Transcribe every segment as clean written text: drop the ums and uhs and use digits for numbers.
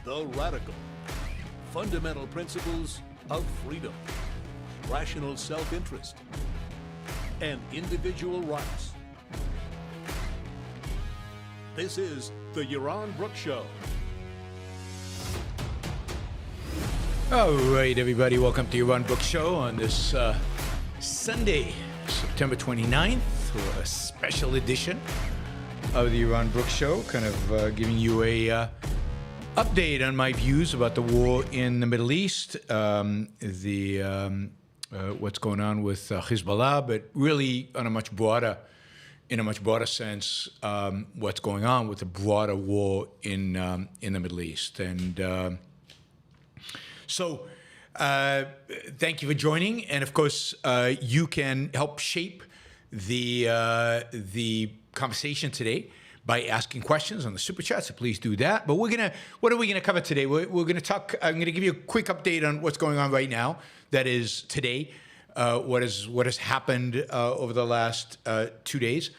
The radical. Fundamental principles of freedom, rational self-interest, and individual rights. This is the Yaron Brook Show. All right, everybody, welcome to Yaron Brook Show on this Sunday, September 29th, for a special edition of the Yaron Brook Show, kind of giving you a update on my views about the war in the Middle East, what's going on with Hezbollah, but really on a much broader sense, what's going on with the broader war in the Middle East. And so thank you for joining. And of course, you can help shape the conversation today by asking questions on the super chat, so please do that. But what are we gonna cover today? We're gonna talk. I'm gonna give you a quick update on what's going on right now. That is today, what has happened over the last 2 days,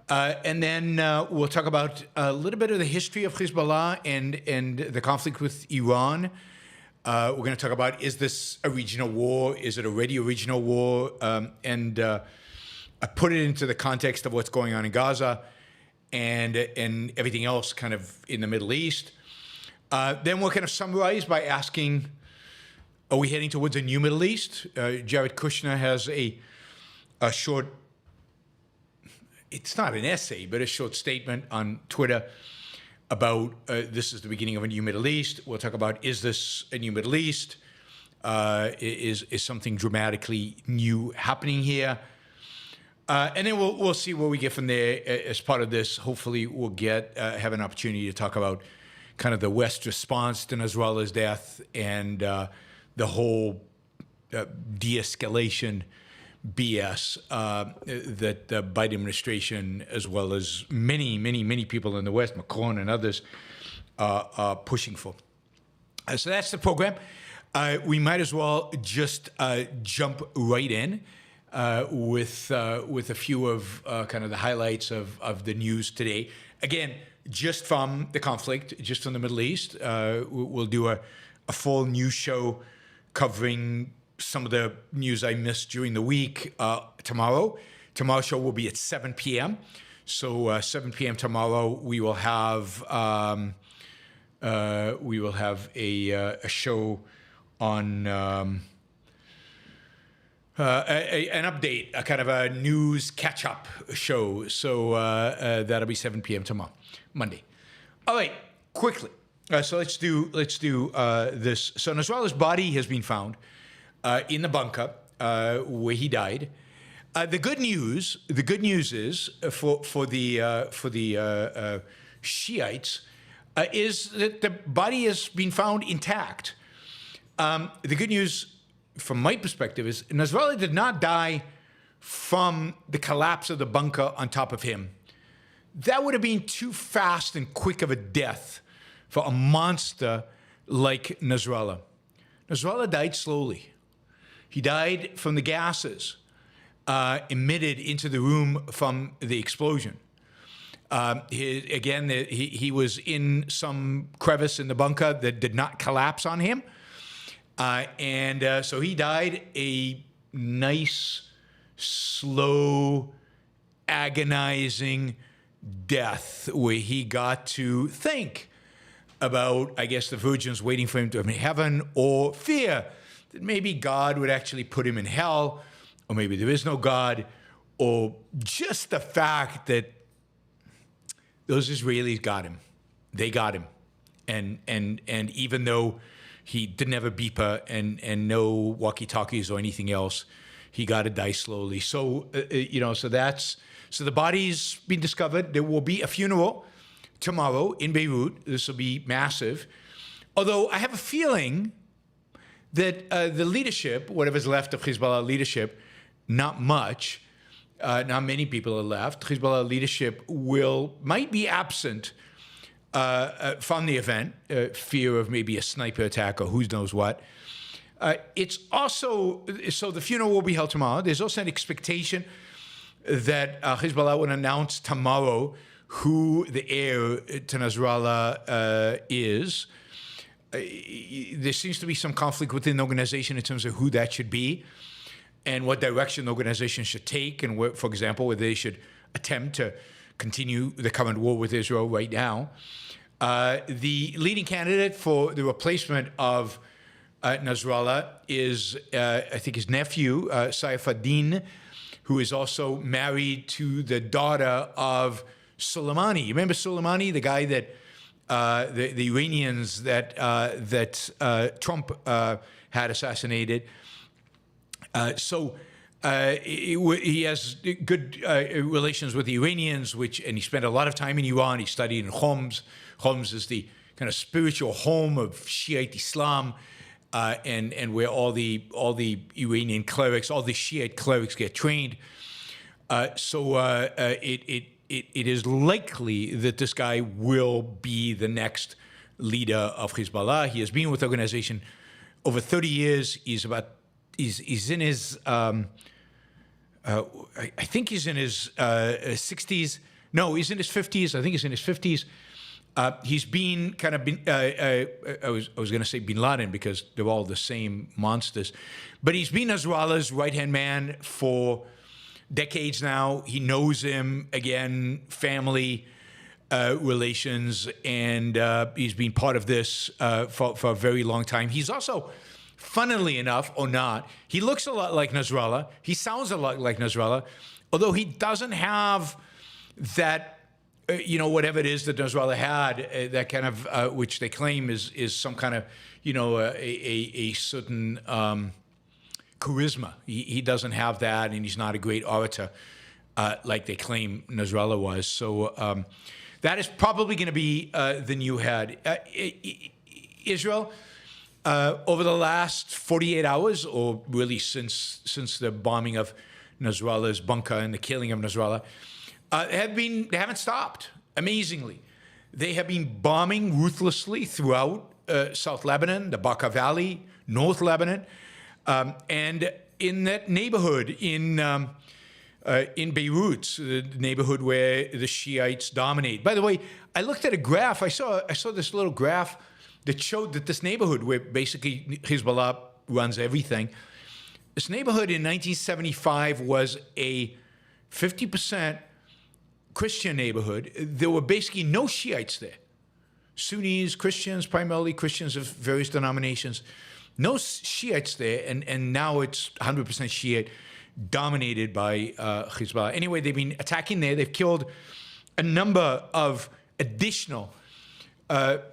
and then we'll talk about a little bit of the history of Hezbollah and the conflict with Iran. We're going to talk about, is this a regional war? Is it already a regional war? And I put it into the context of what's going on in Gaza and everything else kind of in the Middle East. Then we'll kind of summarize by asking, are we heading towards a new Middle East? Jared Kushner has a short, it's not an essay, but a short statement on Twitter about this is the beginning of a new Middle East. We'll talk about, is this a new Middle East? Is something dramatically new happening here? And then we'll see where we get from there. As part of this, hopefully we'll have an opportunity to talk about kind of the West response to Nasrallah's death and the whole de-escalation BS that the Biden administration, as well as many people in the West, Macron and others, are pushing for. So that's the program. We might as well just jump right in with a few of kind of the highlights of the news today. Again, just from the conflict, just from the Middle East. We'll do a full news show covering some of the news I missed during the week tomorrow. Tomorrow's show will be at 7 p.m. So 7 p.m. tomorrow, we will have a show on an update, a kind of a news catch-up show. So that'll be 7 p.m. tomorrow, Monday. All right, quickly. So let's do this. So Nasrallah's body has been found in the bunker where he died. The good news is for the Shiites is that the body has been found intact. The good news from my perspective is Nasrallah did not die from the collapse of the bunker on top of him. That would have been too fast and quick of a death for a monster like Nasrallah. Nasrallah died slowly. He died from the gases emitted into the room from the explosion. He was in some crevice in the bunker that did not collapse on him. So he died a nice, slow, agonizing death where he got to think about, I guess, the virgins waiting for him to heaven, or fear that maybe God would actually put him in hell, or maybe there is no God, or just the fact that those Israelis got him. They got him. And even though he didn't have a beeper and no walkie-talkies or anything else, he got to die slowly. So, so the body's been discovered. There will be a funeral tomorrow in Beirut. This will be massive. Although I have a feeling that the leadership, whatever's left of Hezbollah leadership, not much, not many people are left. Hezbollah leadership might be absent from the event, fear of maybe a sniper attack or who knows what. It's also, so the funeral will be held tomorrow. There's also an expectation that Hezbollah will announce tomorrow who the heir to Nasrallah is. there seems to be some conflict within the organization in terms of who that should be and what direction the organization should take, and where, for example, whether they should attempt to continue the current war with Israel right now. The leading candidate for the replacement of Nasrallah is, I think, his nephew, Saif ad-Din, who is also married to the daughter of Soleimani. You remember Soleimani, the guy that the Iranians that Trump had assassinated? He has good relations with the Iranians, and he spent a lot of time in Iran. He studied in Homs. Homs is the kind of spiritual home of Shiite Islam, and where all the Iranian clerics, all the Shiite clerics get trained. It is likely that this guy will be the next leader of Hezbollah. He has been with the organization over 30 years. He's in his, I think he's in his 60s. No, he's in his 50s. I think he's in his 50s. He's been kind of, I was going to say Bin Laden because they're all the same monsters. But he's been Nasrallah's right-hand man for decades now. He knows him, again, family relations, and he's been part of this for a very long time. He's also, funnily enough or not, he looks a lot like Nasrallah. He sounds a lot like Nasrallah, although he doesn't have that, whatever it is that Nasrallah had, that kind of, which they claim is some kind of, a certain charisma. He doesn't have that, and he's not a great orator like they claim Nasrallah was. So that is probably going to be the new head. Israel, over the last 48 hours, or really since the bombing of Nasrallah's bunker and the killing of Nasrallah, they haven't stopped, amazingly. They have been bombing ruthlessly throughout South Lebanon, the Bekaa Valley, North Lebanon, and in that neighborhood in Beirut, the neighborhood where the Shiites dominate. By the way, I looked at a graph. I saw this little graph that showed that this neighborhood, where basically Hezbollah runs everything, this neighborhood in 1975 was a 50% Christian neighborhood. There were basically no Shiites there. Sunnis, Christians, primarily Christians of various denominations. No Shiites there, and now it's 100% Shiite, dominated by Hezbollah. Anyway, they've been attacking there. They've killed a number of additional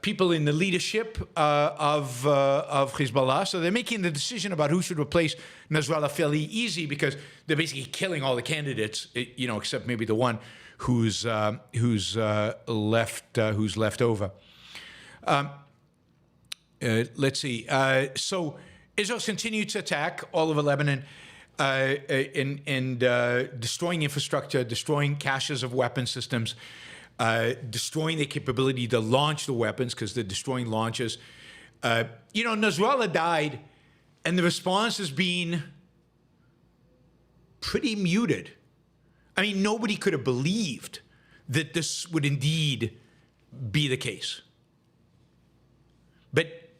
people in the leadership of Hezbollah. So they're making the decision about who should replace Nasrallah fairly easy, because they're basically killing all the candidates, except maybe the one who's left over. Let's see. So Israel's continued to attack all over Lebanon and destroying infrastructure, destroying caches of weapon systems, destroying the capability to launch the weapons because they're destroying launches. Nasrallah died, and the response has been pretty muted. I mean, nobody could have believed that this would indeed be the case. But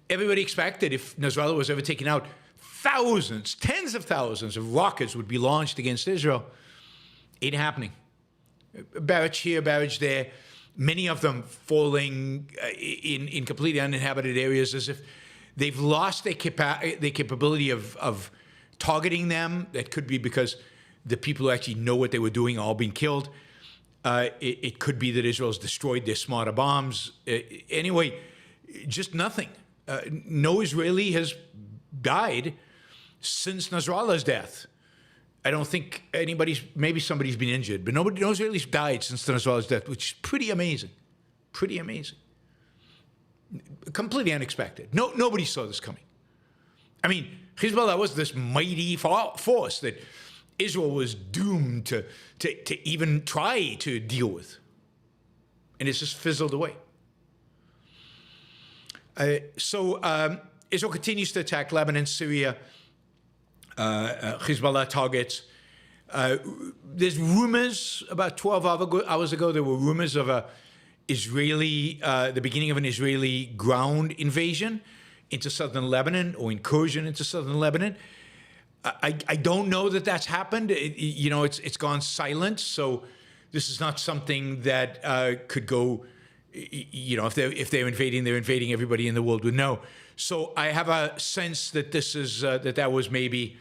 everybody expected, if Nasrallah was ever taken out, thousands, tens of thousands of rockets would be launched against Israel. Ain't happening. Barrage here, barrage there, many of them falling in completely uninhabited areas, as if they've lost their capability of targeting them. That could be because the people who actually know what they were doing are all being killed. It could be that Israel's destroyed their smarter bombs. Anyway, just nothing. No Israeli has died since Nasrallah's death. I don't think maybe somebody's been injured, but no Israelis died since Nasrallah's death, which is pretty amazing. Pretty amazing. Completely unexpected. Nobody saw this coming. I mean, Hezbollah was this mighty force that Israel was doomed to even try to deal with. And it's just fizzled away. So Israel continues to attack Lebanon, Syria, Hezbollah targets. There's rumors, about 12 hours ago, there were rumors of a the beginning of an Israeli ground invasion into southern Lebanon or incursion into southern Lebanon. I don't know that that's happened. It's gone silent. So this is not something that could go. If they're invading, they're invading. Everybody in the world would know. So I have a sense that this is that was maybe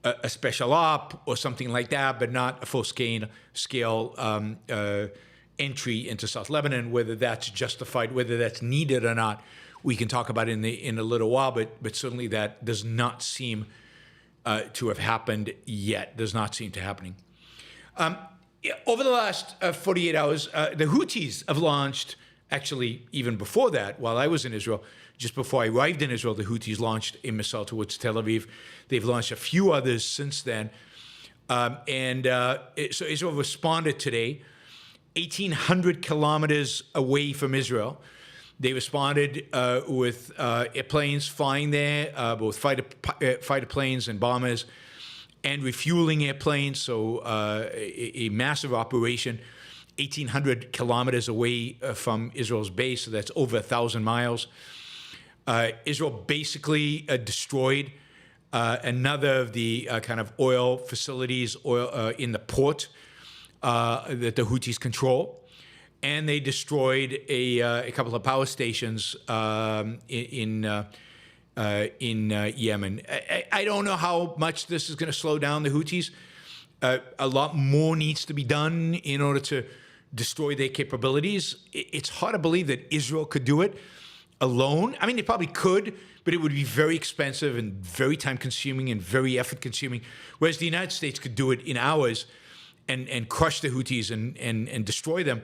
a special op or something like that, but not a full scale entry into South Lebanon. Whether that's justified, whether that's needed or not, we can talk about in a little while. But certainly that does not seem to have happened yet. Does not seem to happening. Over the last 48 hours, the Houthis have launched. Actually, even before that, while I was in Israel, just before I arrived in Israel, the Houthis launched a missile towards Tel Aviv. They've launched a few others since then. So Israel responded today, 1,800 kilometers away from Israel. They responded with airplanes flying there, both fighter planes and bombers, and refueling airplanes. So a massive operation, 1,800 kilometers away from Israel's base. So that's over 1,000 miles. Israel basically destroyed another of the kind of oil facilities in the port that the Houthis control. And they destroyed a couple of power stations in Yemen. I don't know how much this is going to slow down the Houthis. A lot more needs to be done in order to destroy their capabilities. It's hard to believe that Israel could do it alone. I mean, they probably could, but it would be very expensive and very time-consuming and very effort-consuming, whereas the United States could do it in hours and crush the Houthis and destroy them.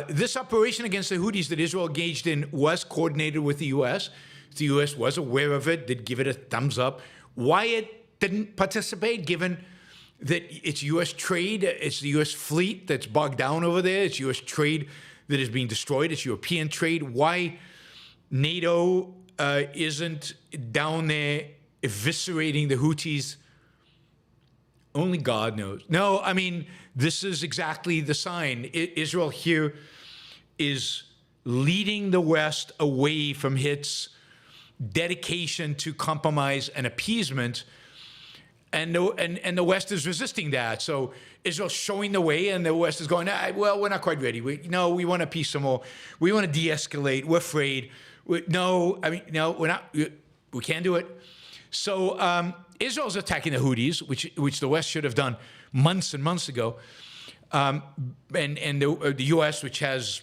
This operation against the Houthis that Israel engaged in was coordinated with the U.S. The U.S. was aware of it, did give it a thumbs up. Why it didn't participate, given that it's U.S. trade, it's the U.S. fleet that's bogged down over there, it's U.S. trade that is being destroyed, it's European trade. Why NATO isn't down there eviscerating the Houthis? Only God knows. No, I mean, this is exactly the sign. Israel here is leading the West away from its dedication to compromise and appeasement, and the West is resisting that. So Israel's showing the way, and the West is going, well, we're not quite ready. We want to peace some more. We want to de-escalate. We're afraid. We're not. We can't do it. So Israel's attacking the Houthis, which the West should have done months and months ago, and the U.S., which has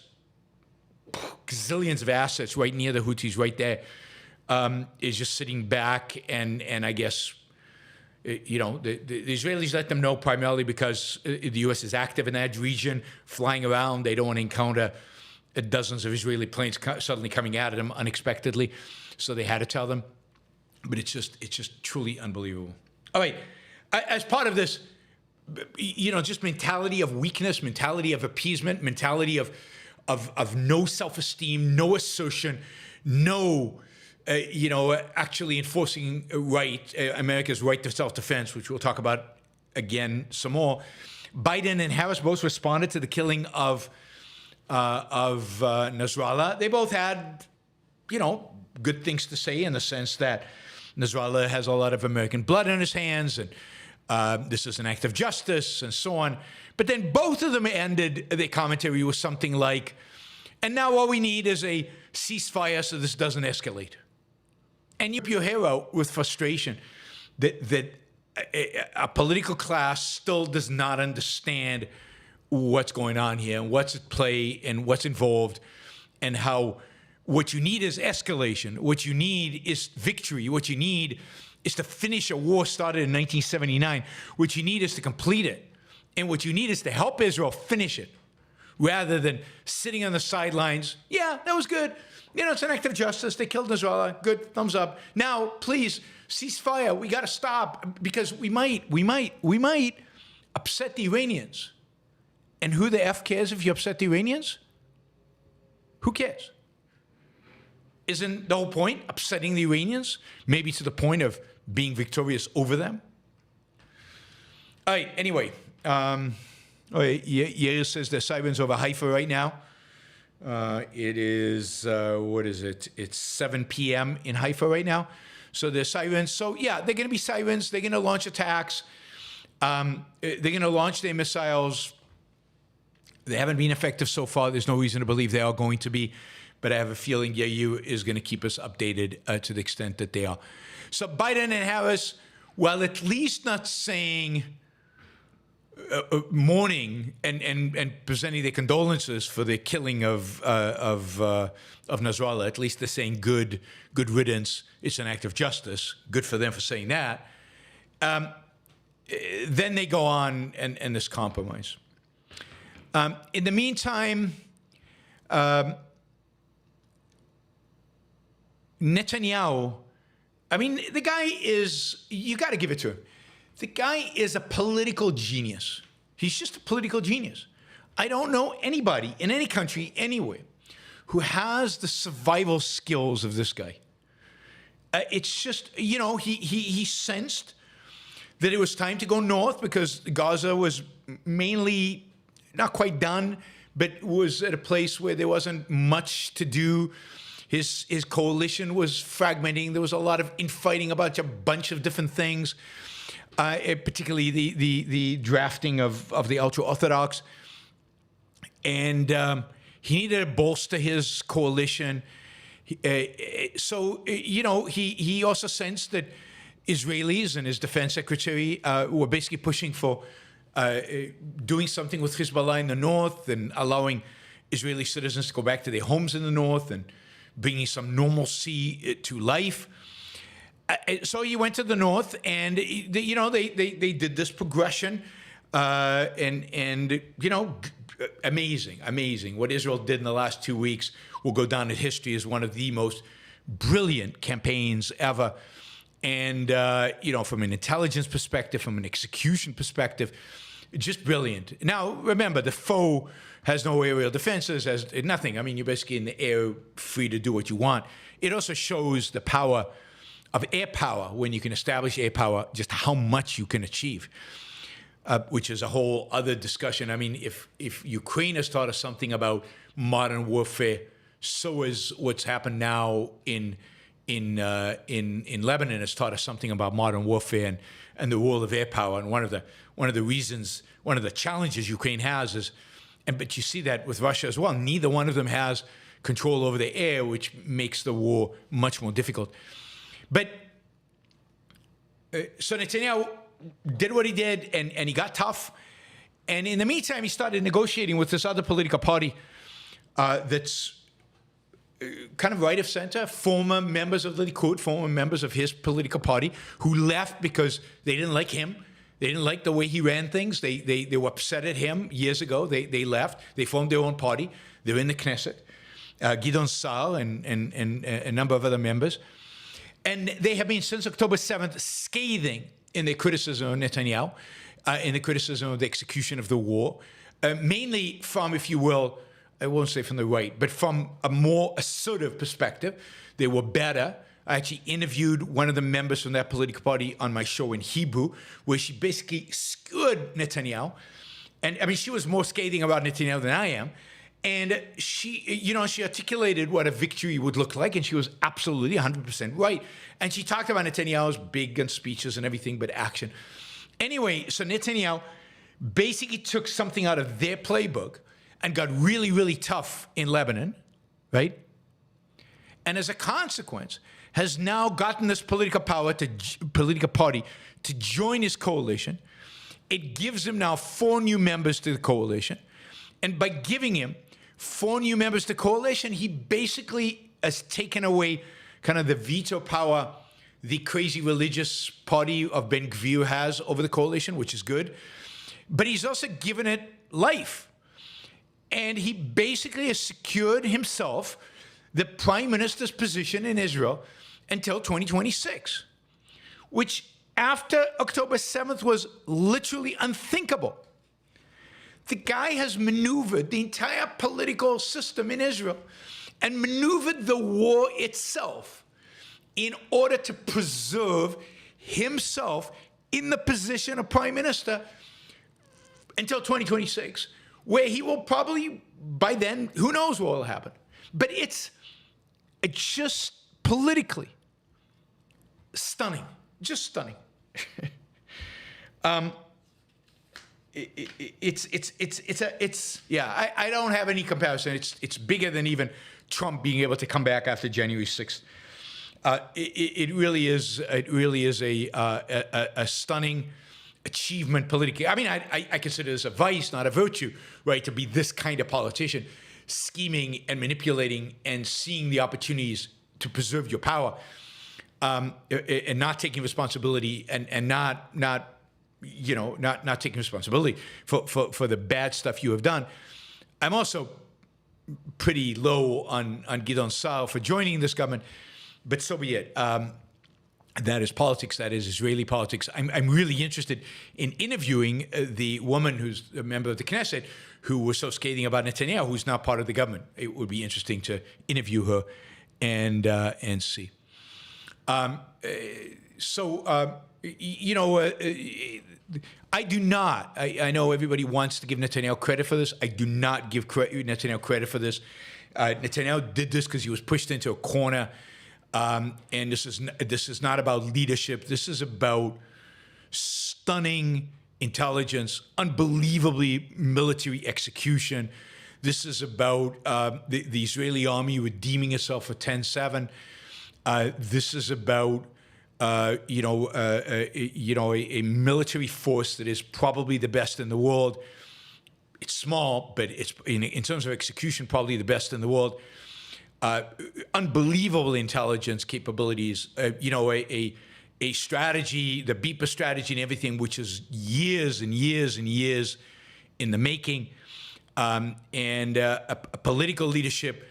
gazillions of assets right near the Houthis, right there, is just sitting back, and I guess the Israelis let them know primarily because the U.S. is active in that region, flying around. They don't want to encounter dozens of Israeli planes suddenly coming at them unexpectedly, so they had to tell them. But it's just truly unbelievable. All right, as part of this, just mentality of weakness, mentality of appeasement, mentality of no self-esteem, no assertion, no, actually enforcing America's right to self-defense, which we'll talk about again some more. Biden and Harris both responded to the killing of Nasrallah. They both had, good things to say in the sense that Nasrallah has a lot of American blood on his hands, and this is an act of justice, and so on. But then both of them ended their commentary with something like, and now all we need is a ceasefire so this doesn't escalate. And you rip your hair out with frustration that a political class still does not understand what's going on here and what's at play and what's involved, and how what you need is escalation. What you need is victory. What you need is to finish a war started in 1979. What you need is to complete it. And what you need is to help Israel finish it, rather than sitting on the sidelines. Yeah, that was good. It's an act of justice. They killed Nasrallah. Good, thumbs up. Now, please, ceasefire. We got to stop, because we might upset the Iranians. And who the F cares if you upset the Iranians? Who cares? Isn't the whole point upsetting the Iranians? Maybe to the point of being victorious over them? All right, anyway. Yair says there's sirens over Haifa right now. It is, what is it? It's 7 p.m. in Haifa right now. So there's sirens. So yeah, they're going to be sirens. They're going to launch attacks. They're going to launch their missiles. They haven't been effective so far. There's no reason to believe they are going to be. But I have a feeling Yair is going to keep us updated to the extent that they are. So Biden and Harris, while at least not saying mourning and presenting their condolences for the killing of Nasrallah, at least they're saying good riddance. It's an act of justice. Good for them for saying that. Then they go on and this compromise. In the meantime, Netanyahu, I mean, the guy is, you got to give it to him. The guy is a political genius. He's just a political genius. I don't know anybody in any country, anywhere, who has the survival skills of this guy. It's just, you know, he sensed that it was time to go north because Gaza was mainly not quite done, but was at a place where there wasn't much to do. His coalition was fragmenting. There was a lot of infighting about a bunch of different things, particularly the drafting of the ultra-Orthodox. And he needed to bolster his coalition. So, you know, he also sensed that Israelis and his defense secretary were basically pushing for doing something with Hezbollah in the north and allowing Israeli citizens to go back to their homes in the north and bringing some normalcy to life. So he went to the north, and you know they did this progression, and you know, amazing. What Israel did in the last 2 weeks will go down in history as one of the most brilliant campaigns ever. And you know, from an intelligence perspective, from an execution perspective, just brilliant. Now, remember, the foe has no aerial defenses, has nothing. I mean, you're basically in the air, free to do what you want. It also shows the power of air power when you can establish air power, just how much you can achieve, which is a whole other discussion. I mean, if Ukraine has taught us something about modern warfare, so is what's happened now in Lebanon has taught us something about modern warfare and the role of air power. And one of the reasons, one of the challenges Ukraine has is, but you see that with Russia as well. Neither one of them has control over the air, which makes the war much more difficult. But so Netanyahu did what he did, and he got tough. And in the meantime, he started negotiating with this other political party that's kind of right of center, former members of the Likud, former members of his political party, who left because they didn't like him. They didn't like the way he ran things. They were upset at him years ago. They left. They formed their own party. They're in the Knesset. Gideon Sa'ar and a number of other members. And they have been, since October 7th, scathing in their criticism of Netanyahu, in the criticism of the execution of the war, mainly from, if you will, I won't say from the right, but from a more assertive perspective. They were better. I actually interviewed one of the members from that political party on my show in Hebrew, where she basically skewered Netanyahu. And I mean, she was more scathing about Netanyahu than I am. And she, you know, she articulated what a victory would look like, and she was absolutely 100% right. And she talked about Netanyahu's big gun speeches and everything but action. Anyway, so Netanyahu basically took something out of their playbook and got really, really tough in Lebanon, right? And as a consequence, has now gotten this political party to join his coalition. It gives him now 4 new members to the coalition. And by giving him 4 new members to the coalition, he basically has taken away kind of the veto power the crazy religious party of Ben Gvir has over the coalition, which is good. But he's also given it life. And he basically has secured himself the prime minister's position in Israel until 2026, which after October 7th was literally unthinkable. The guy has maneuvered the entire political system in Israel and maneuvered the war itself in order to preserve himself in the position of prime minister until 2026, where he will probably, by then, who knows what will happen. But it's just politically stunning, just stunning. I don't have any comparison. It's bigger than even Trump being able to come back after January 6th. It really is a stunning achievement politically. I mean, I consider this a vice, not a virtue, right? To be this kind of politician, scheming and manipulating and seeing the opportunities to preserve your power, and not taking responsibility and not taking responsibility for the bad stuff you have done. I'm also pretty low on Gideon Sa'ar for joining this government, but so be it. That is politics. That is Israeli politics. I'm really interested in interviewing the woman who's a member of the Knesset who was so scathing about Netanyahu, who's not part of the government. It would be interesting to interview her and see. I do not. I know everybody wants to give Netanyahu credit for this. I do not give Netanyahu credit for this. Netanyahu did this because he was pushed into a corner. And this is not about leadership. This is about stunning intelligence, unbelievably military execution. This is about the Israeli army redeeming itself for 10-7. This is about a military force that is probably the best in the world. It's small, but it's in terms of execution probably the best in the world. Unbelievable intelligence capabilities, a strategy, the BEPA strategy and everything, which is years and years and years in the making, and a political leadership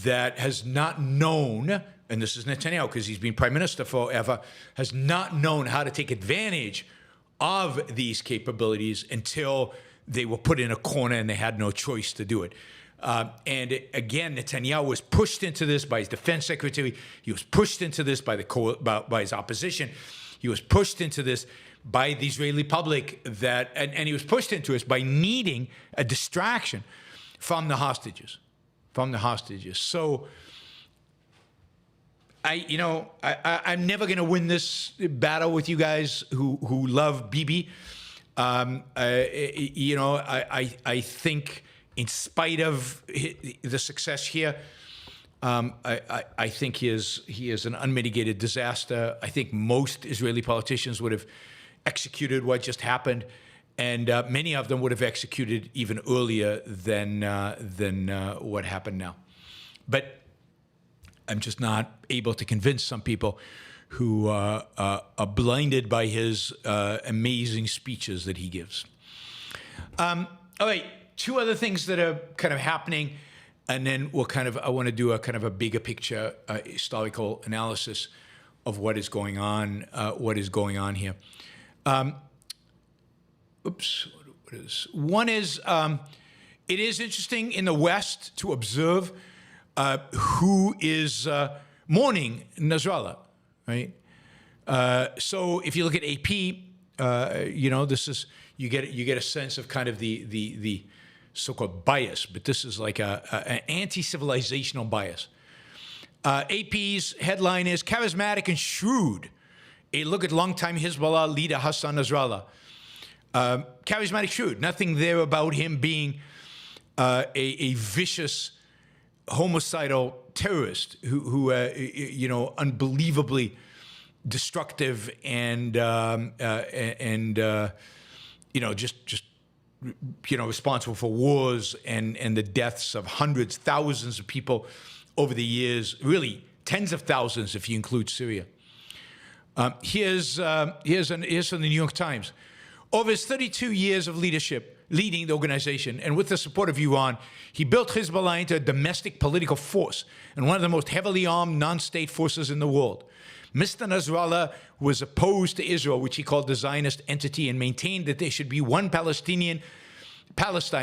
that has not known, and this is Netanyahu because he's been prime minister forever, has not known how to take advantage of these capabilities until they were put in a corner and they had no choice to do it. And again, Netanyahu was pushed into this by his defense secretary. He was pushed into this by his opposition. He was pushed into this by the Israeli public and he was pushed into this by needing a distraction from the hostages. So I'm never going to win this battle with you guys who love Bibi. I think, in spite of the success here, I think he is an unmitigated disaster. I think most Israeli politicians would have executed what just happened, and many of them would have executed even earlier than what happened now. But I'm just not able to convince some people who are blinded by his amazing speeches that he gives. All right. Two other things that are kind of happening, and then I want to do a kind of a bigger picture historical analysis of what is going on here. One is, it is interesting in the West to observe who is mourning Nasrallah, right? So if you look at AP, this is, you get a sense of kind of the so-called bias, but this is like an anti-civilizational bias. AP's headline is "Charismatic and Shrewd: A Look at Longtime Hezbollah Leader Hassan Nasrallah." Charismatic, shrewd. Nothing there about him being a vicious, homicidal terrorist who unbelievably destructive and responsible for wars and the deaths of hundreds, thousands of people over the years, really tens of thousands if you include Syria. Here's from the New York Times. Over his 32 years of leadership, leading the organization, and with the support of Iran, he built Hezbollah into a domestic political force and one of the most heavily armed non-state forces in the world. Mr. Nasrallah was opposed to Israel, which he called the Zionist entity, and maintained that there should be one Palestine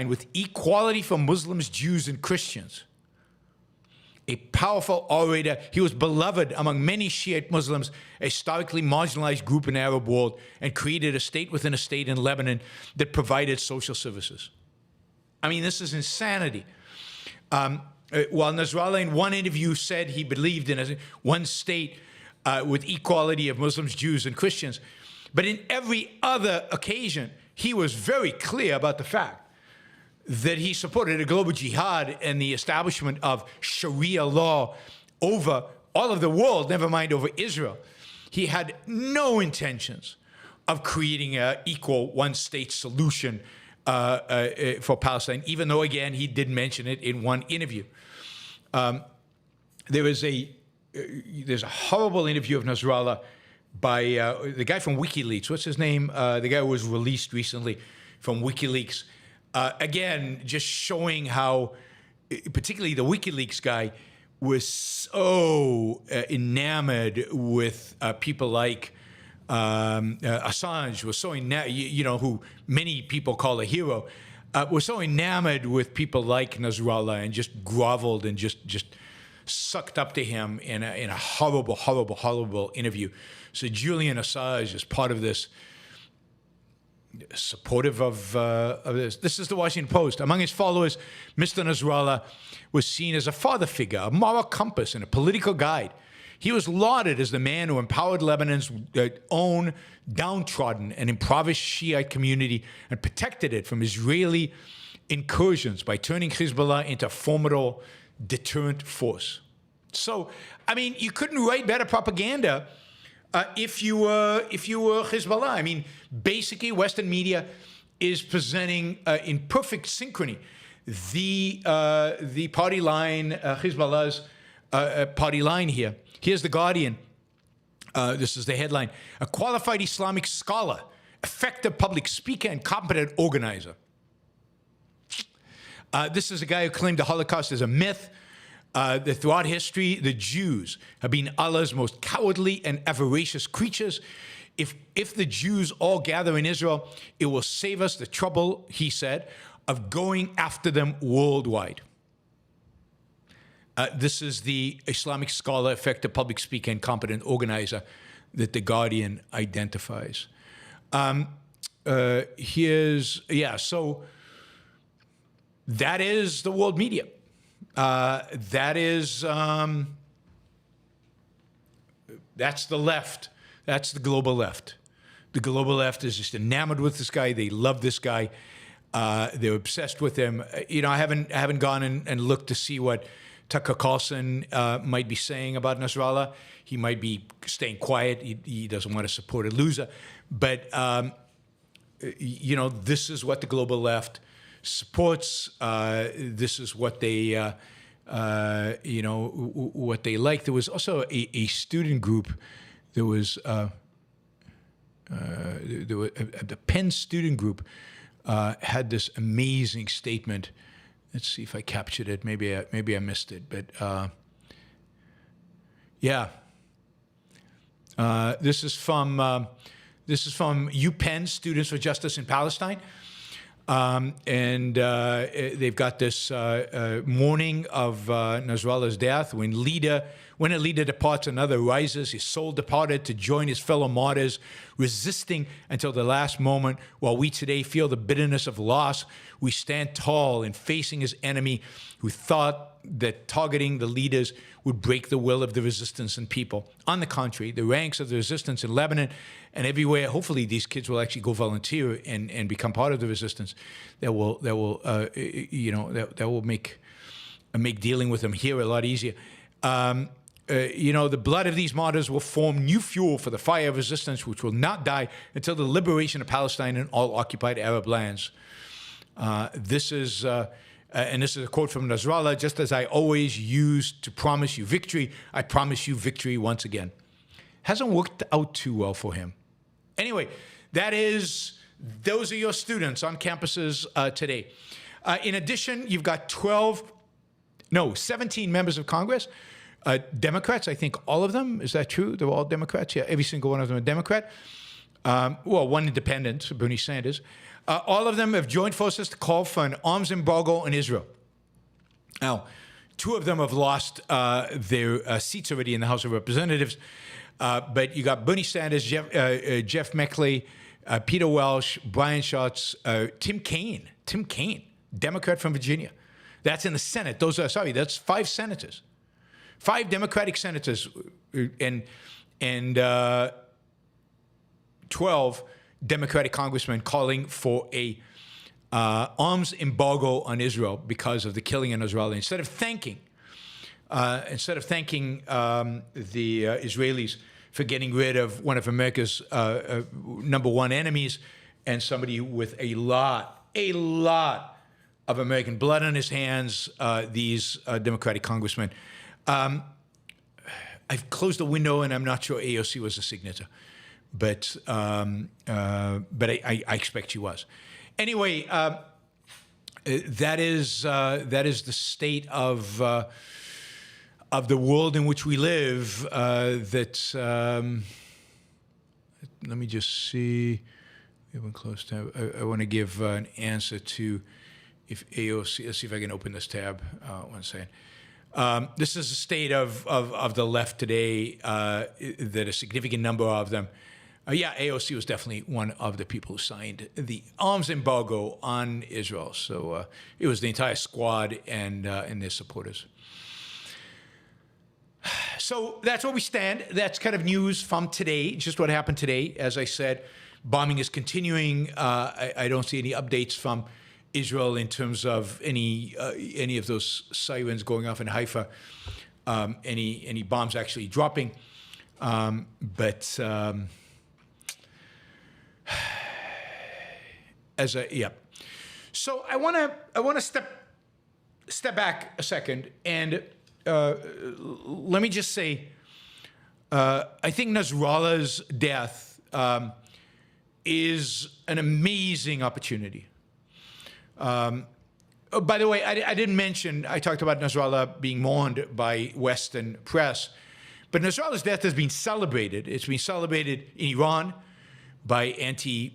with equality for Muslims, Jews, and Christians. A powerful orator, he was beloved among many Shiite Muslims, a historically marginalized group in the Arab world, and created a state within a state in Lebanon that provided social services. I mean, this is insanity. While Nasrallah in one interview said he believed in one state with equality of Muslims, Jews, and Christians, but in every other occasion, he was very clear about the fact that he supported a global jihad and the establishment of Sharia law over all of the world, never mind over Israel. He had no intentions of creating an equal one-state solution for Palestine, even though, again, he did mention it in one interview. There's a horrible interview of Nasrallah by the guy from WikiLeaks. What's his name? The guy who was released recently from WikiLeaks. Again, just showing how, particularly the WikiLeaks guy, was so enamored with people like Assange, was so who many people call a hero, was so enamored with people like Nasrallah and just groveled and just sucked up to him in a horrible, horrible, horrible interview. So Julian Assange is part of this, supportive of this. This is the Washington Post. Among his followers, Mr. Nasrallah was seen as a father figure, a moral compass, and a political guide. He was lauded as the man who empowered Lebanon's own downtrodden and impoverished Shiite community and protected it from Israeli incursions by turning Hezbollah into a formidable deterrent force. So, I mean, you couldn't write better propaganda if you were Hezbollah. I mean, basically, Western media is presenting in perfect synchrony the party line, Hezbollah's party line here. Here's The Guardian. This is the headline: a qualified Islamic scholar, effective public speaker, and competent organizer. This is a guy who claimed the Holocaust is a myth. That throughout history, the Jews have been Allah's most cowardly and avaricious creatures. If the Jews all gather in Israel, it will save us the trouble, he said, of going after them worldwide. This is the Islamic scholar, effective public speaker, and competent organizer that The Guardian identifies. So that is the world media. That's the left. That's the global left. The global left is just enamored with this guy. They love this guy. They're obsessed with him. I haven't gone and looked to see what Tucker Carlson might be saying about Nasrallah. He might be staying quiet. He doesn't want to support a loser. But this is what the global left supports. This is what they what they like. There was also a student group. There was the Penn student group had this amazing statement. Let's see if I captured it. Maybe I missed it. But this is from UPenn, Students for Justice in Palestine. They've got this mourning of Nasrallah's death. When a leader departs, another rises. His soul departed to join his fellow martyrs, resisting until the last moment. While we today feel the bitterness of loss, we stand tall in facing his enemy who thought that targeting the leaders would break the will of the resistance and people. On the contrary, the ranks of the resistance in Lebanon and everywhere, hopefully these kids will actually go volunteer and become part of the resistance. That will make dealing with them here a lot easier. The blood of these martyrs will form new fuel for the fire of resistance, which will not die until the liberation of Palestine and all occupied Arab lands. This is a quote from Nasrallah: just as I always used to promise you victory, I promise you victory once again. Hasn't worked out too well for him. Anyway, those are your students on campuses today. In addition, you've got 17 members of Congress, Democrats, I think all of them. Is that true? They're all Democrats? Yeah, every single one of them a Democrat. One independent, Bernie Sanders. All of them have joined forces to call for an arms embargo on Israel. Now, 2 of them have lost their seats already in the House of Representatives. But you got Bernie Sanders, Jeff Merkley, Peter Welch, Brian Schatz, Tim Kaine, Democrat from Virginia. That's in the Senate. That's 5 senators. 5 Democratic senators and 12 Democratic congressmen calling for a arms embargo on Israel because of the killing in Nasrallah. Instead of thanking the Israelis for getting rid of one of America's number one enemies and somebody with a lot of American blood on his hands, these Democratic congressmen. I've closed the window, and I'm not sure AOC was a signature, but I expect she was. Anyway, that is the state of the world in which we live. Let me just see. We haven't closed tab. I want to give an answer to if AOC. Let's see if I can open this tab. 1 second. This is the state of the left today. That a significant number of them. AOC was definitely one of the people who signed the arms embargo on Israel. So it was the entire squad and their supporters. So that's where we stand. That's kind of news from today, just what happened today. As I said, bombing is continuing. I don't see any updates from Israel in terms of any of those sirens going off in Haifa, any bombs actually dropping. So I want to step back a second and let me just say, I think Nasrallah's death is an amazing opportunity. By the way, I didn't mention, I talked about Nasrallah being mourned by Western press, but Nasrallah's death has been celebrated. It's been celebrated in Iran by the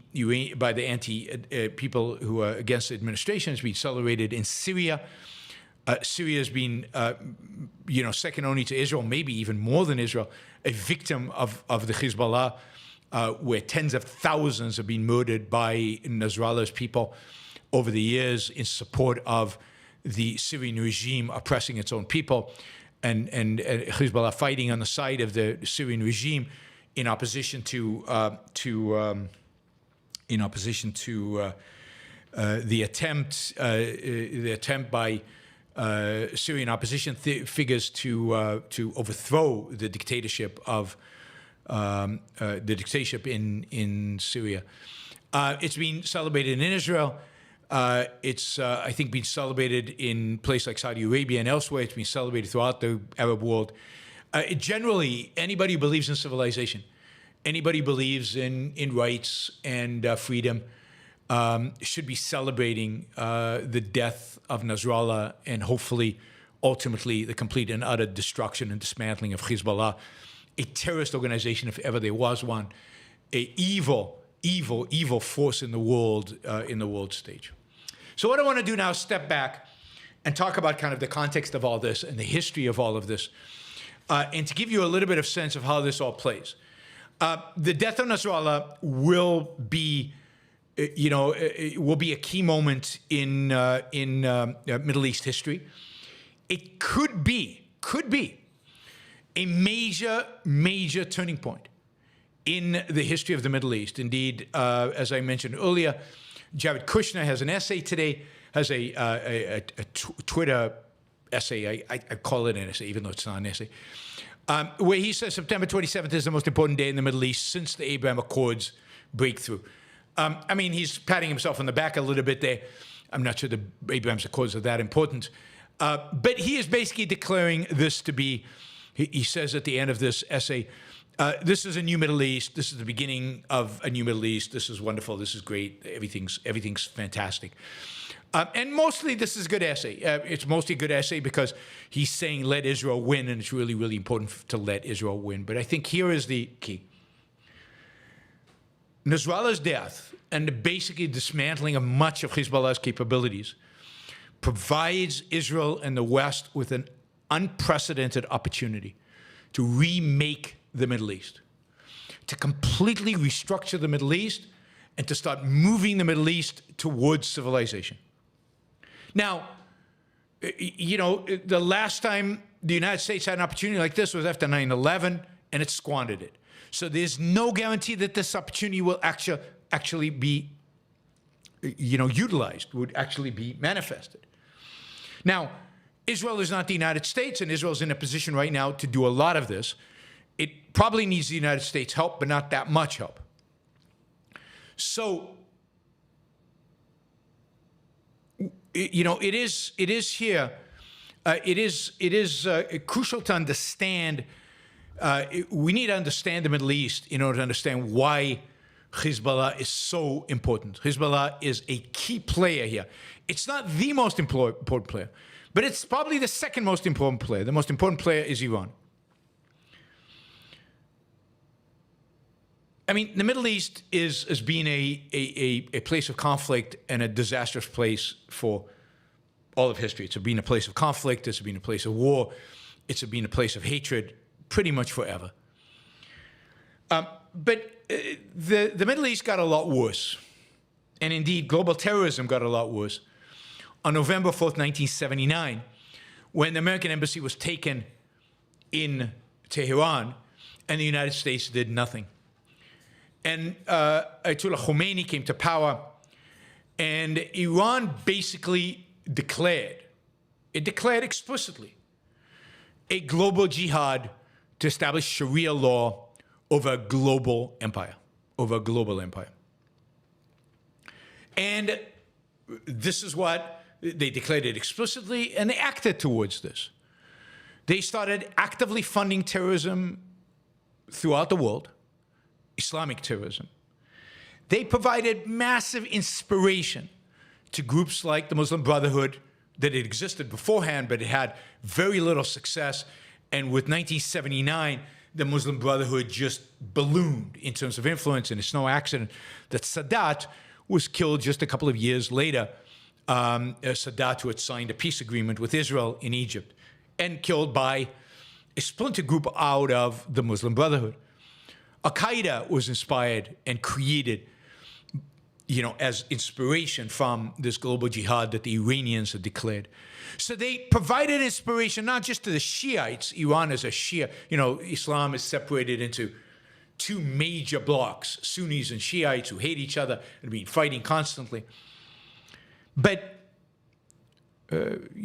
people who are against the administration. It's been celebrated in Syria. Syria has been, second only to Israel, maybe even more than Israel, a victim of the Hezbollah, where tens of thousands have been murdered by Nasrallah's people over the years in support of the Syrian regime oppressing its own people, and Hezbollah fighting on the side of the Syrian regime in opposition to the attempt by Syrian opposition figures to overthrow the dictatorship in Syria. It's been celebrated in Israel. It's I think been celebrated in places like Saudi Arabia and elsewhere. It's been celebrated throughout the Arab world. Generally, anybody who believes in civilization, anybody who believes in rights and freedom, should be celebrating the death of Nasrallah and hopefully, ultimately, the complete and utter destruction and dismantling of Hezbollah, a terrorist organization, if ever there was one, an evil force in the world stage. So what I want to do now is step back and talk about kind of the context of all this and the history of all of this, and to give you a little bit of sense of how this all plays. The death of Nasrallah will be a key moment in Middle East history. It could be a major turning point in the history of the Middle East. Indeed, as I mentioned earlier, Jared Kushner has an essay today, has a Twitter essay. I call it an essay, even though it's not an essay, where he says September 27th is the most important day in the Middle East since the Abraham Accords breakthrough. He's patting himself on the back a little bit there. I'm not sure the Abraham's Accords are that important. But he is basically declaring this to be, he says at the end of this essay, this is a new Middle East. This is the beginning of a new Middle East. This is wonderful. This is great. Everything's fantastic. And mostly this is a good essay. It's mostly a good essay because he's saying let Israel win, and it's really, really important to let Israel win. But I think here is the key. Nasrallah's death and the basically dismantling of much of Hezbollah's capabilities provides Israel and the West with an unprecedented opportunity to remake the Middle East, to completely restructure the Middle East, and to start moving the Middle East towards civilization. Now, the last time the United States had an opportunity like this was after 9/11, and it squandered it. So there's no guarantee that this opportunity will actually be, utilized, would actually be manifested. Now, Israel is not the United States, and Israel is in a position right now to do a lot of this. It probably needs the United States' help, but not that much help. So, it is here. It is crucial to understand. We need to understand the Middle East in order to understand why Hezbollah is so important. Hezbollah is a key player here. It's not the most important player, but it's probably the second most important player. The most important player is Iran. I mean, the Middle East has been a place of conflict and a disastrous place for all of history. It's been a place of conflict. It's been a place of war. It's been a place of hatred pretty much forever. But the Middle East got a lot worse. And indeed, global terrorism got a lot worse. On November 4th, 1979, when the American embassy was taken in Tehran, and the United States did nothing. And Ayatollah Khomeini came to power, and Iran basically declared explicitly a global jihad to establish Sharia law over a global empire, And this is what they declared it explicitly, and they acted towards this. They started actively funding terrorism throughout the world, Islamic terrorism. They provided massive inspiration to groups like the Muslim Brotherhood that had existed beforehand, but it had very little success. And with 1979, the Muslim Brotherhood just ballooned in terms of influence, and it's no accident that Sadat was killed just a couple of years later. Sadat, who had signed a peace agreement with Israel in Egypt, and killed by a splinter group out of the Muslim Brotherhood. Al-Qaeda was inspired and created, as inspiration from this global jihad that the Iranians had declared. So they provided inspiration not just to the Shiites. Iran is a Shia. Islam is separated into two major blocks, Sunnis and Shiites, who hate each other and have been fighting constantly. But, the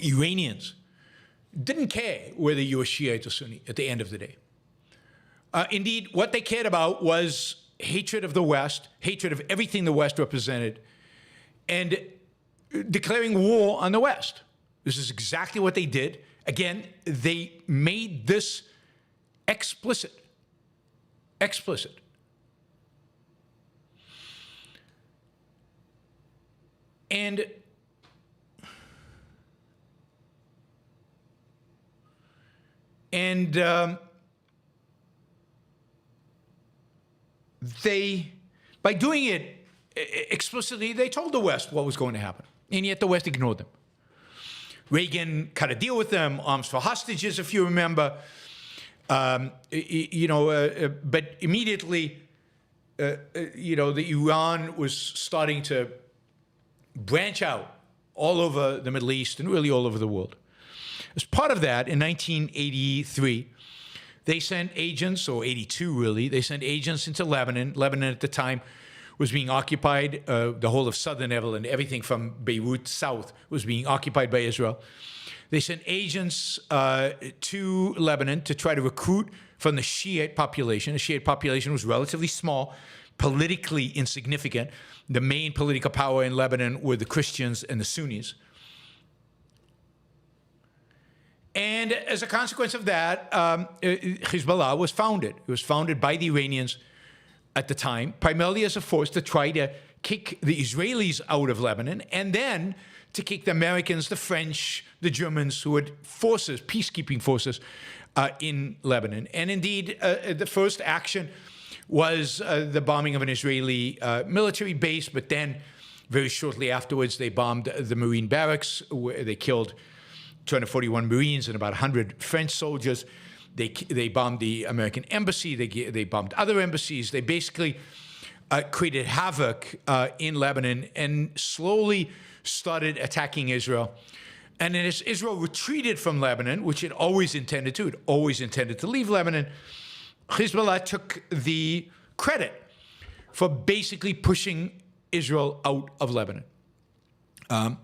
Iranians didn't care whether you were Shiite or Sunni at the end of the day. Indeed, what they cared about was hatred of the West, hatred of everything the West represented, and declaring war on the West. This is exactly what they did. Again, they made this explicit. And they, by doing it explicitly, they told the West what was going to happen. And yet the West ignored them. Reagan cut a deal with them, arms for hostages, if you remember. But immediately, the Iran was starting to branch out all over the Middle East and really all over the world. As part of that, in 1983, they sent agents, or 82 really, they sent agents into Lebanon. Lebanon at the time was being occupied, the whole of southern Lebanon, everything from Beirut south was being occupied by Israel. They sent agents to Lebanon to try to recruit from the Shiite population. The Shiite population was relatively small, politically insignificant. The main political power in Lebanon were the Christians and the Sunnis. And as a consequence of that, Hezbollah was founded. It was founded by the Iranians at the time, primarily as a force to try to kick the Israelis out of Lebanon, and then to kick the Americans, the French, the Germans, who had forces, peacekeeping forces, in Lebanon. And indeed, the first action was the bombing of an Israeli military base, but then very shortly afterwards, they bombed the Marine barracks, where they killed 241 Marines and about 100 French soldiers. They bombed the American embassy. They bombed other embassies. They basically created havoc in Lebanon and slowly started attacking Israel. And then as Israel retreated from Lebanon, which it always intended to, leave Lebanon, Hezbollah took the credit for basically pushing Israel out of Lebanon. Then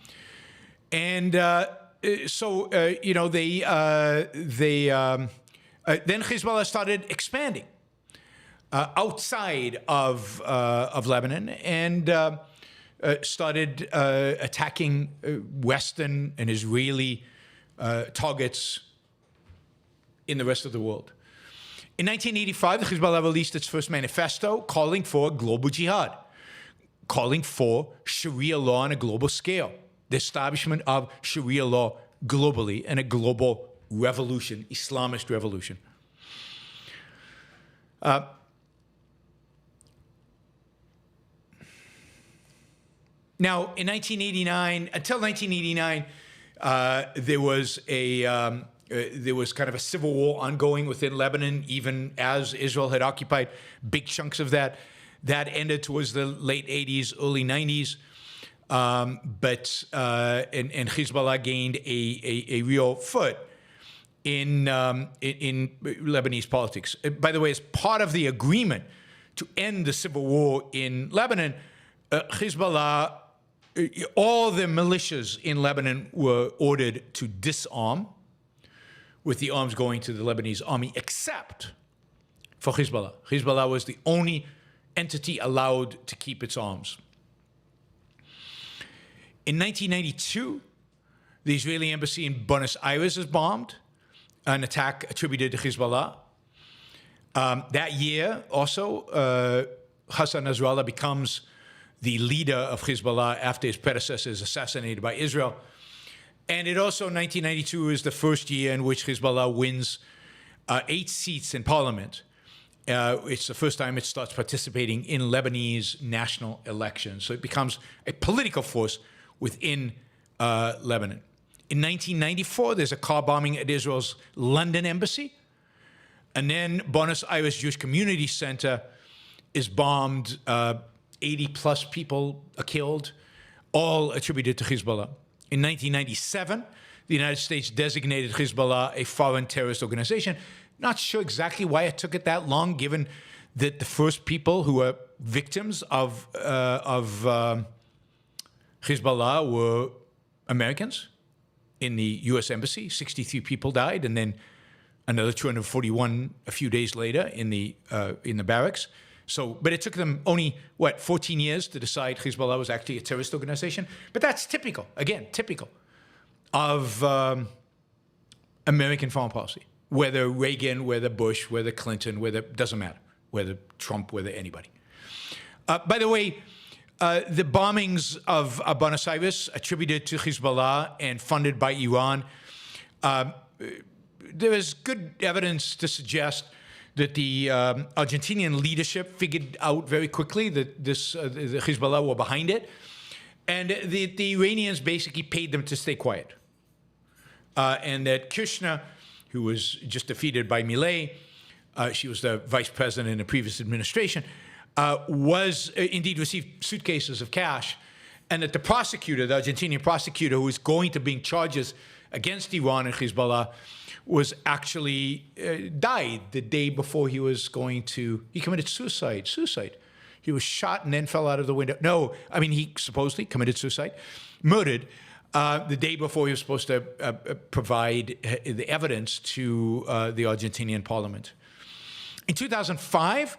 Hezbollah started expanding outside of Lebanon and started attacking Western and Israeli targets in the rest of the world. In 1985, the Hezbollah released its first manifesto calling for global jihad, calling for Sharia law on a global scale, the establishment of Sharia law globally and a global revolution, Islamist revolution. Now, in 1989, until 1989, there was kind of a civil war ongoing within Lebanon, even as Israel had occupied big chunks of that. That ended towards the late 80s, early 90s. But Hezbollah gained a real foot in Lebanese politics. By the way, as part of the agreement to end the civil war in Lebanon, Hezbollah, all the militias in Lebanon were ordered to disarm, with the arms going to the Lebanese army, except for Hezbollah. Hezbollah was the only entity allowed to keep its arms. In 1992, the Israeli embassy in Buenos Aires was bombed, an attack attributed to Hezbollah. That year, also, Hassan Nasrallah becomes the leader of Hezbollah after his predecessor is assassinated by Israel. And it also, 1992, is the first year in which Hezbollah wins 8 seats in parliament. It's the first time it starts participating in Lebanese national elections. So it becomes a political force within Lebanon. In 1994, there's a car bombing at Israel's London embassy. And then Buenos Aires Jewish Community Center is bombed. 80 plus people are killed, all attributed to Hezbollah. In 1997, the United States designated Hezbollah a foreign terrorist organization. Not sure exactly why it took it that long, given that the first people who were victims of Hezbollah were Americans in the U.S. Embassy. 63 people died, and then another 241 a few days later in the barracks. So, but it took them only, 14 years to decide Hezbollah was actually a terrorist organization. But that's typical, again, typical of American foreign policy. Whether Reagan, whether Bush, whether Clinton, doesn't matter. Whether Trump, whether anybody. By the way, the bombings of Buenos Aires attributed to Hezbollah and funded by Iran, there is good evidence to suggest that the Argentinian leadership figured out very quickly that the Hezbollah were behind it, and the Iranians basically paid them to stay quiet. And that Kirchner, who was just defeated by Milei, she was the vice president in the previous administration, was indeed received suitcases of cash, and that the prosecutor, the Argentinian prosecutor, who was going to bring charges against Iran and Hezbollah, was actually died the day before he was going to, he committed suicide. He was shot and then fell out of the window. No, I mean, he supposedly committed suicide, murdered, the day before he was supposed to provide the evidence to the Argentinian parliament. In 2005,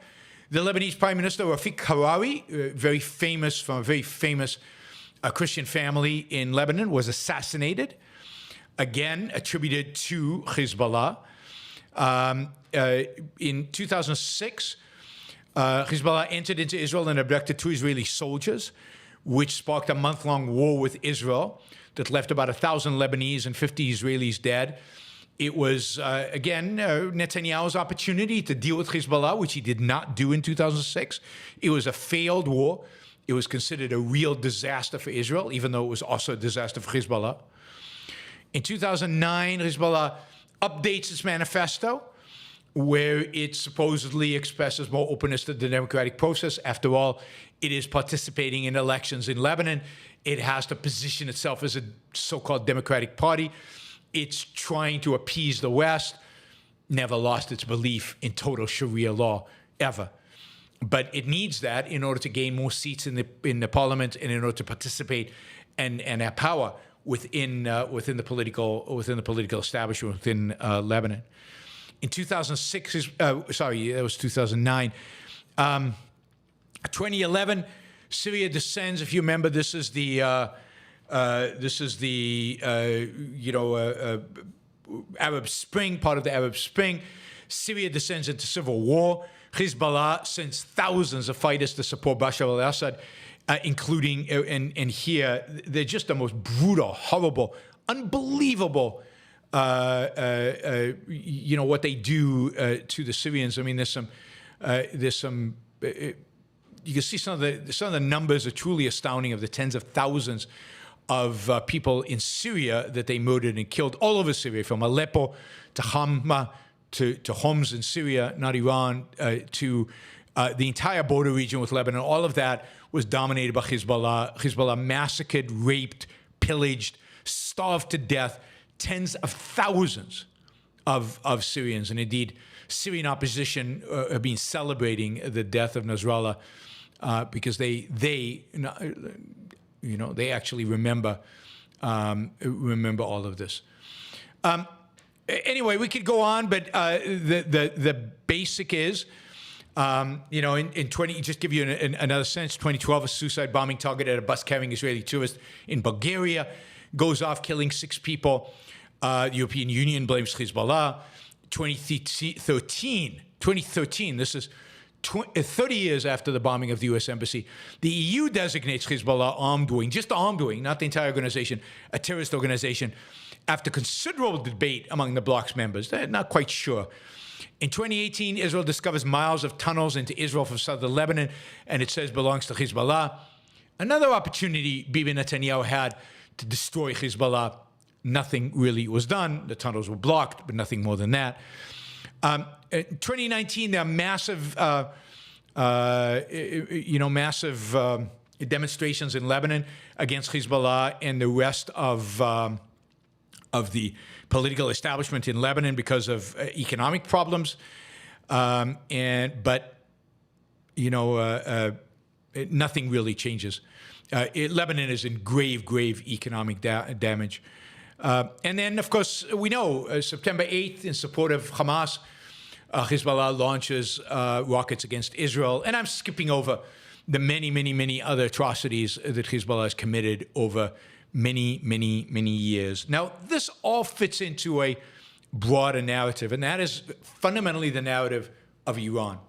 the Lebanese Prime Minister Rafik Hariri, very famous, from a very famous Christian family in Lebanon, was assassinated, again attributed to Hezbollah. In 2006, Hezbollah entered into Israel and abducted 2 Israeli soldiers, which sparked a month-long war with Israel that left about 1,000 Lebanese and 50 Israelis dead. It was, again, Netanyahu's opportunity to deal with Hezbollah, which he did not do in 2006. It was a failed war. It was considered a real disaster for Israel, even though it was also a disaster for Hezbollah. In 2009, Hezbollah updates its manifesto where it supposedly expresses more openness to the democratic process. After all, it is participating in elections in Lebanon. It has to position itself as a so-called democratic party. It's trying to appease the West. Never lost its belief in total Sharia law, ever. But it needs that in order to gain more seats in the parliament and in order to participate and have power within the political establishment within Lebanon. In 2006, sorry, that was 2009. 2011, Syria descends. If you remember, this is the Arab Spring, part of the Arab Spring. Syria descends into civil war. Hezbollah sends thousands of fighters to support Bashar al-Assad, including, and here, they're just the most brutal, horrible, unbelievable, what they do to the Syrians. I mean, there's some, you can see some of the numbers are truly astounding, of the tens of thousands of people in Syria that they murdered and killed all over Syria, from Aleppo to Hama to Homs in Syria, not Iran, to the entire border region with Lebanon. All of that was dominated by Hezbollah. Hezbollah massacred, raped, pillaged, starved to death tens of thousands of Syrians. And indeed, Syrian opposition have been celebrating the death of Nasrallah because they actually remember all of this. Anyway, we could go on, but the basic is, in 20, just give you another sense, 2012, a suicide bombing targeted a bus carrying Israeli tourists in Bulgaria goes off, killing 6 people. The European Union blames Hezbollah. 2013, this is 30 years after the bombing of the U.S. Embassy, the EU designates Hezbollah armed wing, just the armed wing, not the entire organization, a terrorist organization, after considerable debate among the bloc's members. They're not quite sure. In 2018, Israel discovers miles of tunnels into Israel from southern Lebanon, and it says belongs to Hezbollah. Another opportunity Bibi Netanyahu had to destroy Hezbollah. Nothing really was done. The tunnels were blocked, but nothing more than that. In 2019, there are massive demonstrations in Lebanon against Hezbollah and the rest of the political establishment in Lebanon because of economic problems. But nothing really changes. Lebanon is in grave economic damage. And then, of course, we know September 8th, in support of Hamas, Hezbollah launches rockets against Israel. And I'm skipping over the many other atrocities that Hezbollah has committed over many years. Now, this all fits into a broader narrative, and that is fundamentally the narrative of Iran.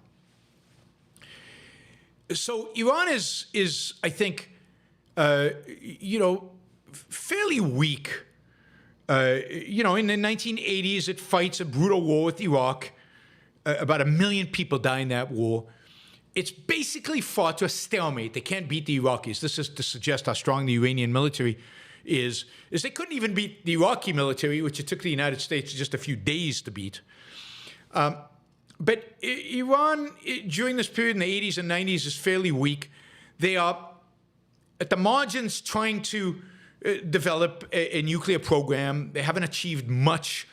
So Iran is I think, fairly weak. In the 1980s, it fights a brutal war with Iraq. About 1 million people die in that war. It's basically fought to a stalemate. They can't beat the Iraqis. This is to suggest how strong the Iranian military is they couldn't even beat the Iraqi military, which it took the United States just a few days to beat. But Iran, during this period in the 80s and 90s, is fairly weak. They are, at the margins, trying to develop a nuclear program. They haven't achieved much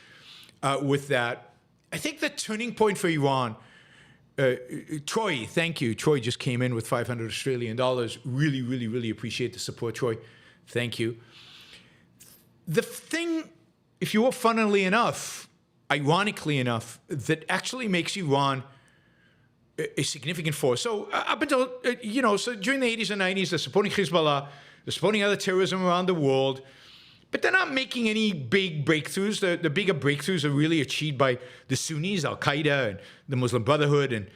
with that. I think the turning point for Iran, Troy, thank you. Troy just came in with $500 Australian. Really appreciate the support, Troy. Thank you. The thing, if you will, funnily enough, ironically enough, that actually makes Iran a significant force. So up until, so during the 80s and 90s, they're supporting Hezbollah, they're supporting other terrorism around the world, but they're not making any big breakthroughs. The bigger breakthroughs are really achieved by the Sunnis, Al-Qaeda, and the Muslim Brotherhood, and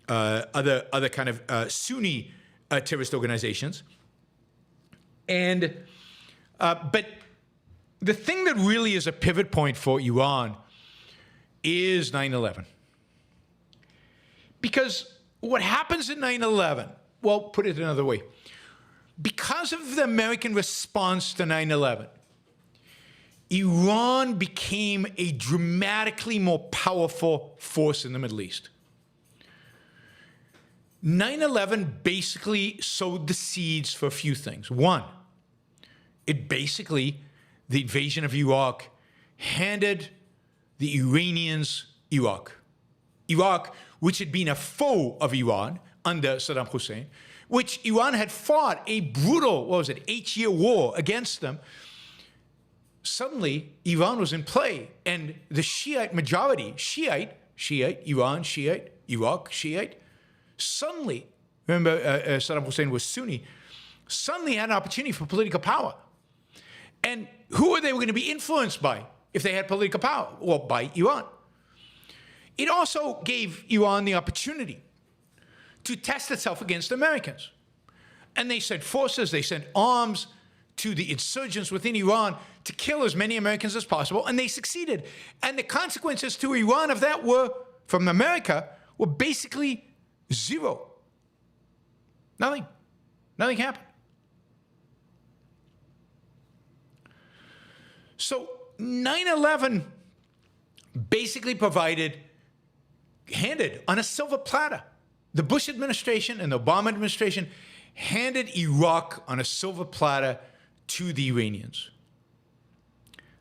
other kind of Sunni terrorist organizations. And but the thing that really is a pivot point for Iran is 9/11. Because what happens at 9/11, well, put it another way, because of the American response to 9/11, Iran became a dramatically more powerful force in the Middle East. 9/11 basically sowed the seeds for a few things. One, the invasion of Iraq handed the Iranians Iraq. Iraq, which had been a foe of Iran under Saddam Hussein, which Iran had fought a brutal, 8-year war against them. Suddenly, Iran was in play, and the Shiite majority, Iran, Shiite, Iraq, Shiite, suddenly, remember Saddam Hussein was Sunni, suddenly had an opportunity for political power. And who were they going to be influenced by if they had political power? Well, by Iran. It also gave Iran the opportunity to test itself against Americans. And they sent forces, they sent arms to the insurgents within Iran to kill as many Americans as possible, and they succeeded. And the consequences to Iran of that from America, were basically zero. Nothing. Nothing happened. So 9/11 basically handed on a silver platter. The Bush administration and the Obama administration handed Iraq on a silver platter to the Iranians.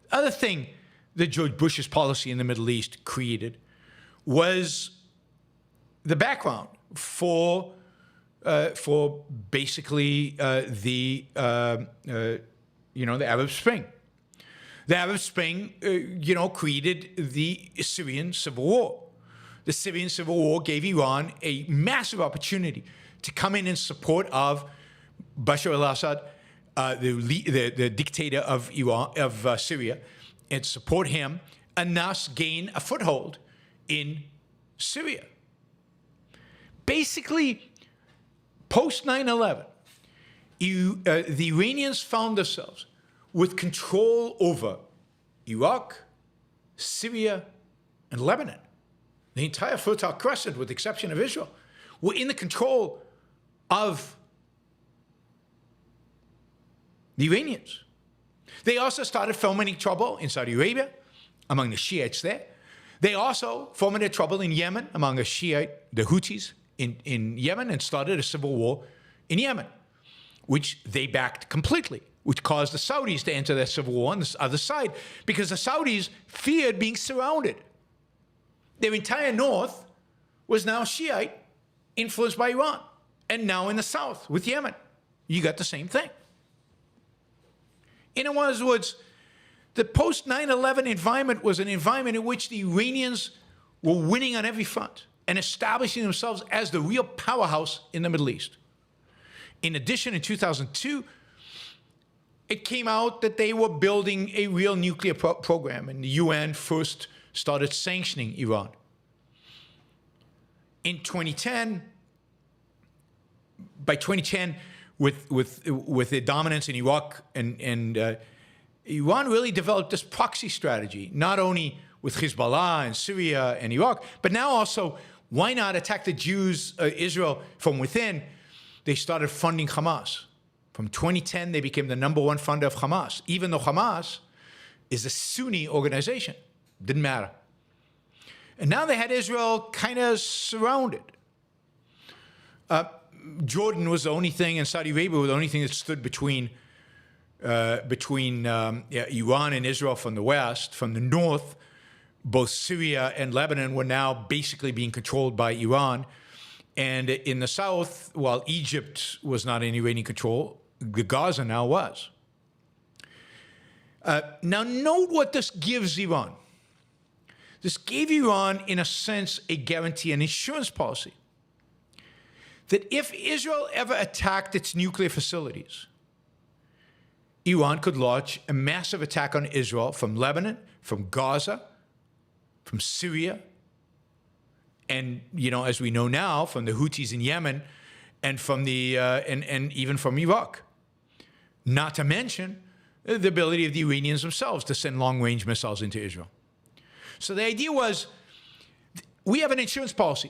The other thing that George Bush's policy in the Middle East created was the background for basically the Arab Spring. The Arab Spring, created the Syrian Civil War. The Syrian Civil War gave Iran a massive opportunity to come in support of Bashar al-Assad, the dictator of Syria, and support him, and thus gain a foothold in Syria. Basically, post 9/11, the Iranians found themselves with control over Iraq, Syria, and Lebanon. The entire Fertile Crescent, with the exception of Israel, were in the control of the Iranians. They also started fomenting trouble in Saudi Arabia among the Shiites there. They also fomented trouble in Yemen among the Houthis in Yemen, and started a civil war in Yemen, which they backed completely, which caused the Saudis to enter that civil war on the other side, because the Saudis feared being surrounded. Their entire north was now Shiite, influenced by Iran. And now in the south, with Yemen, you got the same thing. In other words, the post-9/11 environment was an environment in which the Iranians were winning on every front and establishing themselves as the real powerhouse in the Middle East. In addition, in 2002, it came out that they were building a real nuclear program, and the UN first started sanctioning Iran. In 2010, by 2010, with their dominance in Iraq, and Iran really developed this proxy strategy, not only with Hezbollah and Syria and Iraq, but now also, why not attack the Jews, Israel, from within? They started funding Hamas. From 2010, they became the #1 funder of Hamas, even though Hamas is a Sunni organization. Didn't matter. And now they had Israel kind of surrounded. Jordan was the only thing, and Saudi Arabia was the only thing that stood between Iran and Israel from the west. From the north, both Syria and Lebanon were now basically being controlled by Iran. And in the south, while Egypt was not in Iranian control, Gaza now was. Now note what this gives Iran. This gave Iran, in a sense, a guarantee, an insurance policy, that if Israel ever attacked its nuclear facilities, Iran could launch a massive attack on Israel from Lebanon, from Gaza, from Syria, and, as we know now, from the Houthis in Yemen, and from and even from Iraq. Not to mention the ability of the Iranians themselves to send long-range missiles into Israel. So the idea was, we have an insurance policy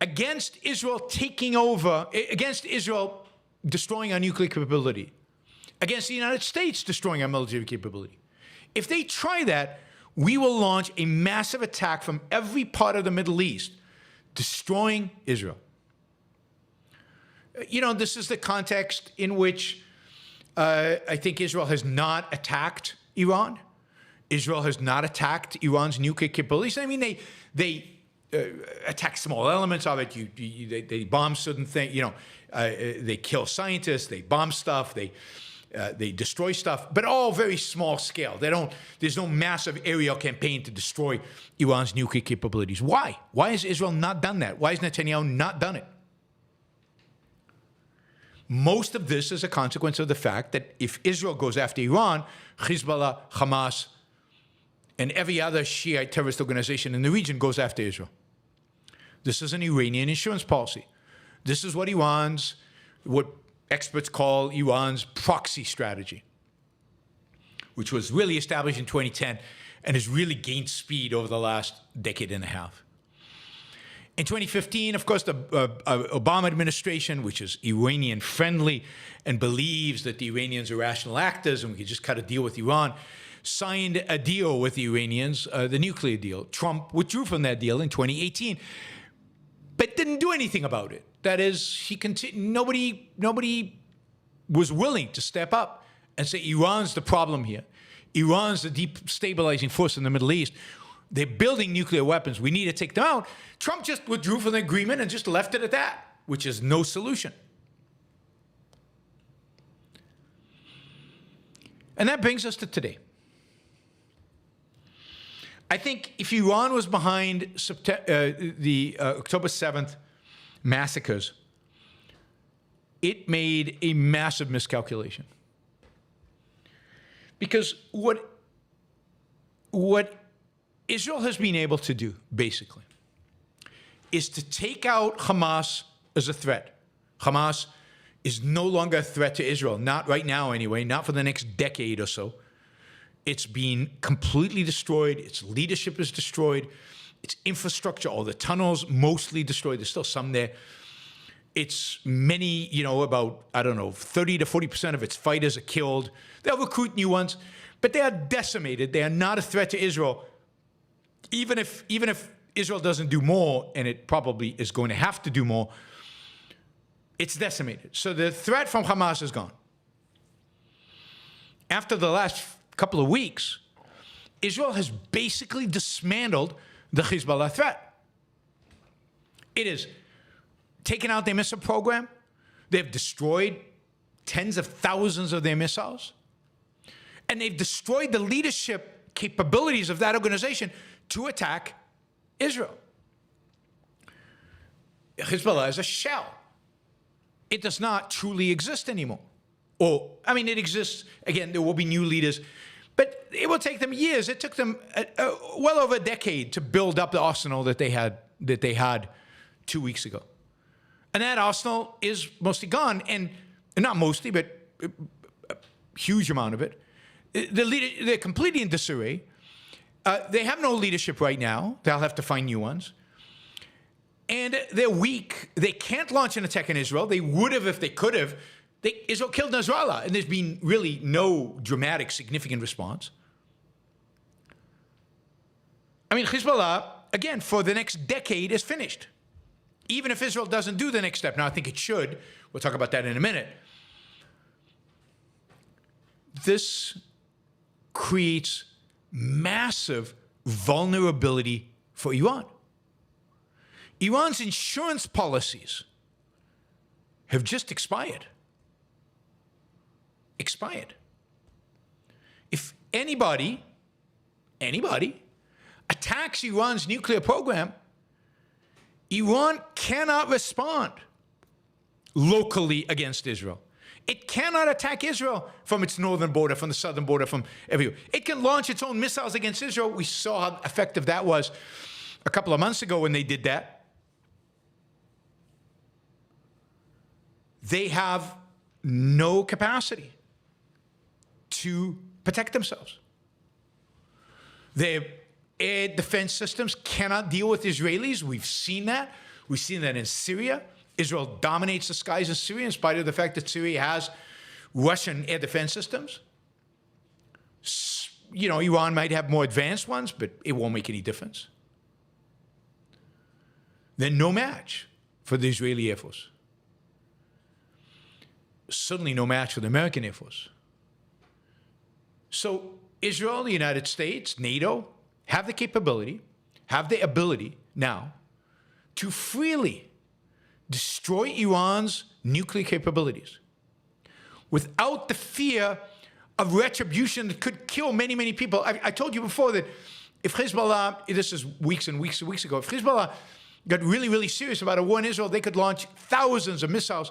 against Israel taking over, against Israel destroying our nuclear capability, against the United States destroying our military capability. If they try that, we will launch a massive attack from every part of the Middle East, destroying Israel. You know, this is the context in which I think Israel has not attacked Iran. Israel has not attacked Iran's nuclear capabilities. I mean, they attack small elements of it. They bomb certain things. You know, they kill scientists. They bomb stuff. They destroy stuff, but all very small scale. There's no massive aerial campaign to destroy Iran's nuclear capabilities. Why? Why has Israel not done that? Why has Netanyahu not done it? Most of this is a consequence of the fact that if Israel goes after Iran, Hezbollah, Hamas, and every other Shiite terrorist organization in the region goes after Israel. This is an Iranian insurance policy. This is what what experts call Iran's proxy strategy, which was really established in 2010 and has really gained speed over the last decade and a half. In 2015, of course, the Obama administration, which is Iranian-friendly and believes that the Iranians are rational actors and we can just cut a deal with Iran, signed a deal with the Iranians, the nuclear deal. Trump withdrew from that deal in 2018, but didn't do anything about it. That is, nobody was willing to step up and say, Iran's the problem here. Iran's the destabilizing force in the Middle East. They're building nuclear weapons. We need to take them out. Trump just withdrew from the agreement and just left it at that, which is no solution. And that brings us to today. I think if Iran was behind the October 7th massacres, it made a massive miscalculation. Because what Israel has been able to do, basically, is to take out Hamas as a threat. Hamas is no longer a threat to Israel, not right now anyway, not for the next decade or so. It's been completely destroyed. Its leadership is destroyed. Its infrastructure, all the tunnels, mostly destroyed. There's still some there. It's many, about, 30 to 40% of its fighters are killed. They'll recruit new ones, but they are decimated. They are not a threat to Israel. Even if Israel doesn't do more, and it probably is going to have to do more, it's decimated. So the threat from Hamas is gone. After the last couple of weeks, Israel has basically dismantled the Hezbollah threat. It has taken out their missile program. They've destroyed tens of thousands of their missiles. And they've destroyed the leadership capabilities of that organization to attack Israel. Hezbollah is a shell. It does not truly exist anymore. It exists. Again, there will be new leaders, but it will take them years. It took them well over a decade to build up the arsenal that they had 2 weeks ago. And that arsenal is mostly gone, and not mostly, but a huge amount of it. They're completely in disarray. They have no leadership right now. They'll have to find new ones. And they're weak. They can't launch an attack on Israel. They would have if they could have. Israel killed Nasrallah, and there's been really no dramatic, significant response. Hezbollah, again, for the next decade is finished. Even if Israel doesn't do the next step. Now, I think it should. We'll talk about that in a minute. This creates massive vulnerability for Iran. Iran's insurance policies have just expired. If anybody attacks Iran's nuclear program, Iran cannot respond locally against Israel. It cannot attack Israel from its northern border, from the southern border, from everywhere. It can launch its own missiles against Israel. We saw how effective that was a couple of months ago when they did that. They have no capacity to protect themselves. Their air defense systems cannot deal with Israelis. We've seen that. We've seen that in Syria. Israel dominates the skies of Syria in spite of the fact that Syria has Russian air defense systems. You know, Iran might have more advanced ones, but it won't make any difference. They're no match for the Israeli Air Force. Certainly no match for the American Air Force. So Israel, the United States, NATO have the capability, have the ability now to freely destroy Iran's nuclear capabilities without the fear of retribution that could kill many, many people. I told you before that if Hezbollah, this is weeks and weeks and weeks ago, if Hezbollah got really, really serious about a war in Israel, they could launch thousands of missiles.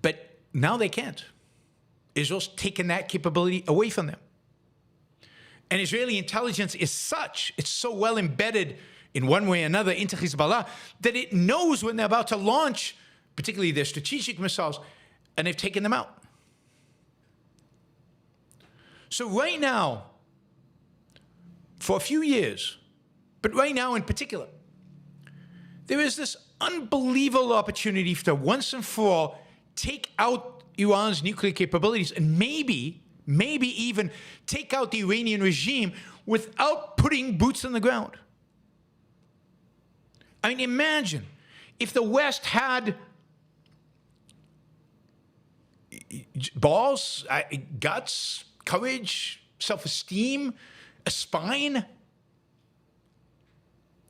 But now they can't. Israel's taken that capability away from them. And Israeli intelligence is such, it's so well embedded in one way or another into Hezbollah that it knows when they're about to launch, particularly their strategic missiles, and they've taken them out. So right now, for a few years, but right now in particular, there is this unbelievable opportunity to once and for all take out Iran's nuclear capabilities and maybe even take out the Iranian regime without putting boots on the ground. I mean, imagine if the West had balls, guts, courage, self-esteem, a spine.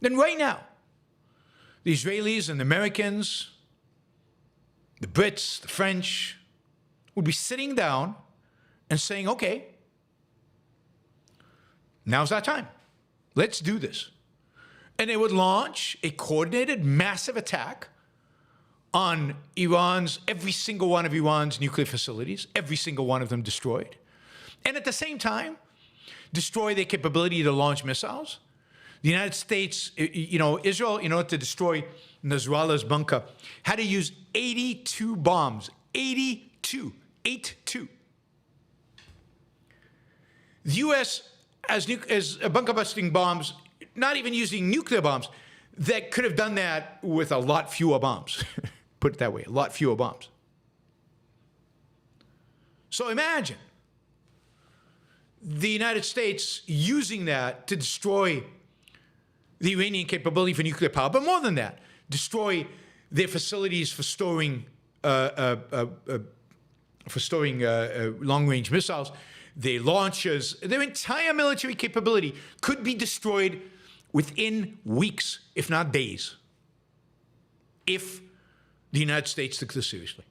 Then right now, the Israelis and the Americans, the Brits, the French, would be sitting down and saying, okay, now's our time. Let's do this. And they would launch a coordinated, massive attack on every single one of Iran's nuclear facilities, every single one of them destroyed. And at the same time, destroy their capability to launch missiles. The United States, Israel, in order to destroy Nasrallah's bunker, had to use 82 bombs. 82. 82. The U.S. as bunker-busting bombs, not even using nuclear bombs, that could have done that with a lot fewer bombs. Put it that way, a lot fewer bombs. So imagine the United States using that to destroy the Iranian capability for nuclear power, but more than that, destroy their facilities for storing long-range missiles, their launchers, their entire military capability could be destroyed within weeks, if not days, if the United States took this seriously.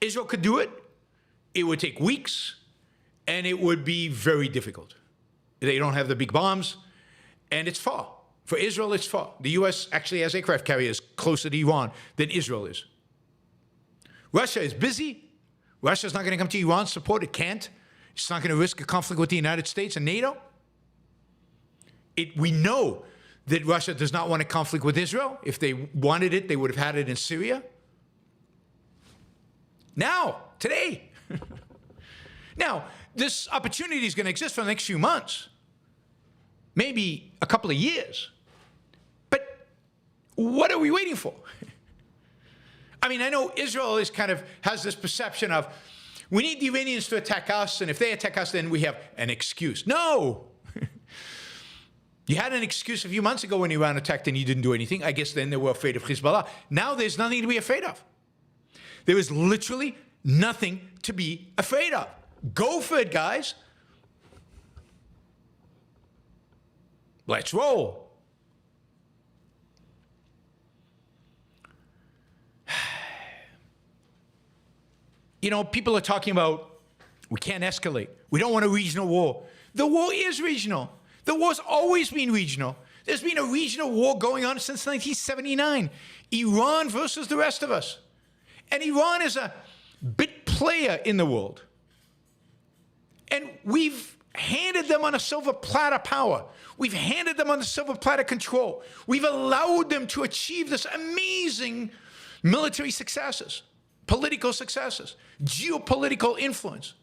Israel could do it. It would take weeks, and it would be very difficult. They don't have the big bombs, and it's far. For Israel, it's far. The U.S. actually has aircraft carriers closer to Iran than Israel is. Russia is busy. Russia's not going to come to Iran's support. It can't. It's not going to risk a conflict with the United States and NATO. We know that Russia does not want a conflict with Israel. If they wanted it, they would have had it in Syria. Now, today. Now, this opportunity is going to exist for the next few months, maybe a couple of years. But what are we waiting for? I mean, I know Israel has this perception of, we need the Iranians to attack us, and if they attack us, then we have an excuse. No! You had an excuse a few months ago when Iran attacked and you didn't do anything. I guess then they were afraid of Hezbollah. Now there's nothing to be afraid of. There is literally nothing to be afraid of. Go for it, guys. Let's roll. You know, people are talking about, we can't escalate. We don't want a regional war. The war is regional. The war's always been regional. There's been a regional war going on since 1979. Iran versus the rest of us. And Iran is a big player in the world. And we've handed them on a silver platter power. We've handed them on a silver platter control. We've allowed them to achieve this amazing military successes, political successes, geopolitical influence.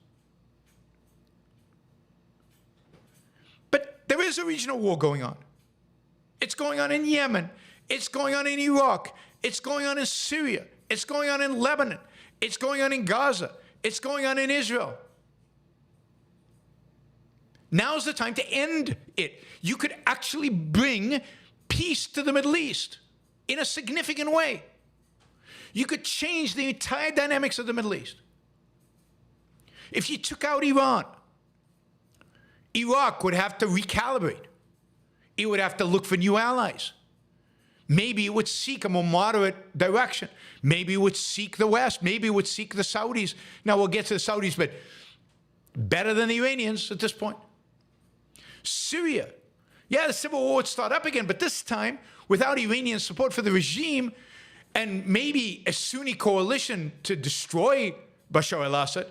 But there is a regional war going on. It's going on in Yemen. It's going on in Iraq. It's going on in Syria. It's going on in Lebanon. It's going on in Gaza. It's going on in Israel. Now's the time to end it. You could actually bring peace to the Middle East in a significant way. You could change the entire dynamics of the Middle East. If you took out Iran, Iraq would have to recalibrate. It would have to look for new allies. Maybe it would seek a more moderate direction. Maybe it would seek the West. Maybe it would seek the Saudis. Now, we'll get to the Saudis, but better than the Iranians at this point. Syria. Yeah, the civil war would start up again, but this time, without Iranian support for the regime and maybe a Sunni coalition to destroy Bashar al-Assad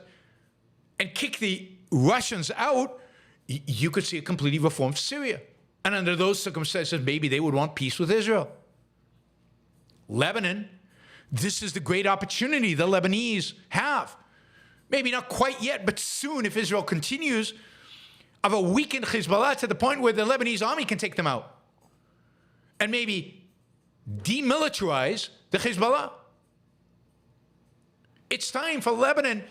and kick the Russians out, you could see a completely reformed Syria. And under those circumstances, maybe they would want peace with Israel. Lebanon, this is the great opportunity the Lebanese have. Maybe not quite yet, but soon, if Israel continues, of a weakened Hezbollah to the point where the Lebanese army can take them out. And maybe demilitarize the Hezbollah. It's time for Lebanon,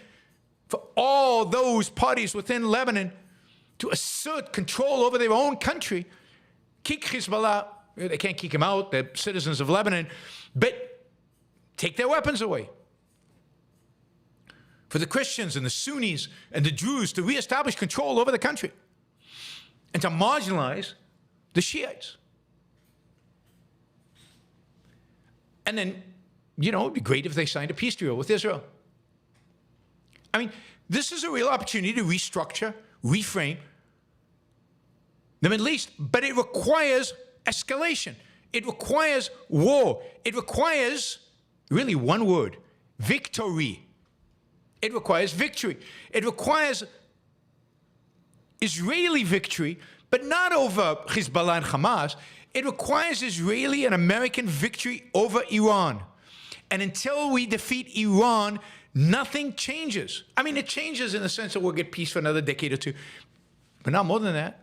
for all those parties within Lebanon, to assert control over their own country, kick Hezbollah. They can't kick them out, they're citizens of Lebanon, but take their weapons away. For the Christians and the Sunnis and the Druze to reestablish control over the country and to marginalize the Shiites. And then, it'd be great if they signed a peace deal with Israel. I mean, this is a real opportunity to restructure, reframe the Middle East, but it requires escalation. It requires war. It requires, really one word, victory. It requires victory. It requires Israeli victory, but not over Hezbollah and Hamas. It requires Israeli and American victory over Iran. And until we defeat Iran, nothing changes. I mean, it changes in the sense that we'll get peace for another decade or two, but not more than that.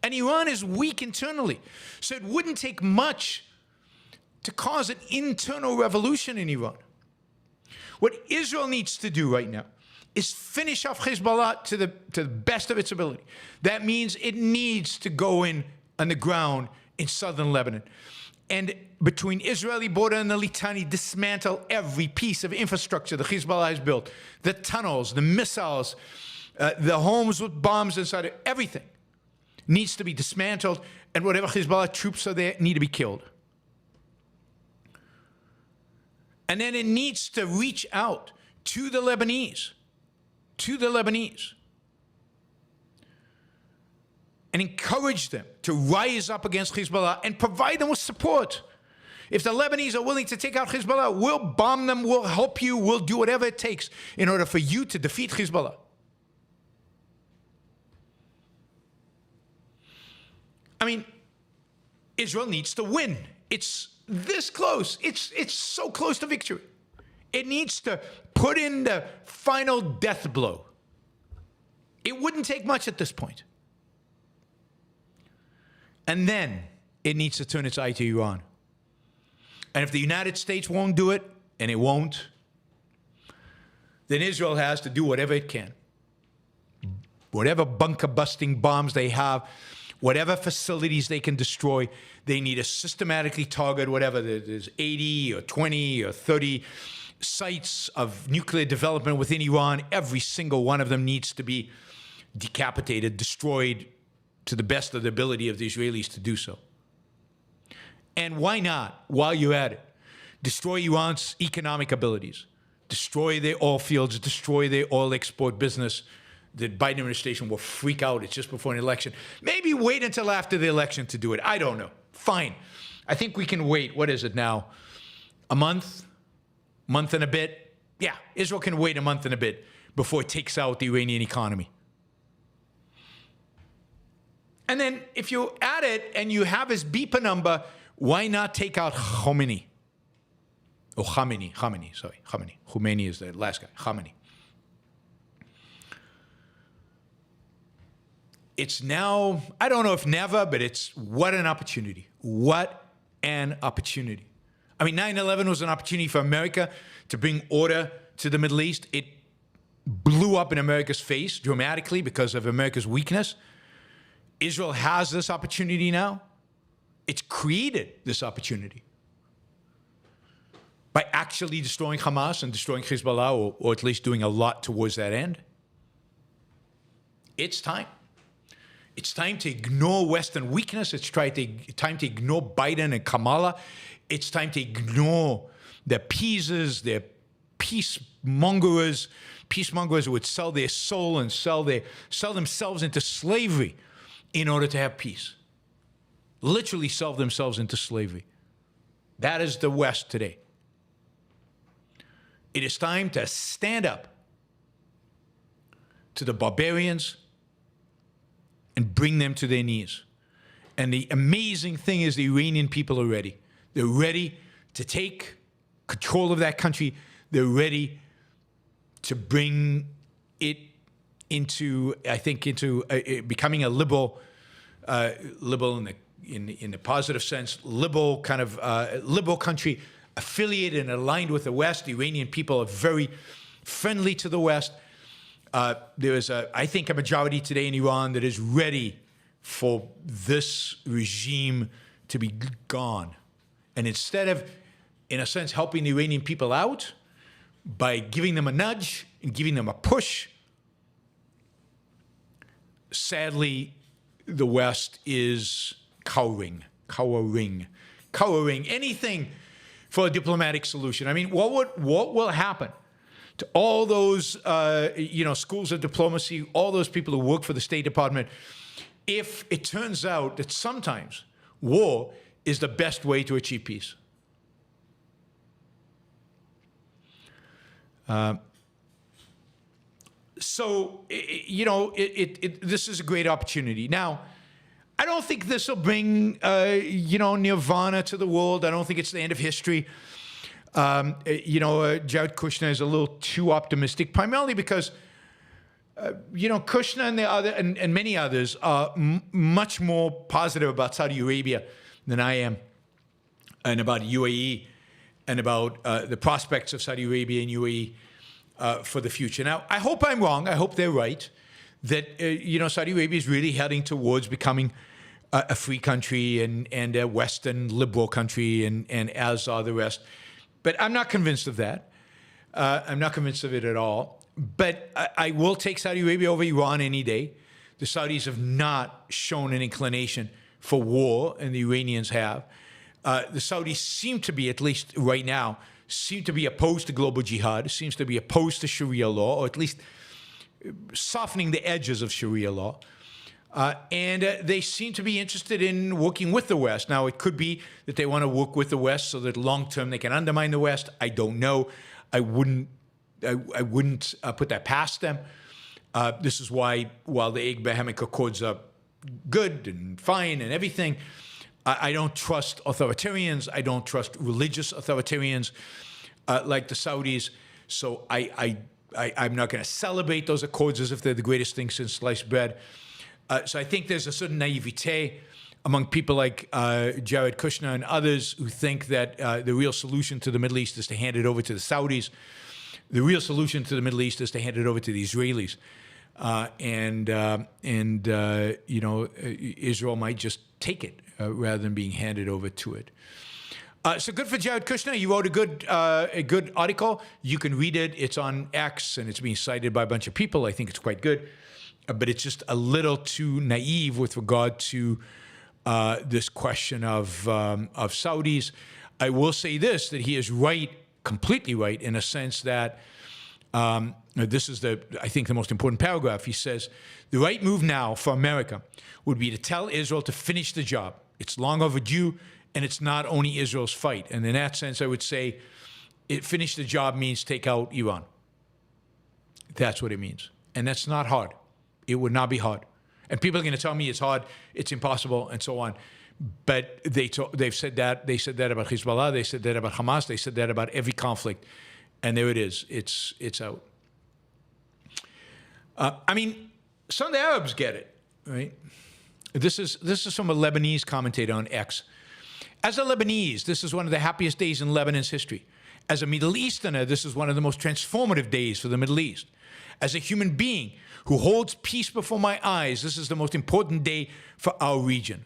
And Iran is weak internally. So it wouldn't take much to cause an internal revolution in Iran. What Israel needs to do right now is finish off Hezbollah to the best of its ability. That means it needs to go in on the ground in southern Lebanon. And between Israeli border and the Litani, dismantle every piece of infrastructure the Hezbollah has built. The tunnels, the missiles, the homes with bombs inside it, everything needs to be dismantled, and whatever Hezbollah troops are there need to be killed. And then it needs to reach out to the Lebanese, and encourage them to rise up against Hezbollah and provide them with support. If the Lebanese are willing to take out Hezbollah, we'll bomb them, we'll help you, we'll do whatever it takes in order for you to defeat Hezbollah. I mean, Israel needs to win. It's this close. It's so close to victory. It needs to put in the final death blow. It wouldn't take much at this point. And then it needs to turn its eye to Iran. And if the United States won't do it, and it won't, then Israel has to do whatever it can. Whatever bunker-busting bombs they have, whatever facilities they can destroy, they need to systematically target whatever. There's 80 or 20 or 30 sites of nuclear development within Iran. Every single one of them needs to be decapitated, destroyed to the best of the ability of the Israelis to do so. And why not, while you're at it, destroy Iran's economic abilities, destroy their oil fields, destroy their oil export business. The Biden administration will freak out. It's just before an election. Maybe wait until after the election to do it. I don't know. Fine. I think we can wait. What is it now? A month and a bit? Yeah, Israel can wait a month and a bit before it takes out the Iranian economy. And then if you're at it and you have his beeper number, why not take out Khomeini? Oh, Khamenei. Khomeini is the last guy. Khamenei. It's now, I don't know if never, but it's what an opportunity. What an opportunity. I mean, 9/11 was an opportunity for America to bring order to the Middle East. It blew up in America's face dramatically because of America's weakness. Israel has this opportunity now. It's created this opportunity by actually destroying Hamas and destroying Hezbollah, or at least doing a lot towards that end. It's time. It's time to ignore Western weakness. It's time to ignore Biden and Kamala. It's time to ignore their appeasers, their peacemongers who would sell their soul and sell themselves into slavery in order to have peace. Literally sell themselves into slavery. That is the West today. It is time to stand up to the barbarians and bring them to their knees. And the amazing thing is the Iranian people are ready. They're ready to take control of that country. They're ready to bring it into, I think, into becoming a liberal in the positive sense, liberal kind of liberal country, affiliated and aligned with the West. The Iranian people are very friendly to the West. There is, I think, a majority today in Iran that is ready for this regime to be gone. And instead of, in a sense, helping the Iranian people out by giving them a nudge and giving them a push, sadly, the West is cowering anything for a diplomatic solution. I mean, what will happen to all those schools of diplomacy, all those people who work for the State Department, if it turns out that sometimes war is the best way to achieve peace? This is a great opportunity. Now, I don't think this will bring, nirvana to the world. I don't think it's the end of history. Jared Kushner is a little too optimistic, primarily because, Kushner and the other and many others are much more positive about Saudi Arabia than I am, and about UAE, and about the prospects of Saudi Arabia and UAE for the future. Now, I hope I'm wrong. I hope they're right, that, Saudi Arabia is really heading towards becoming a free country and a Western liberal country, and as are the rest. But I'm not convinced of that. I'm not convinced of it at all. But I will take Saudi Arabia over Iran any day. The Saudis have not shown an inclination for war, and the Iranians have. The Saudis seem to be, at least right now, opposed to global jihad, seems to be opposed to Sharia law, or at least softening the edges of Sharia law. And they seem to be interested in working with the West. Now, it could be that they want to work with the West so that long-term they can undermine the West. I don't know. I wouldn't put that past them. This is why, while the Abrahamic Accords are good and fine and everything, I don't trust authoritarians. I don't trust religious authoritarians like the Saudis. So I'm not going to celebrate those accords as if they're the greatest thing since sliced bread. So I think there's a certain naivete among people like Jared Kushner and others who think that the real solution to the Middle East is to hand it over to the Saudis. The real solution to the Middle East is to hand it over to the Israelis. Israel might just take it rather than being handed over to it. So good for Jared Kushner. He wrote a good article. You can read it. It's on X, and it's being cited by a bunch of people. I think it's quite good. But it's just a little too naive with regard to this question of Saudis. I will say this, that he is right, completely right, in a sense that this is, I think, the most important paragraph. He says, the right move now for America would be to tell Israel to finish the job. It's long overdue, and it's not only Israel's fight. And in that sense, I would say finish the job means take out Iran. That's what it means. And that's not hard. It would not be hard. And people are going to tell me it's hard, it's impossible, and so on. But they've said that. They said that about Hezbollah. They said that about Hamas. They said that about every conflict. And there it is. It's out. Some of the Arabs get it, right? This is from a Lebanese commentator on X. As a Lebanese, this is one of the happiest days in Lebanon's history. As a Middle Easterner, this is one of the most transformative days for the Middle East. As a human being who holds peace before my eyes, this is the most important day for our region.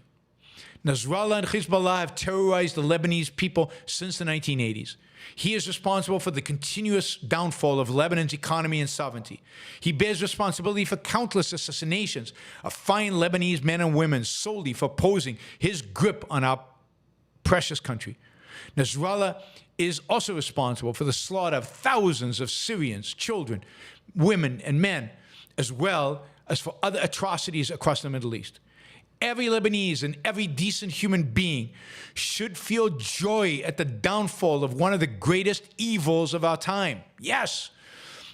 Nasrallah and Hezbollah have terrorized the Lebanese people since the 1980s. He is responsible for the continuous downfall of Lebanon's economy and sovereignty. He bears responsibility for countless assassinations of fine Lebanese men and women solely for opposing his grip on our precious country. Nasrallah is also responsible for the slaughter of thousands of Syrians, children, women, and men, as well as for other atrocities across the Middle East. Every Lebanese and every decent human being should feel joy at the downfall of one of the greatest evils of our time. Yes,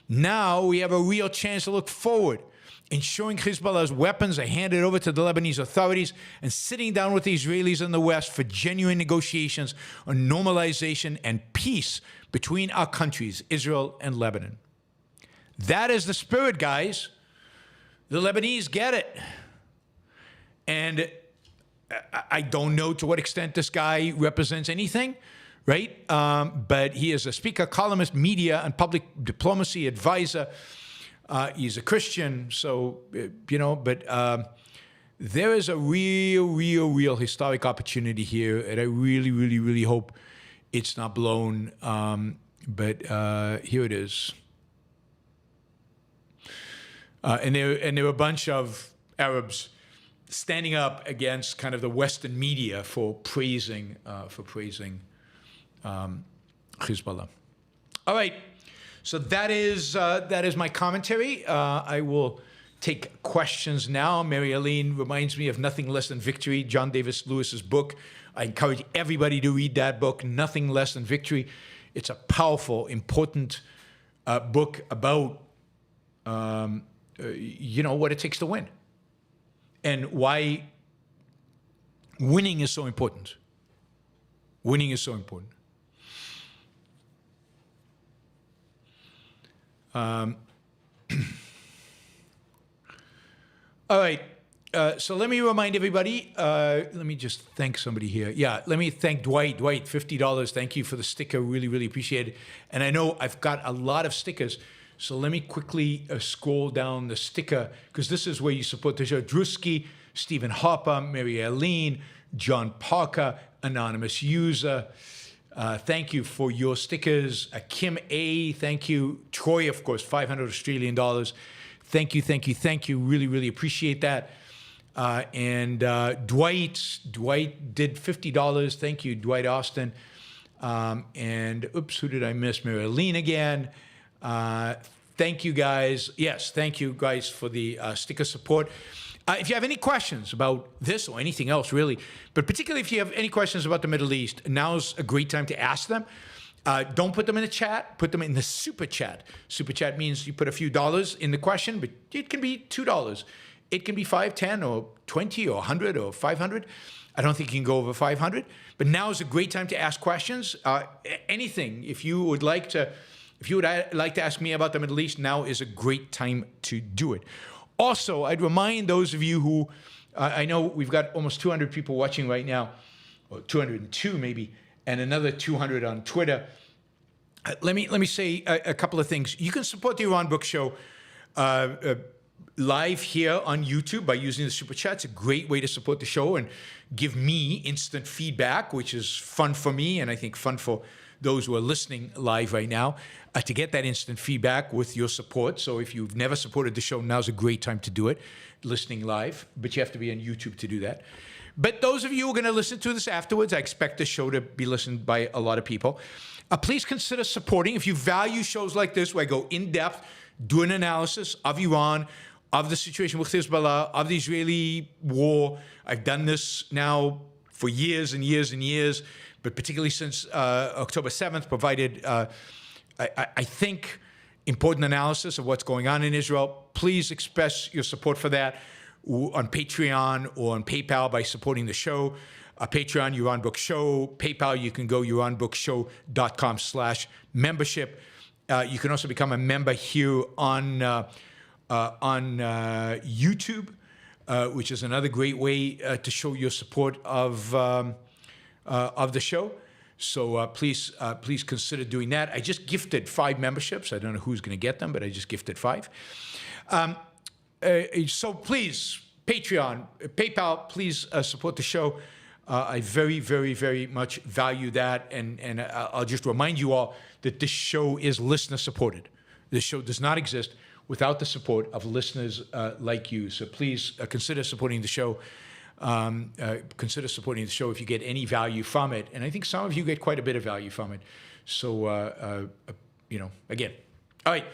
now we have a real chance to look forward, ensuring Hezbollah's weapons are handed over to the Lebanese authorities and sitting down with the Israelis and the West for genuine negotiations on normalization and peace between our countries, Israel and Lebanon. That is the spirit, guys. The Lebanese get it. And I don't know to what extent this guy represents anything, right? But he is a speaker, columnist, media, and public diplomacy advisor. He's a Christian, so, but there is a real historic opportunity here, and I really hope it's not blown. But here it is. And there were a bunch of Arabs standing up against kind of the Western media for praising Hezbollah. All right, so that is my commentary. I will take questions now. Mary Eileen reminds me of Nothing Less Than Victory, John Davis Lewis's book. I encourage everybody to read that book, Nothing Less Than Victory. It's a powerful, important book about what it takes to win. And why winning is so important. Winning is so important. All right. So let me remind everybody. Let me just thank somebody here. Yeah, let me thank Dwight. Dwight, $50. Thank you for the sticker. Really appreciate it. And I know I've got a lot of stickers. So let me quickly scroll down the sticker, because this is where you support the show. Drusky, Stephen Harper, Mary Eileen, John Parker, Anonymous User. Thank you for your stickers. Kim A, thank you. Troy, of course, $500 Australian dollars. Thank you. Really appreciate that. And Dwight did $50. Thank you, Dwight Austin. And oops, who did I miss? Mary Eileen again. Thank you guys. Yes, thank you guys for the sticker support. If you have any questions about this or anything else, really, but particularly if you have any questions about the Middle East, now's a great time to ask them. Don't put them in the chat. Put them in the super chat. Super chat means you put a few dollars in the question, but it can be $2. It can be $5, $10, or $20, or $100, or $500. I don't think you can go over 500. But now is a great time to ask questions. Anything. If you would like to ask me about the Middle East, now is a great time to do it. Also, I'd remind those of you who, I know we've got almost 200 people watching right now, or 202 maybe, and another 200 on Twitter. Let me say a couple of things. You can support the Yaron Brook Show live here on YouTube by using the Super Chat. It's a great way to support the show and give me instant feedback, which is fun for me and I think fun for those who are listening live right now, to get that instant feedback with your support. So if you've never supported the show, now's a great time to do it, listening live, but you have to be on YouTube to do that. But those of you who are going to listen to this afterwards, I expect the show to be listened by a lot of people. Please consider supporting. If you value shows like this, where I go in depth, do an analysis of Iran, of the situation with Hezbollah, of the Israeli war. I've done this now for years and years and years, but particularly since October 7th, provided, I think, important analysis of what's going on in Israel. Please express your support for that on Patreon or on PayPal by supporting the show. Patreon, Yaron Brook Show. PayPal, you can go yaronbrookshow.com/membership. You can also become a member here on YouTube, which is another great way to show your support of of the show. So please consider doing that. I just gifted 5 memberships. I don't know who's going to get them, but I just gifted 5. So please, Patreon, PayPal, please support the show. I very, very, very much value that. And I'll just remind you all that this show is listener supported. This show does not exist without the support of listeners like you. So please consider supporting the show. Consider supporting the show if you get any value from it. And I think some of you get quite a bit of value from it. So, again. All right.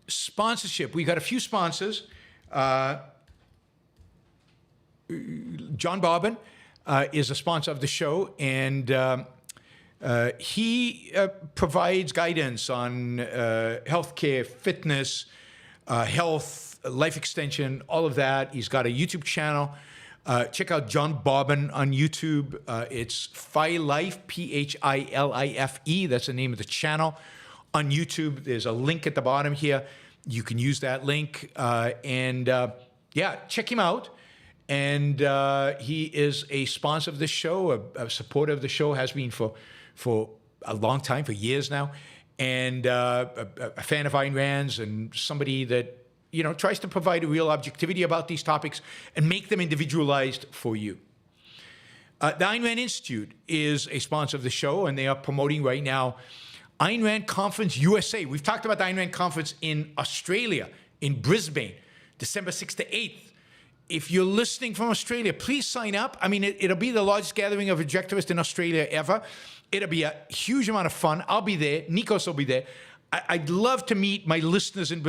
Sponsorship. We got a few sponsors. John Barban is a sponsor of the show, and he provides guidance on healthcare, fitness, health, life extension, all of that. He's got a YouTube channel. Check out John Barban on YouTube. It's PHILIFE, PHILIFE. That's the name of the channel on YouTube. There's a link at the bottom here. You can use that link. Check him out. And he is a sponsor of this show, a supporter of the show, has been for a long time, for years now, and a fan of Ayn Rand's, and somebody that tries to provide a real objectivity about these topics and make them individualized for you. The Ayn Rand Institute is a sponsor of the show, and they are promoting right now Ayn Rand Conference USA. We've talked about the Ayn Rand Conference in Australia, in Brisbane, December 6th to 8th. If you're listening from Australia, please sign up. I mean, it'll be the largest gathering of objectivists in Australia ever. It'll be a huge amount of fun. I'll be there. Nikos will be there. I'd love to meet my listeners in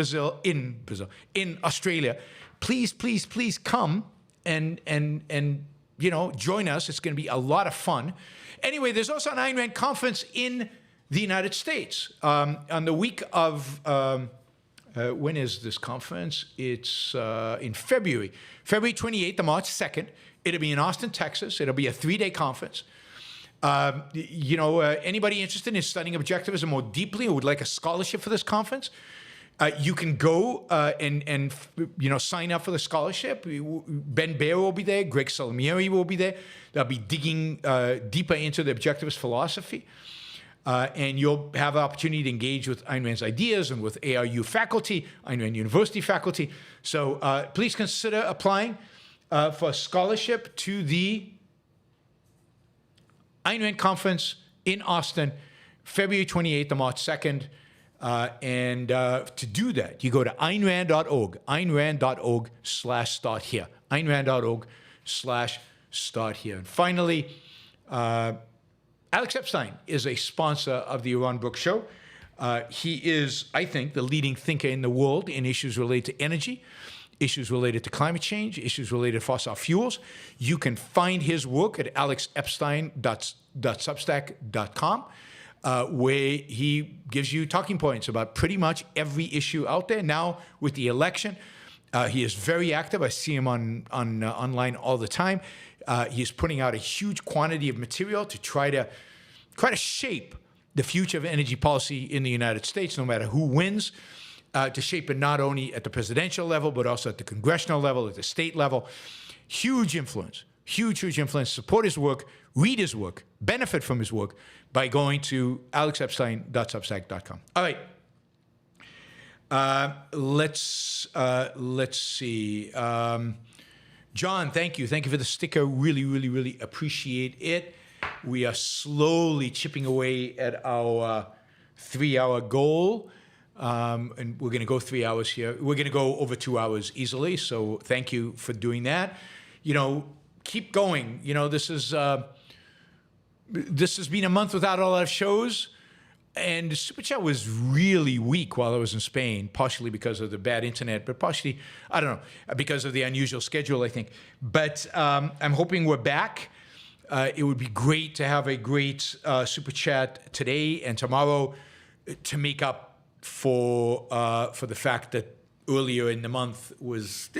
Australia. Please, please, please come and join us. It's going to be a lot of fun. Anyway, there's also an Ayn Rand conference in the United States on the week of. When is this conference? It's in February 28th to March 2nd. It'll be in Austin, Texas. It'll be a 3-day conference. Anybody interested in studying objectivism more deeply or would like a scholarship for this conference, you can go and sign up for the scholarship. Ben Baer will be there. Greg Salmieri will be there. They'll be digging deeper into the objectivist philosophy. And you'll have the opportunity to engage with Ayn Rand's ideas and with ARU faculty, Ayn Rand University faculty. So please consider applying for a scholarship to the Ayn Rand Conference in Austin, February 28th to March 2nd. To do that, you go to aynrand.org, aynrand.org/start here, aynrand.org/start here. And finally, Alex Epstein is a sponsor of the Yaron Brook Show. He is, I think, the leading thinker in the world in issues related to energy, issues related to climate change, issues related to fossil fuels. You can find his work at alexepstein.substack.com, where he gives you talking points about pretty much every issue out there. Now, with the election, he is very active. I see him online all the time. He's putting out a huge quantity of material to try to shape the future of energy policy in the United States, no matter who wins, to shape it not only at the presidential level, but also at the congressional level, at the state level. Huge influence, huge influence. Support his work, read his work, benefit from his work by going to alexepstein.substack.com. All right. Let's see. John, thank you. Thank you for the sticker. Really, really, really appreciate it. We are slowly chipping away at our 3-hour goal. And we're going to go 3 hours here. We're going to go over 2 hours easily. So thank you for doing that. Keep going. This has been a month without a lot of shows. And the Super Chat was really weak while I was in Spain, partially because of the bad internet, but partially, I don't know, because of the unusual schedule, I think. But I'm hoping we're back. It would be great to have a great Super Chat today and tomorrow to make up for the fact that earlier in the month was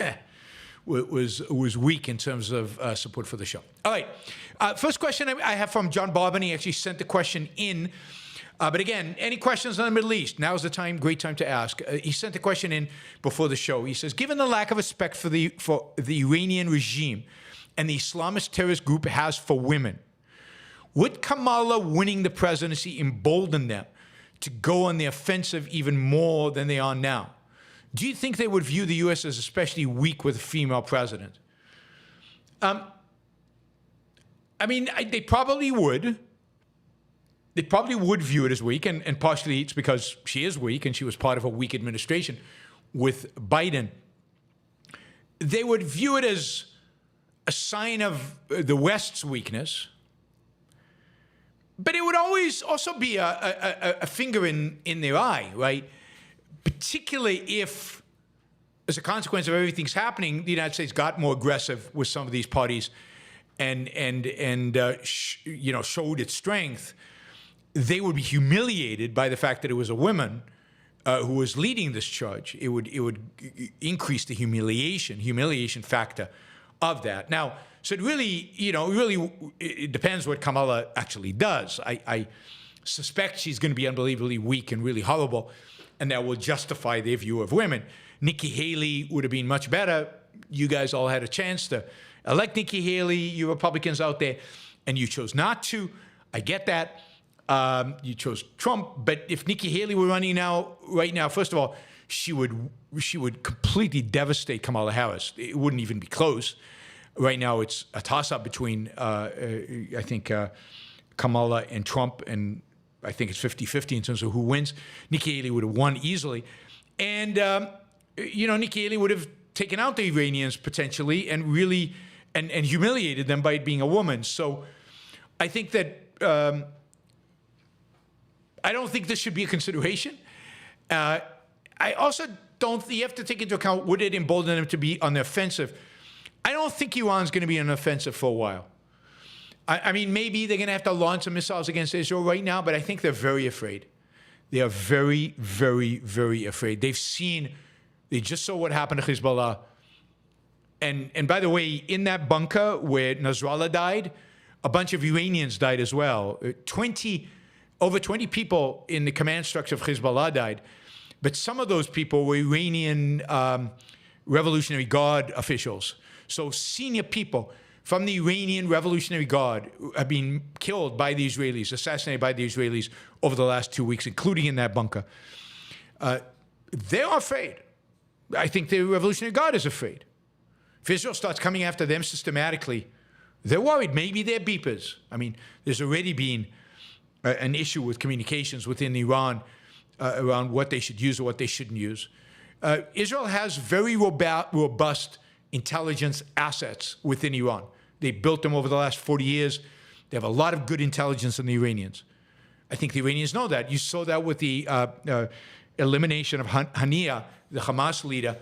weak in terms of support for the show. All right. First question I have from John Barban. He actually sent the question in. But again, any questions on the Middle East? Now's the time, great time to ask. He sent a question in before the show. He says, given the lack of respect for the Iranian regime and the Islamist terrorist group has for women. Would Kamala winning the presidency embolden them to go on the offensive even more than they are now? Do you think they would view the U.S. as especially weak with a female president? They probably would. They probably would view it as weak, and partially it's because she is weak and she was part of a weak administration with Biden. They would view it as a sign of the West's weakness, but it would always also be a finger in their eye, right? Particularly if, as a consequence of everything's happening, the United States got more aggressive with some of these parties and showed its strength. They would be humiliated by the fact that it was a woman who was leading this charge. It would increase the humiliation factor of that. Now, so it really, it depends what Kamala actually does. I suspect she's going to be unbelievably weak and really horrible, and that will justify their view of women. Nikki Haley would have been much better. You guys all had a chance to elect Nikki Haley, you Republicans out there, and you chose not to. I get that. You chose Trump, but if Nikki Haley were running right now, first of all, she would completely devastate Kamala Harris. It wouldn't even be close. Right now, it's a toss-up between, I think, Kamala and Trump, and I think it's 50-50 in terms of who wins. Nikki Haley would have won easily. And, Nikki Haley would have taken out the Iranians potentially and really and humiliated them by being a woman. So I think that I don't think this should be a consideration. I also don't, you have to take into account, would it embolden them to be on the offensive? I don't think Iran's going to be on the offensive for a while. I mean, maybe they're going to have to launch some missiles against Israel right now, but I think they're very afraid. They are very, very, very afraid. They just saw what happened to Hezbollah. And by the way, in that bunker where Nasrallah died, a bunch of Iranians died as well. Over 20 people in the command structure of Hezbollah died. But some of those people were Iranian Revolutionary Guard officials. So senior people from the Iranian Revolutionary Guard have been killed by the Israelis, assassinated by the Israelis over the last 2 weeks, including in that bunker. They are afraid. I think the Revolutionary Guard is afraid. If Israel starts coming after them systematically, they're worried. Maybe they're beepers. I mean, there's already been an issue with communications within Iran around what they should use or what they shouldn't use. Israel has very robust intelligence assets within Iran. They built them over the last 40 years. They have a lot of good intelligence in the Iranians. I think the Iranians know that. You saw that with the elimination of Haniya, the Hamas leader,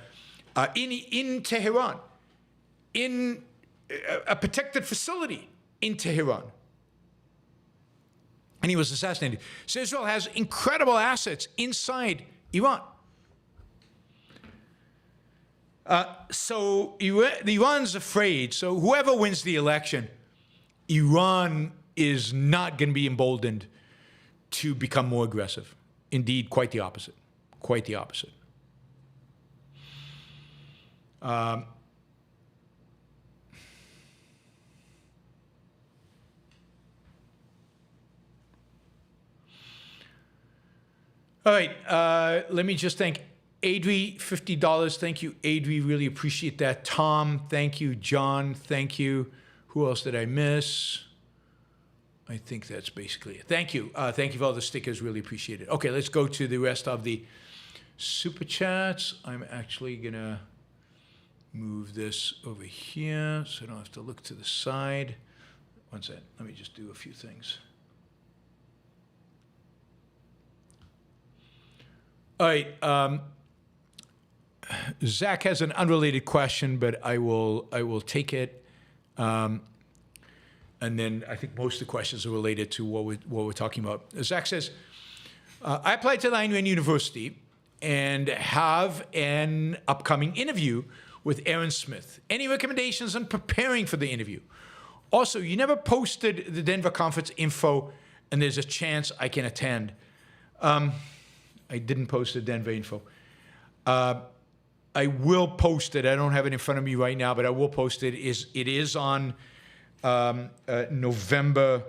in Tehran, in a protected facility in Tehran. And he was assassinated. So Israel has incredible assets inside Iran. So Iran's afraid. So whoever wins the election, Iran is not going to be emboldened to become more aggressive. Indeed, quite the opposite. Quite the opposite. All right, let me just thank Adri, $50. Thank you, Adri. Really appreciate that. Tom, thank you. John, thank you. Who else did I miss? I think that's basically it. Thank you. Thank you for all the stickers. Really appreciate it. Okay, let's go to the rest of the super chats. I'm actually going to move this over here so I don't have to look to the side. One second. Let me just do a few things. All right. Zach has an unrelated question, but I will take it. And then I think most of the questions are related to what we're talking about. Zach says, I applied to Ayn Rand University and have an upcoming interview with Aaron Smith. Any recommendations on preparing for the interview? Also, you never posted the Denver conference info, and there's a chance I can attend. I didn't post the Denver info. I will post it. I don't have it in front of me right now, but I will post it. It is on November.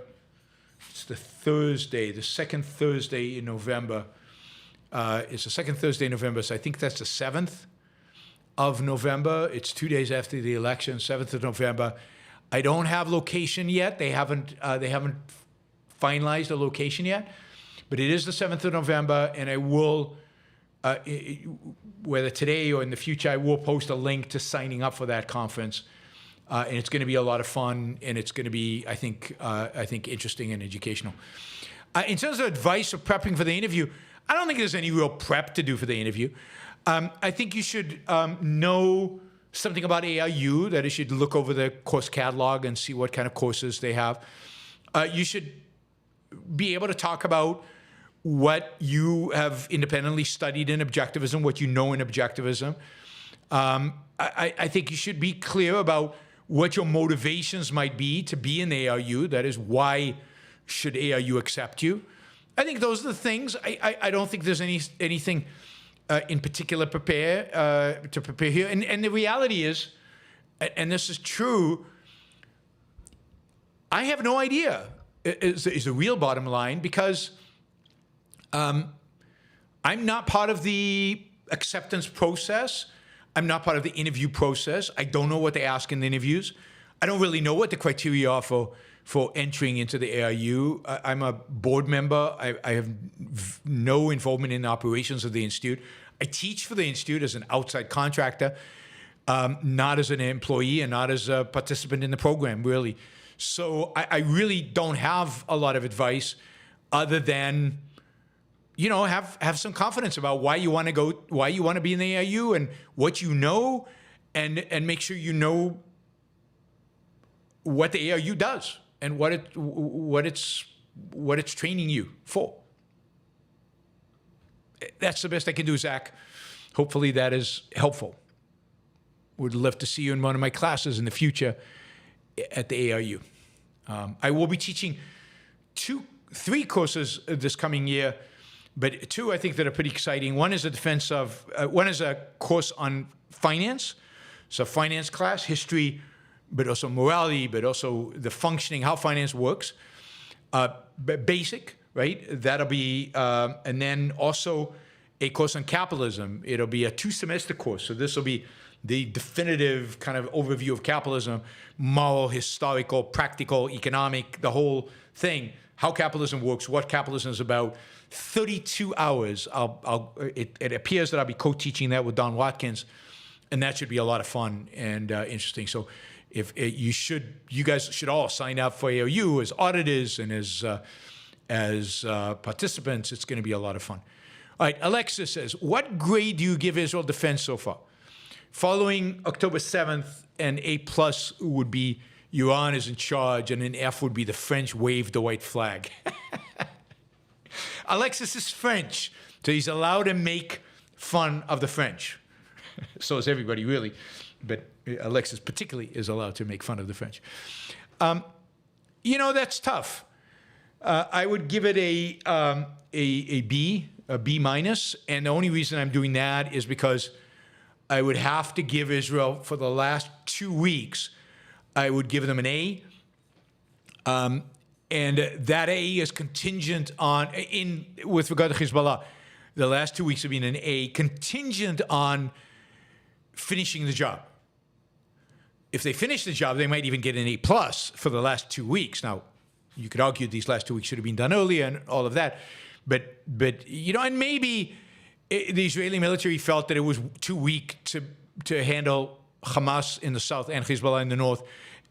It's the Thursday, the second Thursday in November. It's the second Thursday in November, so I think that's the 7th of November. It's 2 days after the election, 7th of November. I don't have location yet. They haven't finalized a location yet, but it is the 7th of November, and I will, whether today or in the future, I will post a link to signing up for that conference. And it's going to be a lot of fun, and it's going to be, I think, interesting and educational. In terms of advice of prepping for the interview, I don't think there's any real prep to do for the interview. I think you should know something about ARU, that you should look over the course catalog and see what kind of courses they have. You should be able to talk about what you have independently studied in objectivism, what you know in objectivism. I think you should be clear about what your motivations might be to be in the ARU. That is, why should ARU accept you? I think those are the things. I don't think there's anything in particular to prepare here. And the reality is, and this is true, I have no idea is the real bottom line, because I'm not part of the acceptance process. I'm not part of the interview process. I don't know what they ask in the interviews. I don't really know what the criteria are for entering into the ARU. I'm a board member. I have no involvement in the operations of the institute. I teach for the institute as an outside contractor, not as an employee and not as a participant in the program, really. So I really don't have a lot of advice other than, you know, have some confidence about why you want to go, why you want to be in the ARU, and what you know, and make sure you know what the ARU does and what it's training you for. That's the best I can do, Zach. Hopefully that is helpful. Would love to see you in one of my classes in the future at the ARU. I will be teaching 3 courses this coming year, but 2 I think that are pretty exciting. One is one is a course on finance, so finance class, history, but also morality, but also the functioning, how finance works. Basic, right? That'll be, and then also a course on capitalism. It'll be a 2-semester course, so this will be the definitive kind of overview of capitalism, moral, historical, practical, economic, the whole thing, how capitalism works, what capitalism is about. 32 hours. It appears that I'll be co-teaching that with Don Watkins, and that should be a lot of fun and interesting. So if you guys should all sign up for ARU as auditors and as participants. It's going to be a lot of fun. All right, Alexa says, what grade do you give Israel Defense so far? Following October 7th, an A+ would be Iran is in charge, and an F would be the French waved the white flag. Alexis is French, so he's allowed to make fun of the French. So is everybody, really. But Alexis particularly is allowed to make fun of the French. You know, that's tough. I would give it a B, a B-, and the only reason I'm doing that is because I would have to give Israel, for the last 2 weeks, I would give them an A. And that A is contingent on, with regard to Hezbollah, the last 2 weeks have been an A, contingent on finishing the job. If they finish the job, they might even get an A+ for the last 2 weeks. Now, you could argue these last 2 weeks should have been done earlier and all of that. But you know, and maybe the Israeli military felt that it was too weak to handle Hamas in the south and Hezbollah in the north,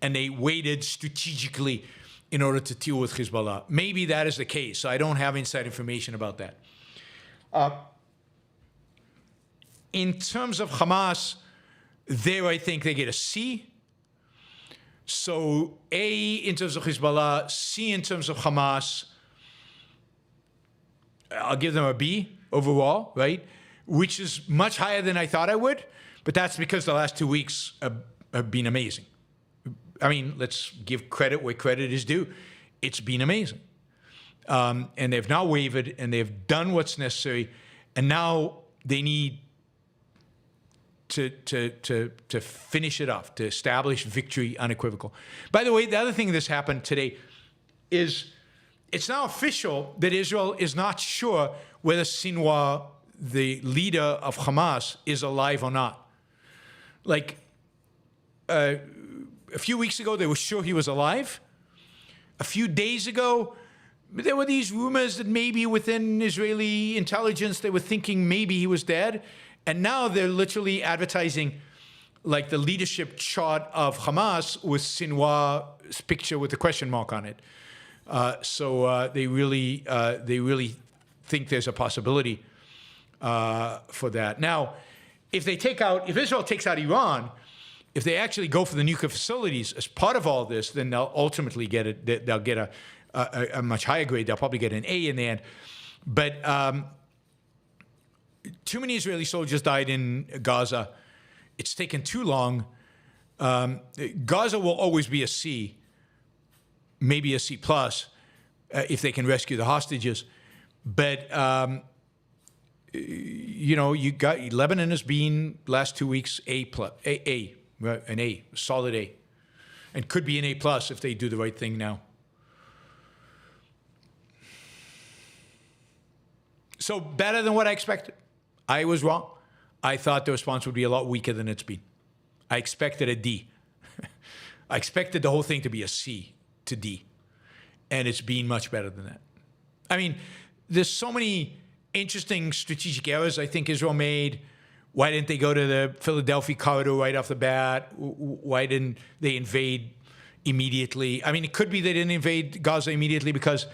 and they waited strategically in order to deal with Hezbollah. Maybe that is the case. So I don't have inside information about that. In terms of Hamas, there I think they get a C. So A in terms of Hezbollah, C in terms of Hamas. I'll give them a B overall, right? Which is much higher than I thought I would, but that's because the last 2 weeks have been amazing. I mean, let's give credit where credit is due. It's been amazing. And they've now wavered, and they've done what's necessary, and now they need to finish it off, to establish victory unequivocal. By the way, the other thing that's happened today is it's now official that Israel is not sure whether Sinwar, the leader of Hamas, is alive or not. Like a few weeks ago, they were sure he was alive. A few days ago, there were these rumors that maybe within Israeli intelligence, they were thinking maybe he was dead. And now they're literally advertising like the leadership chart of Hamas with Sinwar's picture with a question mark on it. So they really think there's a possibility for that. Now, if Israel takes out Iran, if they actually go for the nuclear facilities as part of all this, then they'll ultimately get it. They'll get a much higher grade. They'll probably get an A in the end. But too many Israeli soldiers died in Gaza. It's taken too long. Gaza will always be a C, maybe a C plus, if they can rescue the hostages. But Lebanon has been last 2 weeks A plus, an A, solid A, and could be an A plus if they do the right thing now. So better than what I expected. I was wrong. I thought the response would be a lot weaker than it's been. I expected a D. I expected the whole thing to be a C to D, and it's been much better than that. I mean, there's so many interesting strategic errors I think Israel made. Why didn't they go to the Philadelphia corridor right off the bat? Why didn't they invade immediately? I mean, it could be they didn't invade Gaza immediately because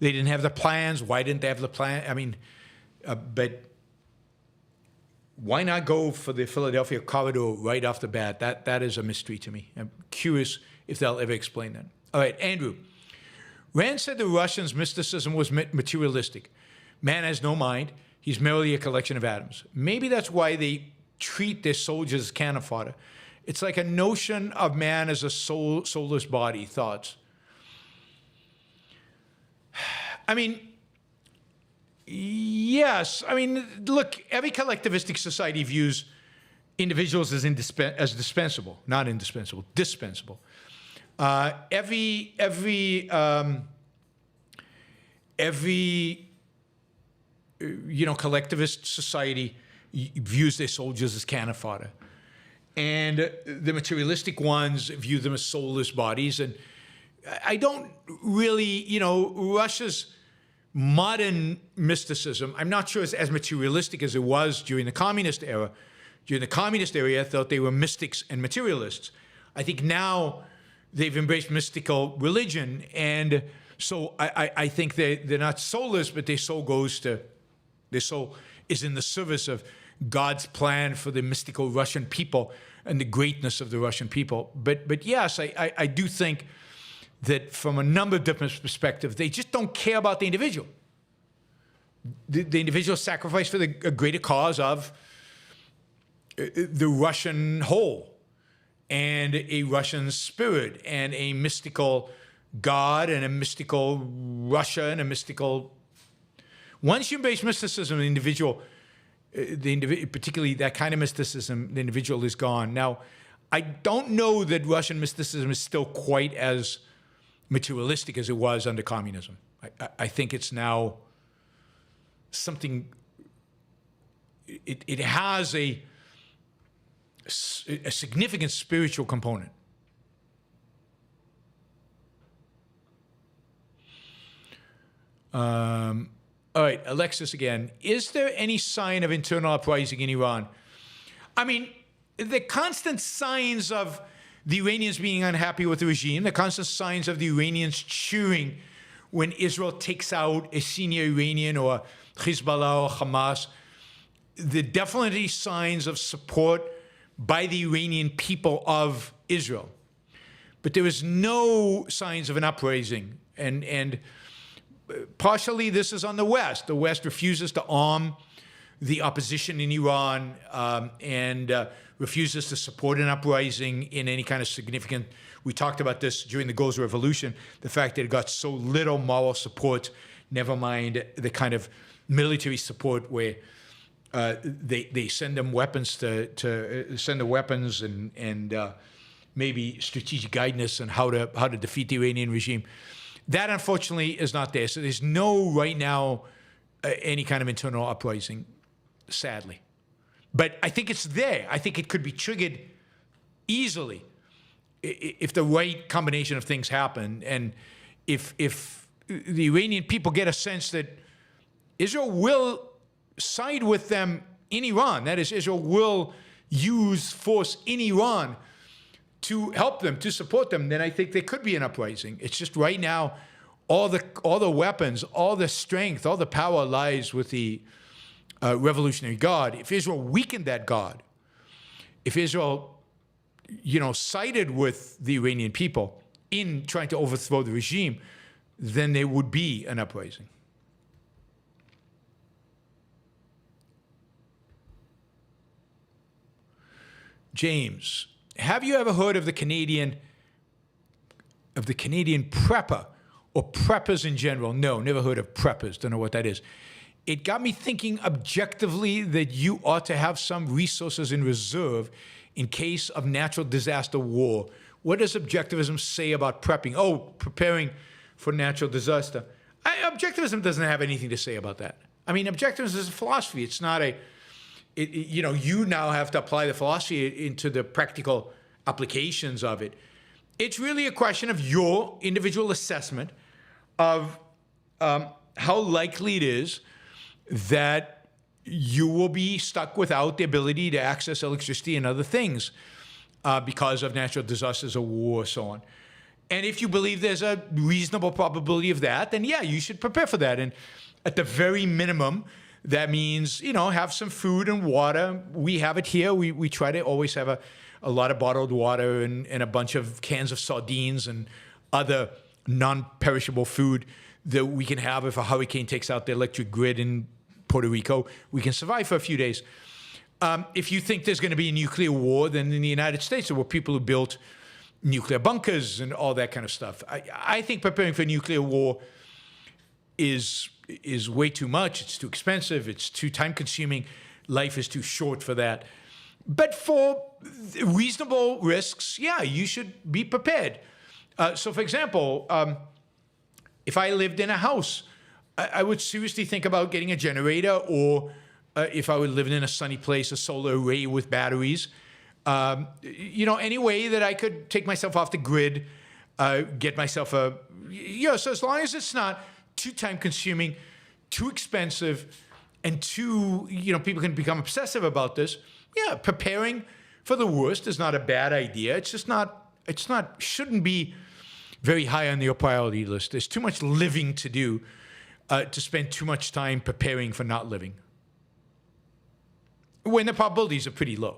they didn't have the plans. Why didn't they have the plan? I mean, but why not go for the Philadelphia corridor right off the bat? That is a mystery to me. I'm curious if they'll ever explain that. All right, Andrew. Rand said the Russians' mysticism was materialistic. Man has no mind. He's merely a collection of atoms. Maybe that's why they treat their soldiers as cannon fodder. It's like a notion of man as a soulless body. Thoughts? I mean, yes. I mean, look, every collectivistic society views individuals as dispensable, not indispensable, dispensable. Every collectivist society views their soldiers as cannon fodder. And the materialistic ones view them as soulless bodies. And I don't really, Russia's modern mysticism, I'm not sure it's as materialistic as it was during the communist era. During the communist era, I thought they were mystics and materialists. I think now they've embraced mystical religion. And so I think they're not soulless, but their soul is in the service of God's plan for the mystical Russian people and the greatness of the Russian people. But yes, I do think that from a number of different perspectives, they just don't care about the individual. The individual sacrifice for a greater cause of the Russian whole and a Russian spirit and a mystical God and a mystical Russia and a mystical... Once you embrace mysticism, the individual, particularly that kind of mysticism, the individual is gone. Now, I don't know that Russian mysticism is still quite as materialistic as it was under communism. I think it's now something... It has a significant spiritual component. All right, Alexis again. Is there any sign of internal uprising in Iran? I mean, the constant signs of the Iranians being unhappy with the regime, the constant signs of the Iranians cheering when Israel takes out a senior Iranian or Hezbollah or Hamas, the definitely signs of support by the Iranian people of Israel. But there is no signs of an uprising. And partially this is on the West. The West refuses to arm the opposition in Iran and refuses to support an uprising in any kind of significant... We talked about this during the Gulf Revolution, the fact that it got so little moral support, never mind the kind of military support where they send them weapons to send the weapons and maybe strategic guidance on how to defeat the Iranian regime. That unfortunately is not there. So there's no right now any kind of internal uprising, sadly. But I think it's there. I think it could be triggered easily if the right combination of things happen, and if the Iranian people get a sense that Israel will side with them in Iran, that is, Israel will use force in Iran to help them, to support them, then I think there could be an uprising. It's just right now, all the weapons, all the strength, all the power lies with the Revolutionary Guard. If Israel weakened that guard, if Israel, sided with the Iranian people in trying to overthrow the regime, then there would be an uprising. James, have you ever heard of the Canadian prepper or preppers in general? No, never heard of preppers. Don't know what that is. It got me thinking objectively that you ought to have some resources in reserve in case of natural disaster war. What does objectivism say about prepping? Oh, preparing for natural disaster. Objectivism doesn't have anything to say about that. I mean, objectivism is a philosophy. It's not you now have to apply the philosophy into the practical applications of it. It's really a question of your individual assessment of how likely it is that you will be stuck without the ability to access electricity and other things because of natural disasters or war or so on. And if you believe there's a reasonable probability of that, then yeah, you should prepare for that. And at the very minimum, that means, have some food and water. We have it here. We try to always have a lot of bottled water and a bunch of cans of sardines and other non-perishable food that we can have if a hurricane takes out the electric grid in Puerto Rico. We can survive for a few days. If you think there's going to be a nuclear war, then in the United States, there were people who built nuclear bunkers and all that kind of stuff. I think preparing for nuclear war is way too much. It's too expensive. It's too time-consuming. Life is too short for that. But for reasonable risks, yeah, you should be prepared. So, for example, if I lived in a house, I would seriously think about getting a generator, or if I were living in a sunny place, a solar array with batteries. Any way that I could take myself off the grid, get myself so as long as it's not too time-consuming, too expensive, and too, people can become obsessive about this. Yeah, preparing for the worst is not a bad idea. It's just shouldn't be very high on your priority list. There's too much living to do to spend too much time preparing for not living, when the probabilities are pretty low,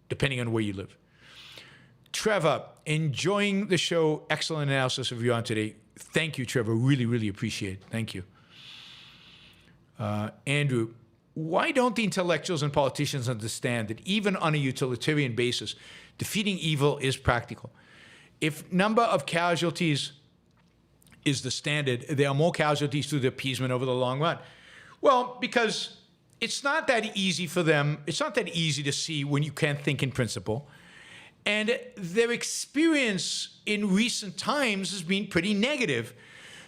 depending on where you live. Trevor, enjoying the show. Excellent analysis of Yaron today. Thank you, Trevor. Really, really appreciate it. Thank you. Andrew, why don't the intellectuals and politicians understand that even on a utilitarian basis, defeating evil is practical? If number of casualties is the standard, there are more casualties through the appeasement over the long run. Well, because it's not that easy for them. It's not that easy to see when you can't think in principle. And their experience in recent times has been pretty negative.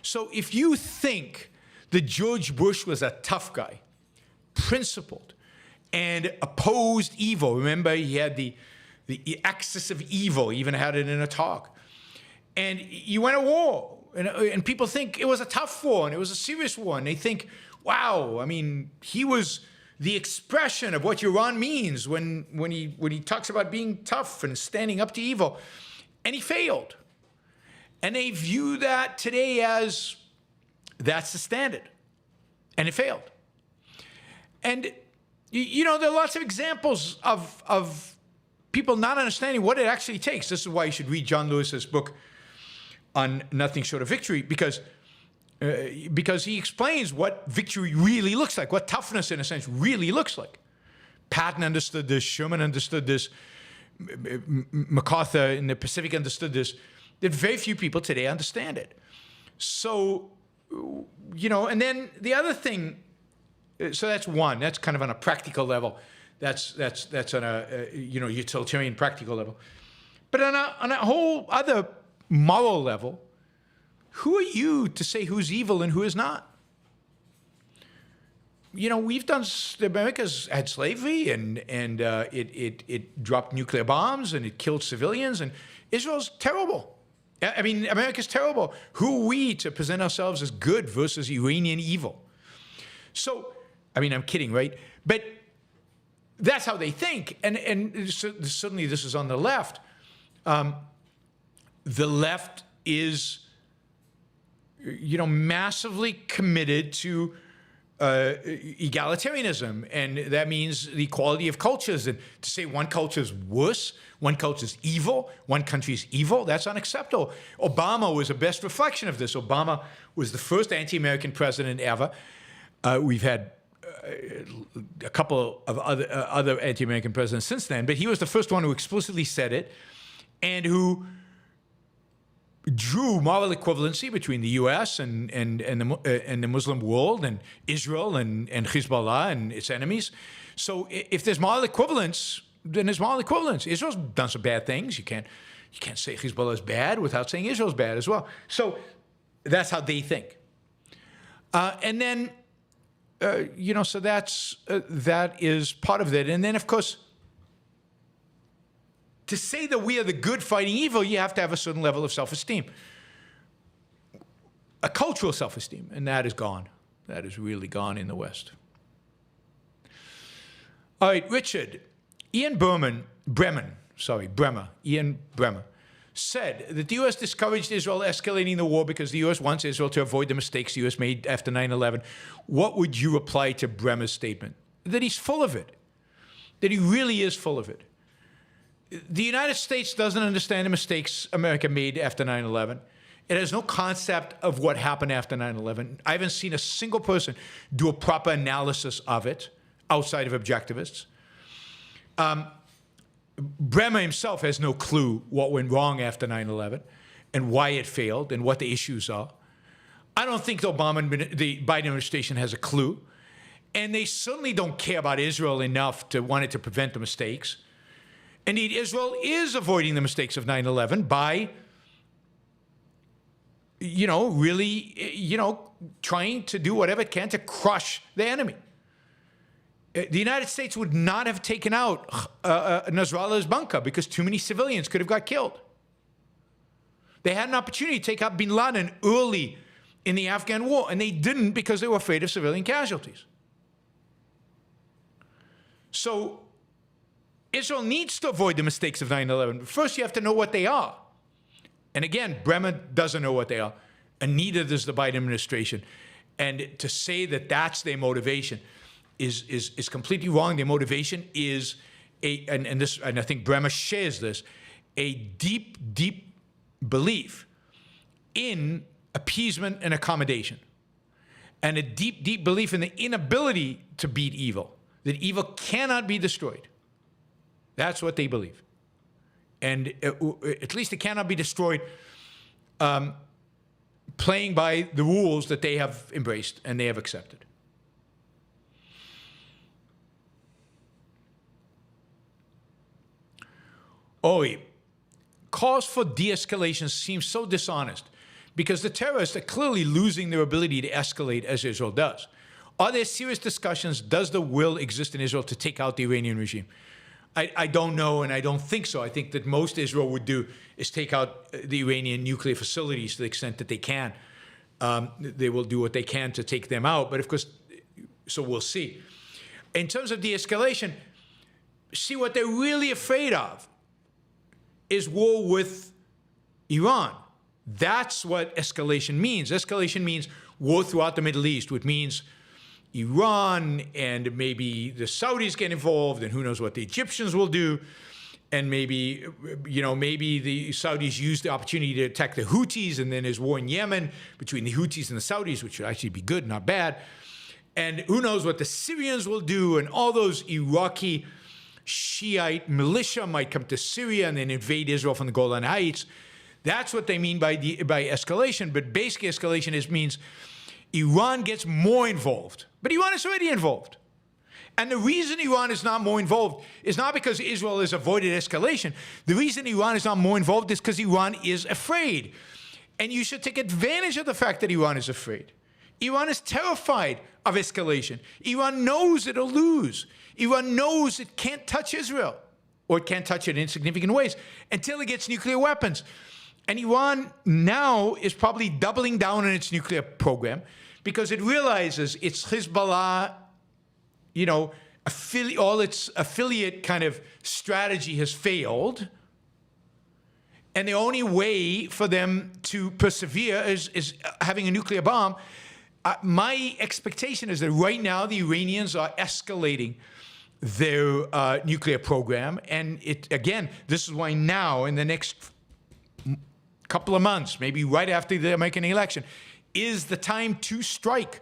So if you think that George Bush was a tough guy, principled, and opposed evil, remember he had the axis of evil, he even had it in a talk, and you went to war, and people think it was a tough war, and it was a serious war, and they think, wow, I mean, he was the expression of what Yaron means when he talks about being tough and standing up to evil. And he failed. And they view that today as that's the standard. And it failed. And, there are lots of examples of people not understanding what it actually takes. This is why you should read John Lewis's book on Nothing Short of Victory, because he explains what victory really looks like, what toughness, in a sense, really looks like. Patton understood this. Sherman understood this. MacArthur in the Pacific understood this. That very few people today understand it. So, and then the other thing So that's one. That's kind of on a practical level. That's on a utilitarian practical level. But on a whole other moral level, who are you to say who's evil and who is not? America's had slavery and it dropped nuclear bombs and it killed civilians, and Israel's terrible. I mean, America's terrible. Who are we to present ourselves as good versus Iranian evil? So, I mean, I'm kidding, right? But that's how they think. And certainly this is on the left. The left is, massively committed to egalitarianism, and that means the equality of cultures. And to say one culture is worse, one culture is evil, one country is evil, that's unacceptable. Obama was the best reflection of this. Obama was the first anti-American president ever. We've had a couple of other anti-American presidents since then, but he was the first one who explicitly said it and who drew moral equivalency between the U.S. and the Muslim world and Israel and Hezbollah and its enemies. So if there's moral equivalence, then there's moral equivalence. Israel's done some bad things. You can't say Hezbollah is bad without saying Israel's bad as well. So that's how they think. And then, so that is part of it. And then, of course, to say that we are the good fighting evil, you have to have a certain level of self-esteem, a cultural self-esteem, and that is gone. That is really gone in the West. All right, Richard, Ian Bremer said that the U.S. discouraged Israel escalating the war because the U.S. wants Israel to avoid the mistakes the U.S. made after 9/11. What would you reply to Bremer's statement? That he's full of it, that he really is full of it. The United States doesn't understand the mistakes America made after 9/11. It has no concept of what happened after 9/11. I haven't seen a single person do a proper analysis of it outside of objectivists. Bremer himself has no clue what went wrong after 9/11 and why it failed and what the issues are. I don't think the Biden administration has a clue. And they certainly don't care about Israel enough to want it to prevent the mistakes. Indeed, Israel is avoiding the mistakes of 9/11 by, really, trying to do whatever it can to crush the enemy. The United States would not have taken out Nasrallah's bunker because too many civilians could have got killed. They had an opportunity to take out bin Laden early in the Afghan war, and they didn't because they were afraid of civilian casualties. So Israel needs to avoid the mistakes of 9/11. But first, you have to know what they are. And again, Bremer doesn't know what they are, and neither does the Biden administration. And to say that that's their motivation is completely wrong. Their motivation is and I think Bremer shares this, a deep, deep belief in appeasement and accommodation, and a deep, deep belief in the inability to beat evil, that evil cannot be destroyed. That's what they believe. And at least it cannot be destroyed playing by the rules that they have embraced and they have accepted. Calls for de-escalation seem so dishonest because the terrorists are clearly losing their ability to escalate as Israel does. Are there serious discussions? Does the will exist in Israel to take out the Iranian regime? I don't know, and I don't think so. I think that most Israel would do is take out the Iranian nuclear facilities to the extent that they can. They will do what they can to take them out, but of course, so we'll see. In terms of de-escalation, see, what they're really afraid of is war with Iran. That's what escalation means. Escalation means war throughout the Middle East, which means Iran and maybe the Saudis get involved, and who knows what the Egyptians will do. And maybe the Saudis use the opportunity to attack the Houthis, and then there's war in Yemen between the Houthis and the Saudis, which would actually be good, not bad. And who knows what the Syrians will do, and all those Iraqi Shiite militia might come to Syria and then invade Israel from the Golan Heights. That's what they mean by escalation. But basic escalation means Iran gets more involved But Iran is already involved. And the reason Iran is not more involved is not because Israel has avoided escalation. The reason Iran is not more involved is because Iran is afraid. And you should take advantage of the fact that Iran is afraid. Iran is terrified of escalation. Iran knows it'll lose. Iran knows it can't touch Israel, or it can't touch it in significant ways, until it gets nuclear weapons. And Iran now is probably doubling down on its nuclear program because it realizes its Hezbollah, you know, all its affiliate kind of strategy has failed. And the only way for them to persevere is having a nuclear bomb. My expectation is that right now the Iranians are escalating their nuclear program. And again, this is why now, in the next couple of months, maybe right after the American election, is the time to strike.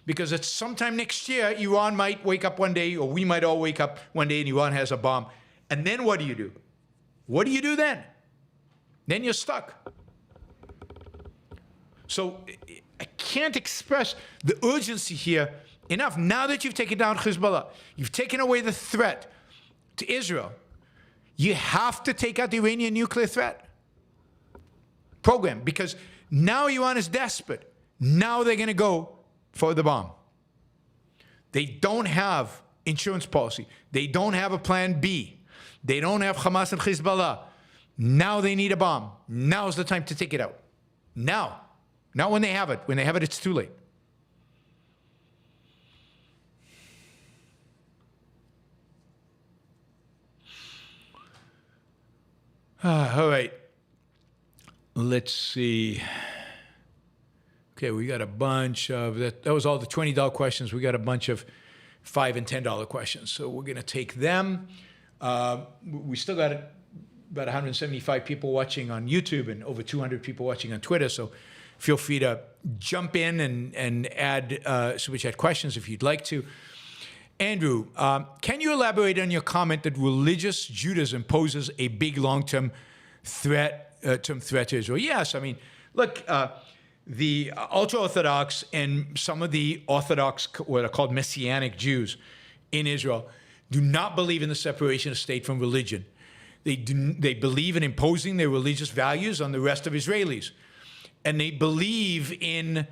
Because it's sometime next year, Iran might wake up one day, or we might all wake up one day and Iran has a bomb. And then what do you do? What do you do then? Then you're stuck. So I can't express the urgency here enough. Now that you've taken down Hezbollah, you've taken away the threat to Israel, you have to take out the Iranian nuclear threat program, because now Iran is desperate. Now they're going to go for the bomb. They don't have insurance policy. They don't have a plan B. They don't have Hamas and Hezbollah. Now they need a bomb. Now's the time to take it out. Now. Not when they have it. When they have it, it's too late. All right. Let's see. Okay, we got a bunch of that. That was all the $20 questions. We got a bunch of $5 and $10 questions. So we're going to take them. We still got about 175 people watching on YouTube and over 200 people watching on Twitter. So feel free to jump in and add super chat questions if you'd like to. Andrew, can you elaborate on your comment that religious Judaism poses a big long-term threat to Israel? Yes, I mean, look, the ultra-Orthodox and some of the Orthodox, what are called Messianic Jews in Israel, do not believe in the separation of state from religion. They believe in imposing their religious values on the rest of Israelis. And they believe in,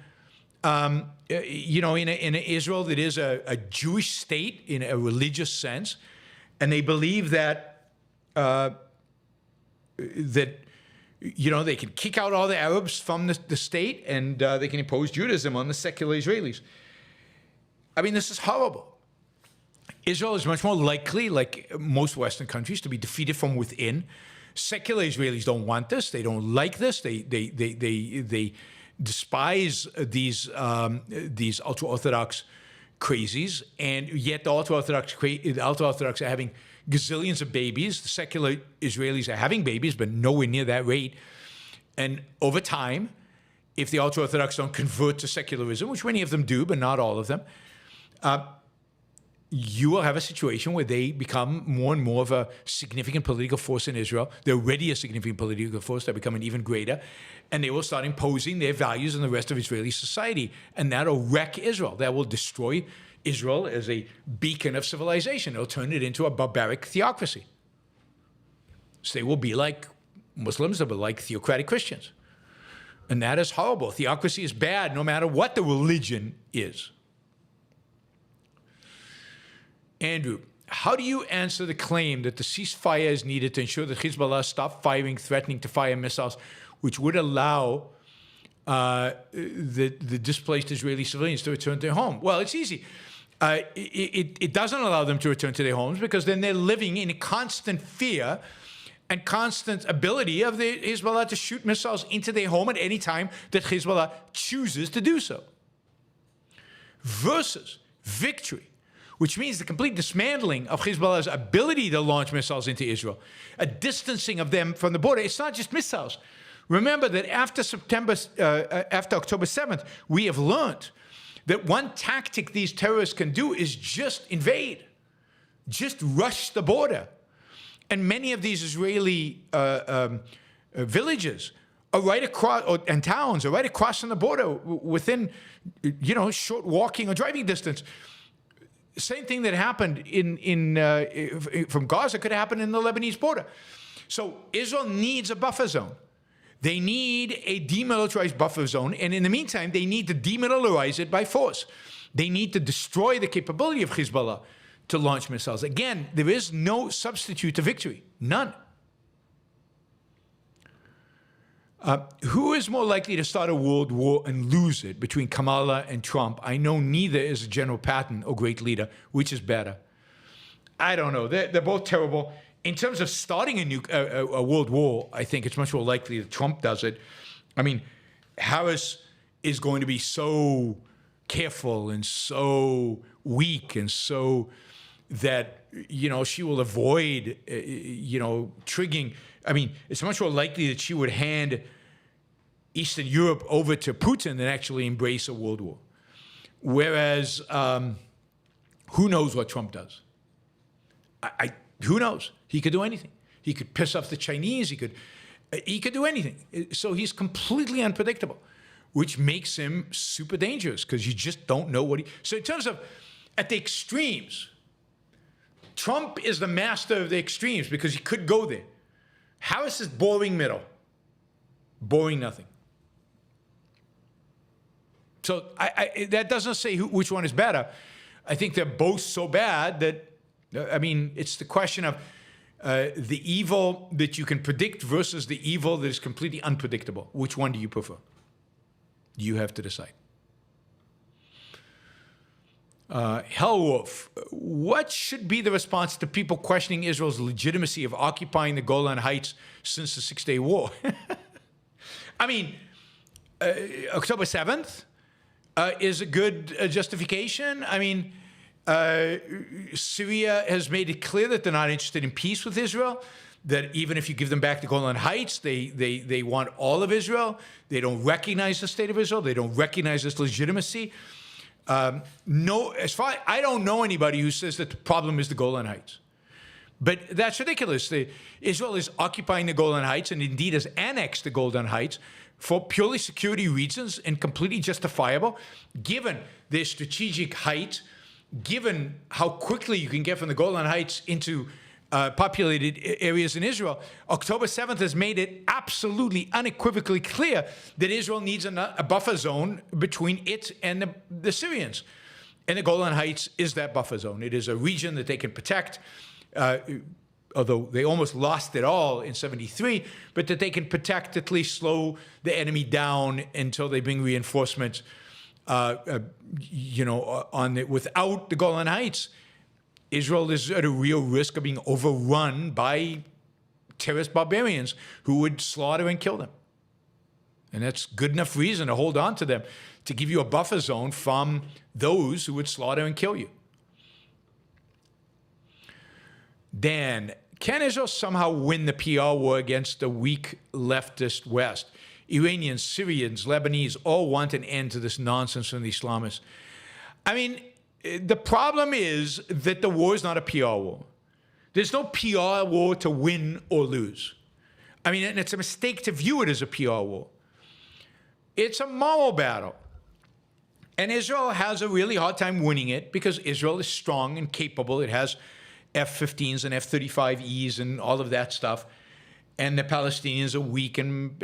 in Israel that is a Jewish state in a religious sense. And they believe that, they can kick out all the Arabs from the state, and they can impose Judaism on the secular Israelis. I mean, this is horrible. Israel is much more likely, like most Western countries, to be defeated from within. Secular Israelis don't want this. They don't like this. They despise these ultra-Orthodox crazies, and yet the ultra-Orthodox are having gazillions of babies. The secular Israelis are having babies, but nowhere near that rate. And over time, if the ultra-Orthodox don't convert to secularism, which many of them do, but not all of them, you will have a situation where they become more and more of a significant political force in Israel. They're already a significant political force. They're becoming even greater. And they will start imposing their values on the rest of Israeli society. And that will wreck Israel. That will destroy Israel as a beacon of civilization. It'll turn it into a barbaric theocracy. So they will be like Muslims, they'll be like theocratic Christians. And that is horrible. Theocracy is bad no matter what the religion is. Andrew, how do you answer the claim that the ceasefire is needed to ensure that Hezbollah stop threatening to fire missiles, which would allow the displaced Israeli civilians to return to their home? Well, it's easy. It doesn't allow them to return to their homes, because then they're living in constant fear and constant ability of the Hezbollah to shoot missiles into their home at any time that Hezbollah chooses to do so. Versus victory, which means the complete dismantling of Hezbollah's ability to launch missiles into Israel, a distancing of them from the border. It's not just missiles. Remember that after October 7th, we have learned that one tactic these terrorists can do is just invade, just rush the border. And many of these Israeli villages are right across, and towns are right across from the border within, short walking or driving distance. Same thing that happened from Gaza could happen in the Lebanese border. So Israel needs a buffer zone. They need a demilitarized buffer zone, and in the meantime, they need to demilitarize it by force. They need to destroy the capability of Hezbollah to launch missiles. Again, there is no substitute to victory. None. Who is more likely to start a world war and lose it between Kamala and Trump? I know neither is a General Patton or great leader. Which is better? I don't know. They're both terrible. In terms of starting a world war, I think it's much more likely that Trump does it. I mean, Harris is going to be so careful and so weak and so that, she will avoid, triggering. I mean, it's much more likely that she would hand Eastern Europe over to Putin than actually embrace a world war. Whereas, who knows what Trump does? Who knows? He could do anything. He could piss off the Chinese. He could do anything. So he's completely unpredictable, which makes him super dangerous because you just don't know what he. So in terms of at the extremes, Trump is the master of the extremes because he could go there. Harris is boring middle, boring nothing. So that doesn't say which one is better. I think they're both so bad that, it's the question of the evil that you can predict versus the evil that is completely unpredictable. Which one do you prefer? You have to decide. Hellwolf, what should be the response to people questioning Israel's legitimacy of occupying the Golan Heights since the Six-Day War? October 7th is a good justification. Syria has made it clear that they're not interested in peace with Israel, that even if you give them back the Golan Heights, they want all of Israel. They don't recognize the state of Israel. They don't recognize its legitimacy. I don't know anybody who says that the problem is the Golan Heights. But that's ridiculous. Israel is occupying the Golan Heights and indeed has annexed the Golan Heights for purely security reasons and completely justifiable, given their strategic height, given how quickly you can get from the Golan Heights into populated areas in Israel. October 7th has made it absolutely unequivocally clear that Israel needs a buffer zone between it and the Syrians. And the Golan Heights is that buffer zone. It is a region that they can protect, although they almost lost it all in 73, but that they can protect, at least slow the enemy down until they bring reinforcements, without the Golan Heights. Israel is at a real risk of being overrun by terrorist barbarians who would slaughter and kill them. And that's good enough reason to hold on to them, to give you a buffer zone from those who would slaughter and kill you. Dan, can Israel somehow win the PR war against the weak leftist West? Iranians, Syrians, Lebanese all want an end to this nonsense from the Islamists. The problem is that the war is not a PR war. There's no PR war to win or lose. And it's a mistake to view it as a PR war. It's a moral battle. And Israel has a really hard time winning it because Israel is strong and capable. It has F-15s and F-35Es and all of that stuff. And the Palestinians are weak and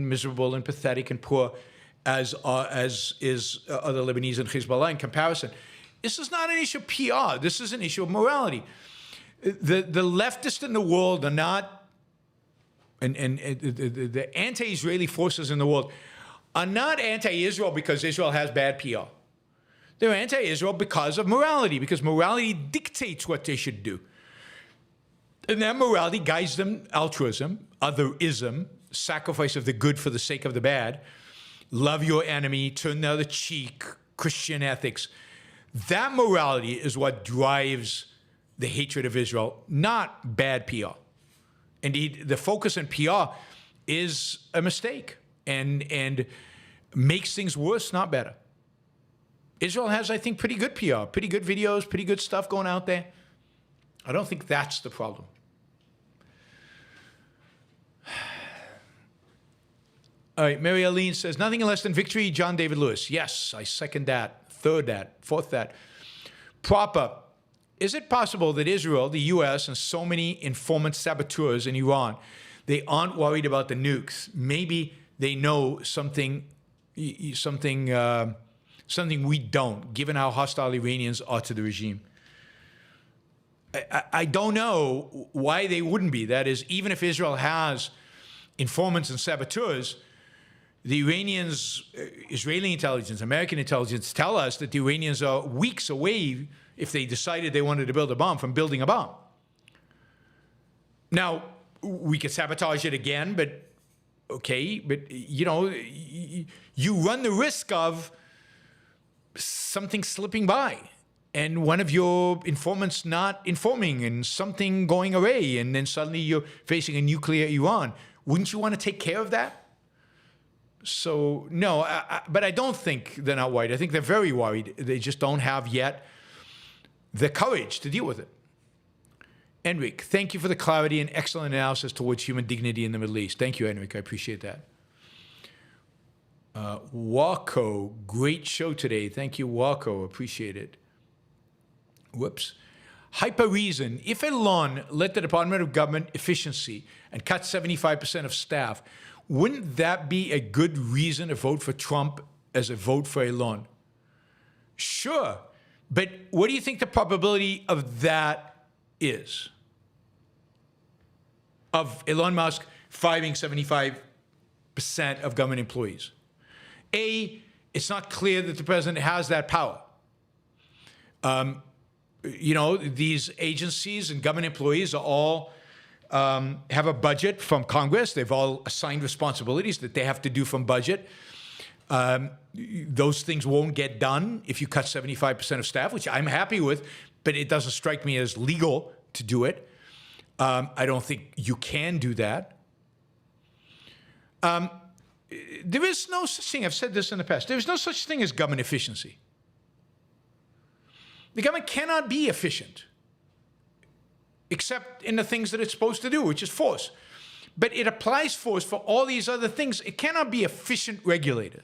miserable and pathetic and poor, as is other Lebanese and Hezbollah in comparison. This is not an issue of PR. This is an issue of morality. The leftists in the world are not, and the anti-Israeli forces in the world are not anti-Israel because Israel has bad PR. They're anti-Israel because of morality, because morality dictates what they should do. And that morality guides them: altruism, otherism, sacrifice of the good for the sake of the bad, love your enemy, turn the other cheek, Christian ethics. That morality is what drives the hatred of Israel, not bad PR. Indeed, the focus on PR is a mistake and makes things worse, not better. Israel has, I think, pretty good PR, pretty good videos, pretty good stuff going out there. I don't think that's the problem. All right, Mary Aline says, nothing less than victory, John David Lewis. Yes, I second that, third that, fourth that. Proper. Is it possible that Israel, the U.S., and so many informant saboteurs in Iran, they aren't worried about the nukes? Maybe they know something we don't, given how hostile Iranians are to the regime. I don't know why they wouldn't be. That is, even if Israel has informants and saboteurs, the Iranians, Israeli intelligence, American intelligence tell us that the Iranians are weeks away, if they decided they wanted to build a bomb, from building a bomb. Now, we could sabotage it again, but okay, but you run the risk of something slipping by and one of your informants not informing and something going away, and then suddenly you're facing a nuclear Iran. Wouldn't you want to take care of that? So, no, but I don't think they're not worried. I think they're very worried. They just don't have yet the courage to deal with it. Enric, thank you for the clarity and excellent analysis towards human dignity in the Middle East. Thank you, Enric. I appreciate that. Waco, great show today. Thank you, Waco. Appreciate it. Whoops. Hyper reason. If Elon let the Department of Government efficiency and cut 75% of staff, wouldn't that be a good reason to vote for Trump as a vote for Elon? Sure. But what do you think the probability of that is? Of Elon Musk firing 75% of government employees? A, it's not clear that the president has that power. These agencies and government employees are all have a budget from Congress. They've all assigned responsibilities that they have to do from budget. Those things won't get done if you cut 75% of staff, which I'm happy with, but it doesn't strike me as legal to do it. I don't think you can do that. There is no such thing, I've said this in the past, there is no such thing as government efficiency. The government cannot be efficient, except in the things that it's supposed to do, which is force. But it applies force for all these other things. It cannot be efficient regulator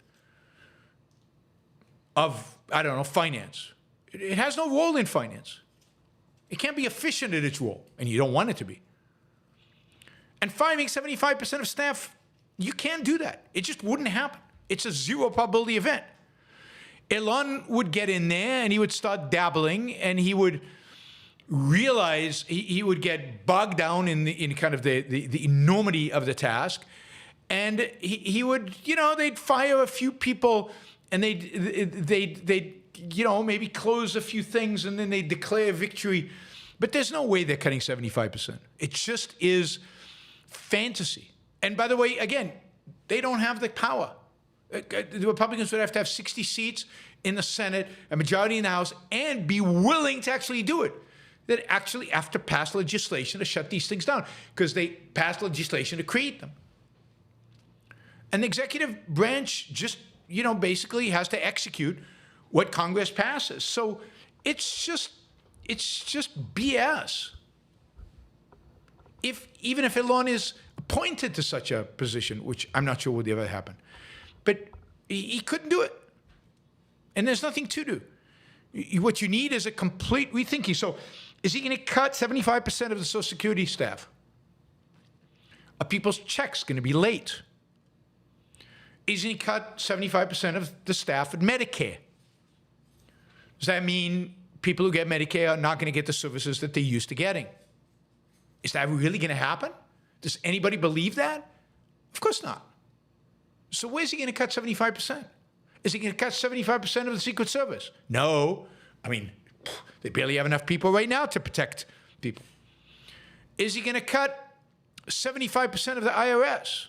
of, finance. It has no role in finance. It can't be efficient at its role, and you don't want it to be. And firing 75% of staff, you can't do that. It just wouldn't happen. It's a zero probability event. Elon would get in there and he would start dabbling, and he would realize he would get bogged down in kind of the enormity of the task, and he would, they'd fire a few people, and they'd maybe close a few things, and then they'd declare victory. But there's no way they're cutting 75%. It just is fantasy. And by the way, again, they don't have the power. The Republicans would have to have 60 seats in the Senate, a majority in the House, and be willing to actually do it. That actually have to pass legislation to shut these things down, because they passed legislation to create them. And the executive branch just, basically has to execute what Congress passes. So it's just BS. Even if Elon is appointed to such a position, which I'm not sure would ever happen, but he couldn't do it. And there's nothing to do. What you need is a complete rethinking. So is he going to cut 75% of the Social Security staff? Are people's checks going to be late? Is he going to cut 75% of the staff at Medicare? Does that mean people who get Medicare are not going to get the services that they're used to getting? Is that really going to happen? Does anybody believe that? Of course not. So where's he going to cut 75%? Is he going to cut 75% of the Secret Service? No. I mean, they barely have enough people right now to protect people. Is he going to cut 75% of the IRS?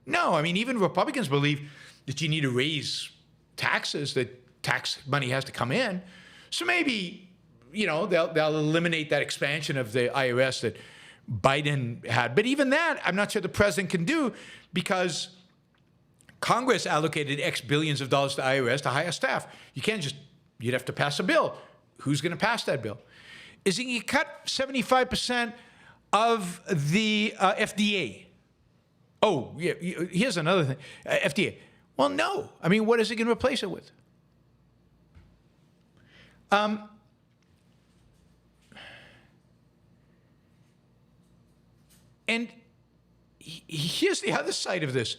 No. I mean, even Republicans believe that you need to raise taxes, that tax money has to come in. So maybe, they'll eliminate that expansion of the IRS that Biden had. But even that, I'm not sure the president can do, because Congress allocated X billions of dollars to IRS to hire staff. You can't just, you'd have to pass a bill. Who's going to pass that bill? Is he going to cut 75% of the FDA? Oh, yeah, here's another thing. FDA. Well, no. I mean, what is it going to replace it with? And here's the other side of this.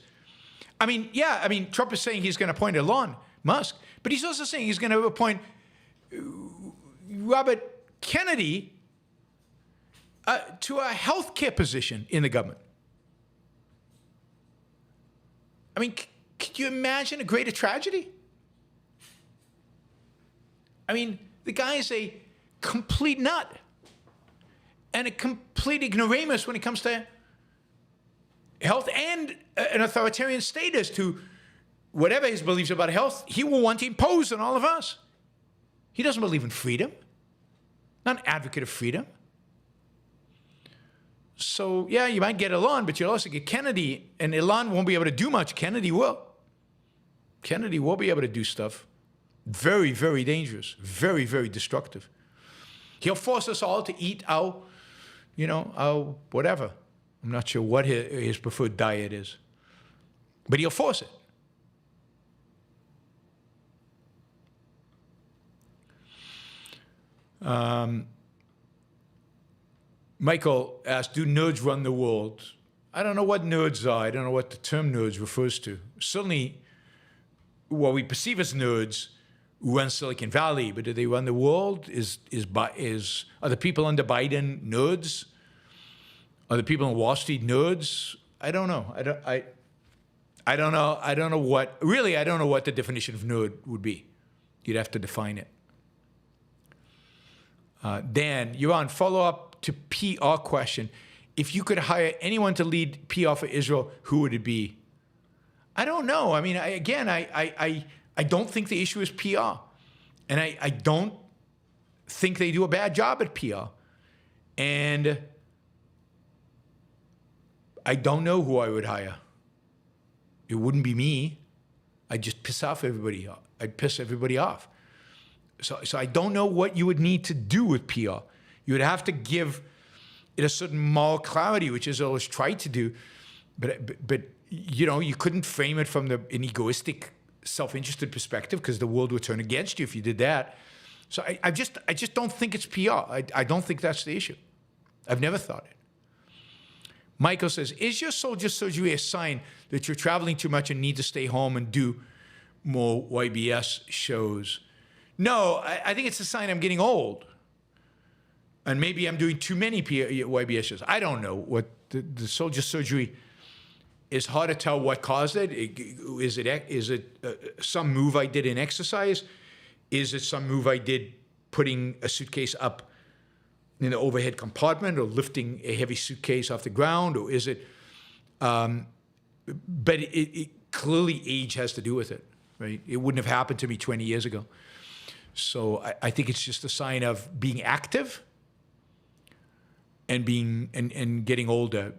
I mean, yeah, I mean, Trump is saying he's going to appoint Elon Musk, but he's also saying he's going to appoint Robert Kennedy to a healthcare position in the government. I mean, could you imagine a greater tragedy? I mean, the guy is a complete nut and a complete ignoramus when it comes to health and an authoritarian state as to whatever his beliefs about health, he will want to impose on all of us. He doesn't believe in freedom, not an advocate of freedom. So, yeah, you might get Elon, but you'll also get Kennedy, and Elon won't be able to do much. Kennedy will. Kennedy will be able to do stuff. Very, very dangerous. Very, very destructive. He'll force us all to eat our whatever. I'm not sure what his preferred diet is. But he'll force it. Michael asked, do nerds run the world? I don't know what nerds are. I don't know what the term nerds refers to. Certainly, what we perceive as nerds run Silicon Valley, but do they run the world? Are the people under Biden nerds? Are the people on Wall Street nerds? I don't know. I don't know. I don't know what the definition of nerd would be. You'd have to define it. Dan, you're on follow-up to PR question. If you could hire anyone to lead PR for Israel, who would it be? I don't know. I mean, I don't think the issue is PR. And I don't think they do a bad job at PR. And I don't know who I would hire. It wouldn't be me. I'd just piss off everybody. I'd piss everybody off. So I don't know what you would need to do with PR. You would have to give it a certain moral clarity, which Israel has tried to do. But you couldn't frame it from an egoistic, self-interested perspective because the world would turn against you if you did that. So I just don't think it's PR. I don't think that's the issue. I've never thought it. Michael says, is your soldier surgery a sign that you're traveling too much and need to stay home and do more YBS shows? No, I think it's a sign I'm getting old. And maybe I'm doing too many YBS shows. I don't know what the soldier surgery is. Hard to tell what caused it. Is it some move I did in exercise? Is it some move I did putting a suitcase up in the overhead compartment or lifting a heavy suitcase off the ground? Or is it, but it clearly age has to do with it, right? It wouldn't have happened to me 20 years ago. So I think it's just a sign of being active and getting older.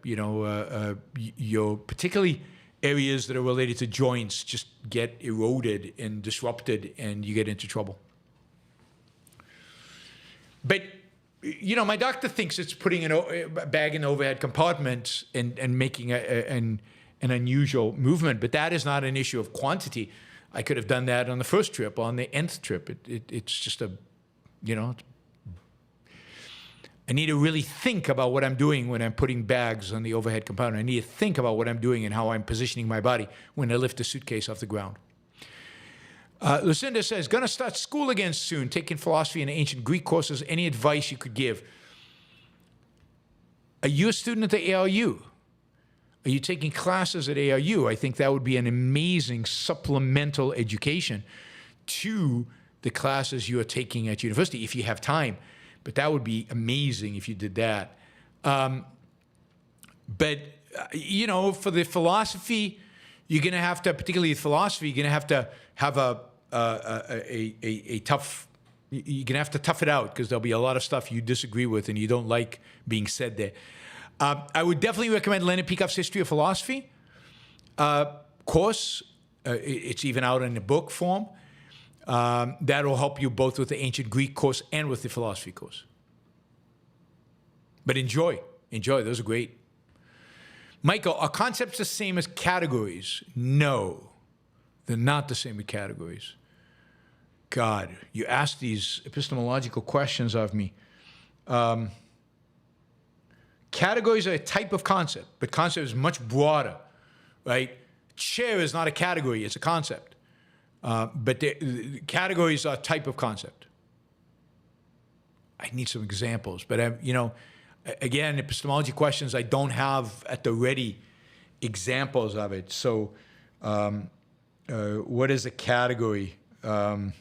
Your particularly areas that are related to joints just get eroded and disrupted, and you get into trouble. But my doctor thinks it's putting a bag in the overhead compartment and making an unusual movement, but that is not an issue of quantity. I could have done that on the first trip, on the nth trip. It's just I need to really think about what I'm doing when I'm putting bags on the overhead compartment. I need to think about what I'm doing and how I'm positioning my body when I lift a suitcase off the ground. Lucinda says, going to start school again soon, taking philosophy and ancient Greek courses. Any advice you could give? Are you a student at the ARU? Are you taking classes at ARU? I think that would be an amazing supplemental education to the classes you are taking at university if you have time. But that would be amazing if you did that. For the philosophy, you're going to have to, particularly philosophy, you're going to have a tough, you're going to have to tough it out because there'll be a lot of stuff you disagree with and you don't like being said there. I would definitely recommend Leonard Peikoff's History of Philosophy course. It's even out in the book form. That will help you both with the ancient Greek course and with the philosophy course. But enjoy. Those are great. Michael, are concepts the same as categories? No, they're not the same as categories. God, you ask these epistemological questions of me. Categories are a type of concept, but concept is much broader, right? Chair is not a category, it's a concept. But the categories are a type of concept. I need some examples, but again, epistemology questions, I don't have at the ready examples of it. So what is a category? God,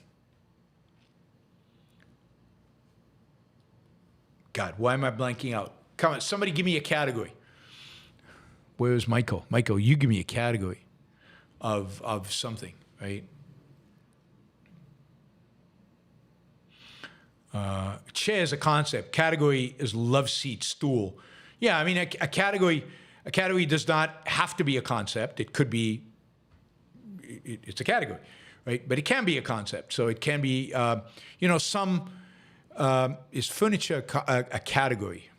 why am I blanking out? Come on, somebody give me a category. Where is Michael? Michael, you give me a category of something, right? Chair is a concept. Category is love seat, stool. Yeah, I mean, a category does not have to be a concept. It could be, it's a category, right? But it can be a concept. So it can be, is furniture a category?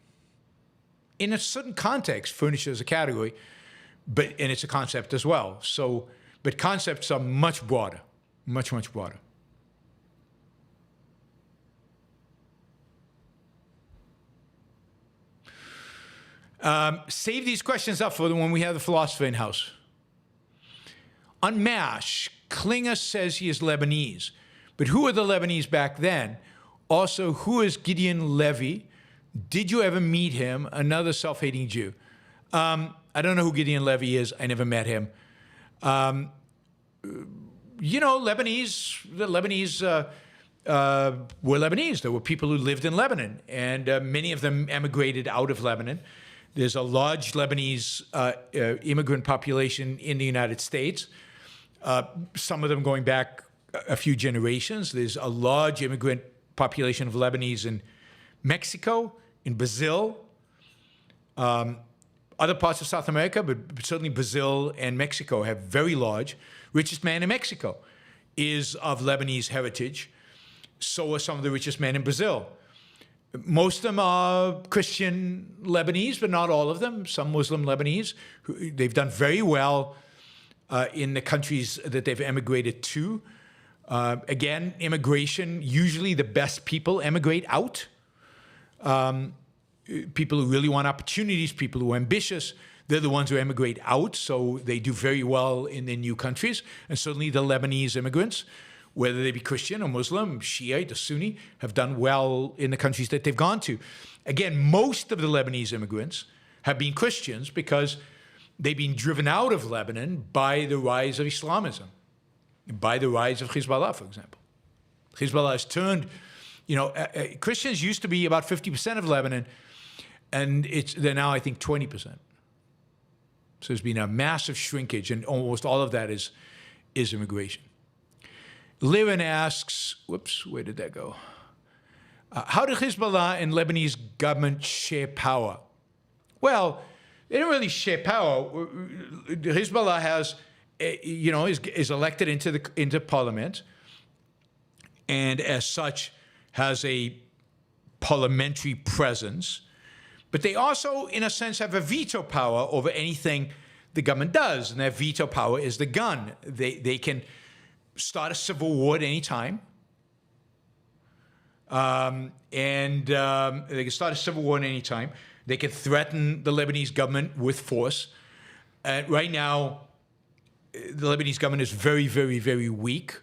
In a certain context, furniture is a category, and it's a concept as well. So, but concepts are much broader, much, much broader. Save these questions up for when we have the philosopher in house. On MASH, Klinger says he is Lebanese, but who are the Lebanese back then? Also, who is Gideon Levy? Did you ever meet him? Another self-hating Jew. I don't know who Gideon Levy is. I never met him. The Lebanese were Lebanese. There were people who lived in Lebanon, and many of them emigrated out of Lebanon. There's a large Lebanese immigrant population in the United States, some of them going back a few generations. There's a large immigrant population of Lebanese in Mexico, in Brazil, other parts of South America, but certainly Brazil and Mexico have very large. Richest man in Mexico is of Lebanese heritage. So are some of the richest men in Brazil. Most of them are Christian Lebanese, but not all of them. Some Muslim Lebanese. They've done very well in the countries that they've emigrated to. Again, immigration, usually the best people emigrate out. People who really want opportunities, people who are ambitious, they're the ones who emigrate out, so they do very well in their new countries. And certainly the Lebanese immigrants, whether they be Christian or Muslim, Shiite or Sunni, have done well in the countries that they've gone to. Again, most of the Lebanese immigrants have been Christians because they've been driven out of Lebanon by the rise of Islamism, by the rise of Hezbollah, for example. Hezbollah has turned, Christians used to be about 50% of Lebanon, and they're now, I think, 20%. So there's been a massive shrinkage, and almost all of that is immigration. Liren asks, whoops, where did that go? How do Hezbollah and Lebanese government share power? Well, they don't really share power. Hezbollah has, is elected into parliament, and as such has a parliamentary presence. But they also, in a sense, have a veto power over anything the government does, and that veto power is the gun. They can start a civil war at any time, and they can start a civil war at any time. They can threaten the Lebanese government with force. Right now, the Lebanese government is very, very, very weak.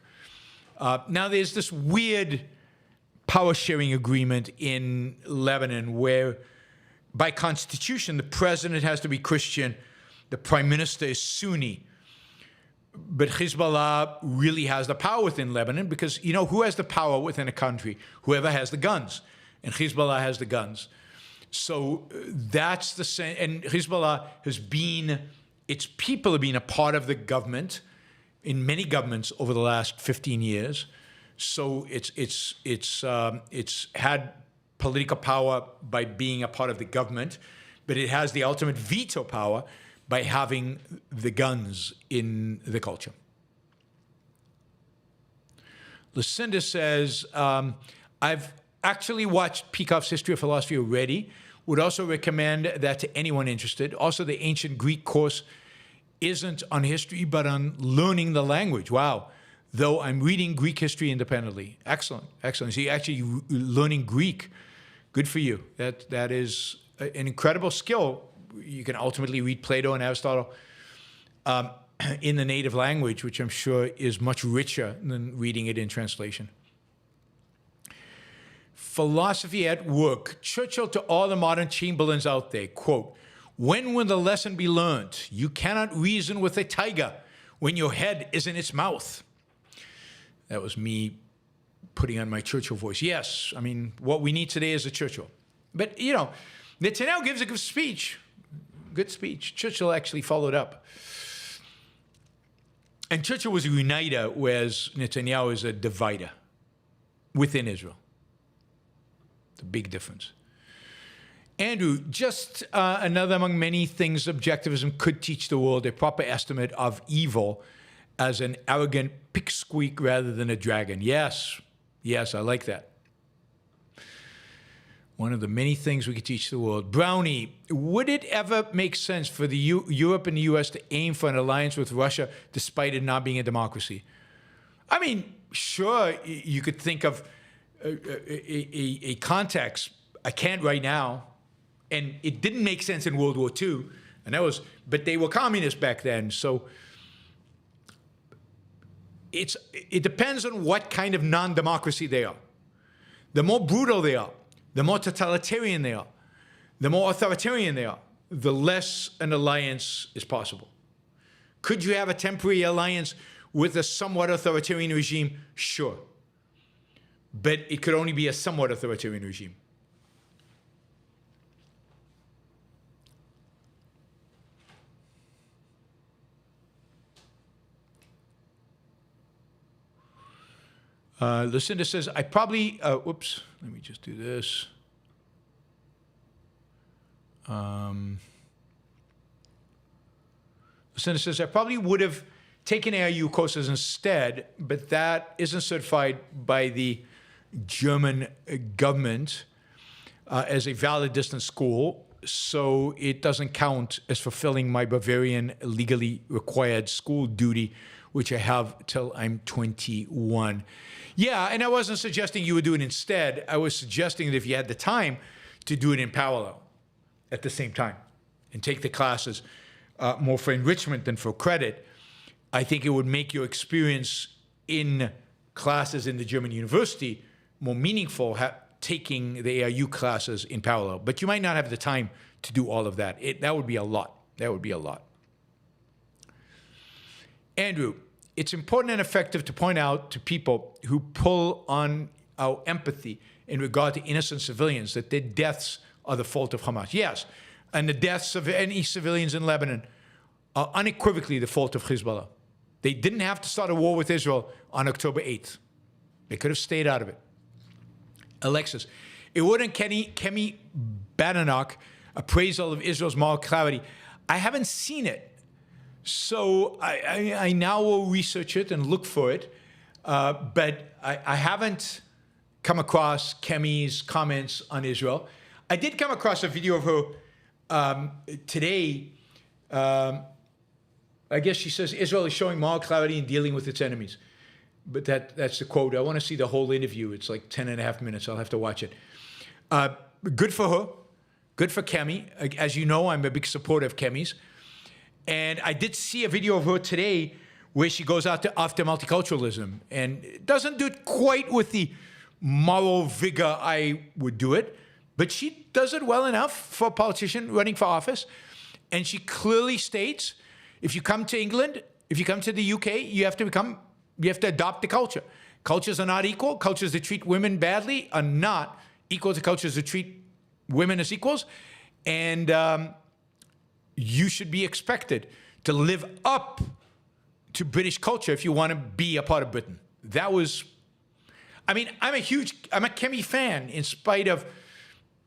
Now, there's this weird power-sharing agreement in Lebanon where, by constitution, the president has to be Christian, the prime minister is Sunni. But Hezbollah really has the power within Lebanon because, who has the power within a country? Whoever has the guns. And Hezbollah has the guns. So that's the same. And Hezbollah has been, its people have been a part of the government in many governments over the last 15 years. So it's had political power by being a part of the government, but it has the ultimate veto power by having the guns in the culture. Lucinda says, I've actually watched Peikoff's History of Philosophy already. Would also recommend that to anyone interested. Also, the ancient Greek course isn't on history, but on learning the language. Wow. Though I'm reading Greek history independently. Excellent, excellent. So you're actually learning Greek. Good for you. That is an incredible skill. You can ultimately read Plato and Aristotle in the native language, which I'm sure is much richer than reading it in translation. Philosophy at Work. Churchill to all the modern Chamberlains out there, quote, "When will the lesson be learned? You cannot reason with a tiger when your head is in its mouth." That was me putting on my Churchill voice. Yes, I mean, what we need today is a Churchill. But, you know, Netanyahu gives a good speech. Good speech. Churchill actually followed up. And Churchill was a uniter, whereas Netanyahu is a divider within Israel. The big difference. Andrew, just another among many things objectivism could teach the world, a proper estimate of evil as an arrogant pipsqueak rather than a dragon. Yes, yes, I like that. One of the many things we could teach the world. Brownie, would it ever make sense for the Europe and the U.S. to aim for an alliance with Russia despite it not being a democracy? I mean, sure, you could think of a context. I can't right now. And it didn't make sense in World War II. And that was, but they were communists back then. So it depends on what kind of non-democracy they are. The more brutal they are, the more totalitarian they are, the more authoritarian they are, the less an alliance is possible. Could you have a temporary alliance with a somewhat authoritarian regime? Sure. But it could only be a somewhat authoritarian regime. Lucinda says, I probably, whoops, let me just do this. Lucinda says, I probably would have taken AIU courses instead, but that isn't certified by the German government as a valid distance school, so it doesn't count as fulfilling my Bavarian legally required school duty, which I have till I'm 21. Yeah, and I wasn't suggesting you would do it instead. I was suggesting that if you had the time to do it in parallel at the same time and take the classes more for enrichment than for credit, I think it would make your experience in classes in the German university more meaningful, taking the AIU classes in parallel. But you might not have the time to do all of that. That would be a lot. That would be a lot. Andrew, it's important and effective to point out to people who pull on our empathy in regard to innocent civilians that their deaths are the fault of Hamas. Yes, and the deaths of any civilians in Lebanon are unequivocally the fault of Hezbollah. They didn't have to start a war with Israel on October 8th. They could have stayed out of it. Alexis, it wouldn't Kemi Badenoch appraisal of Israel's moral clarity. I haven't seen it. So I now will research it and look for it, but I haven't come across Kemi's comments on Israel. I did come across a video of her today. I guess she says Israel is showing moral clarity in dealing with its enemies. But that's the quote. I want to see the whole interview. It's like 10.5 minutes. I'll have to watch it. Good for her. Good for Kemi. As you know, I'm a big supporter of Kemi's. And I did see a video of her today where she goes out after multiculturalism and doesn't do it quite with the moral vigor I would do it, but she does it well enough for a politician running for office. And she clearly states, if you come to England, if you come to the UK, you have to adopt the culture. Cultures are not equal. Cultures that treat women badly are not equal to cultures that treat women as equals. And you should be expected to live up to British culture if you want to be a part of Britain. That was, I mean, I'm a Kemi fan in spite of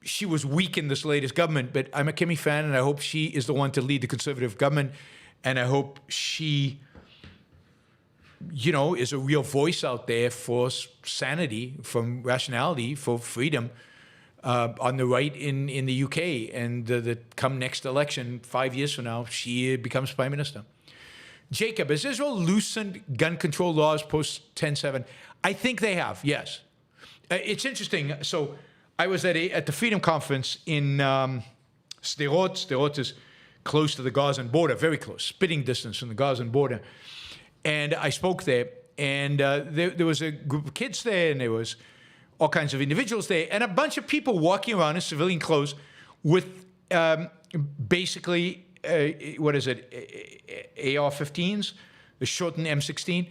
she was weak in this latest government, but I'm a Kemi fan and I hope she is the one to lead the Conservative government. And I hope she, you know, is a real voice out there for sanity, for rationality, for freedom. on the right in the UK, and the come next election, 5 years from now, she becomes prime minister. Jacob, has Israel loosened gun control laws post 10/7? I think they have, yes. It's interesting. So I was at the Freedom Conference in Sderot. Sderot is close to the Gazan border, very close, spitting distance from the Gazan border. And I spoke there, and there was a group of kids there, and there was all kinds of individuals there, and a bunch of people walking around in civilian clothes with basically, what is it, AR-15s, the shortened M16.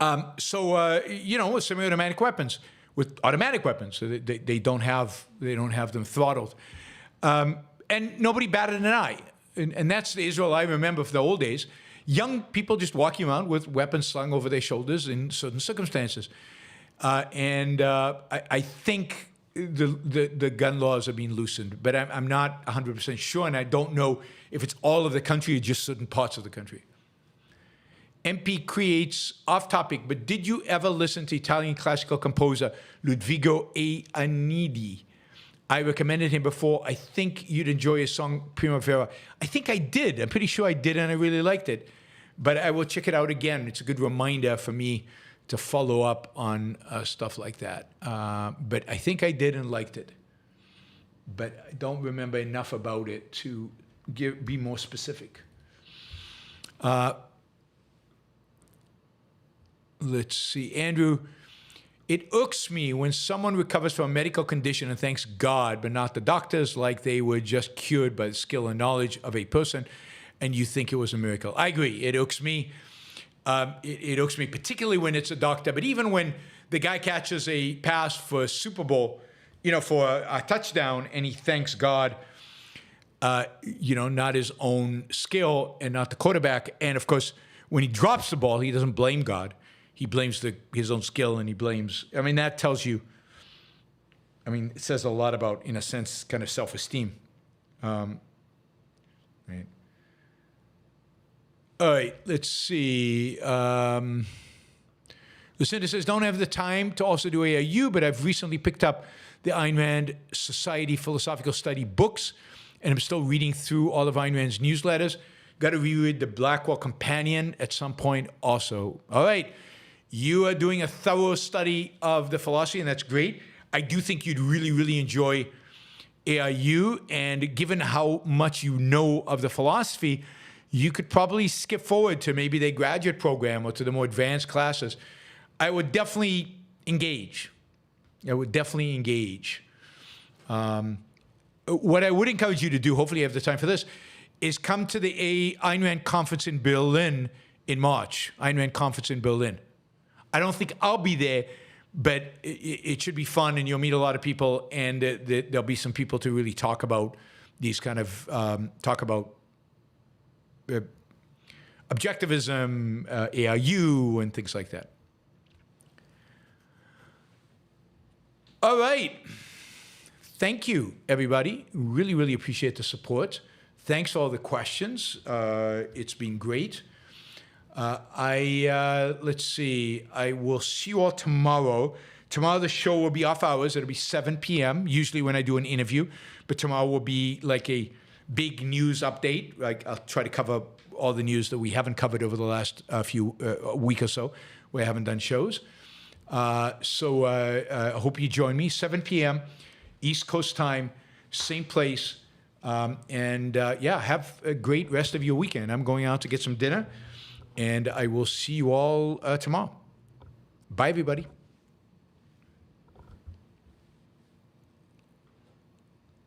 With semi-automatic weapons, with automatic weapons, so they don't have them throttled, and nobody batted an eye, and that's the Israel I remember from the old days. Young people just walking around with weapons slung over their shoulders in certain circumstances, I think the gun laws are being loosened, but I'm not 100% sure, and I don't know if it's all of the country or just certain parts of the country. MP creates off topic, but did you ever listen to Italian classical composer Ludovico Einaudi? I recommended him before. I think you'd enjoy his song Primavera. I think I did. I'm pretty sure I did, and I really liked it. But I will check it out again. It's a good reminder for me to follow up on stuff like that. But I think I did and liked it. But I don't remember enough about it to be more specific. Let's see. Andrew, it irks me when someone recovers from a medical condition and thanks God, but not the doctors, like they were just cured by the skill and knowledge of a person, and you think it was a miracle. I agree. It irks me. It irks me particularly when it's a doctor, but even when the guy catches a pass for a Super Bowl, for a touchdown, and he thanks God, not his own skill and not the quarterback. And of course, when he drops the ball, he doesn't blame God. He blames his own skill, and he blames, that tells you, it says a lot about, in a sense, kind of self-esteem. Right. All right, let's see. Lucinda says, don't have the time to also do AIU, but I've recently picked up the Ayn Rand Society Philosophical Study books, and I'm still reading through all of Ayn Rand's newsletters. Got to reread the Blackwell Companion at some point also. All right. You are doing a thorough study of the philosophy, and that's great. I do think you'd really, really enjoy AIU, and given how much you know of the philosophy, you could probably skip forward to maybe the graduate program or to the more advanced classes. I would definitely engage. What I would encourage you to do, hopefully you have the time for this, is come to the Ayn Rand conference in Berlin in March. Ayn Rand conference in Berlin. I don't think I'll be there, but it should be fun, and you'll meet a lot of people, and there'll be some people to really talk about these kind of, objectivism, AIU, and things like that. All right. Thank you, everybody. Really, really appreciate the support. Thanks for all the questions. It's been great. Let's see. I will see you all tomorrow. Tomorrow the show will be off hours. It'll be 7 p.m. usually when I do an interview, but tomorrow will be like a big news update. Like I'll try to cover all the news that we haven't covered over the last week or so. We haven't done shows. I hope you join me. 7 p.m. East Coast time, same place. Have a great rest of your weekend. I'm going out to get some dinner. And I will see you all tomorrow. Bye, everybody.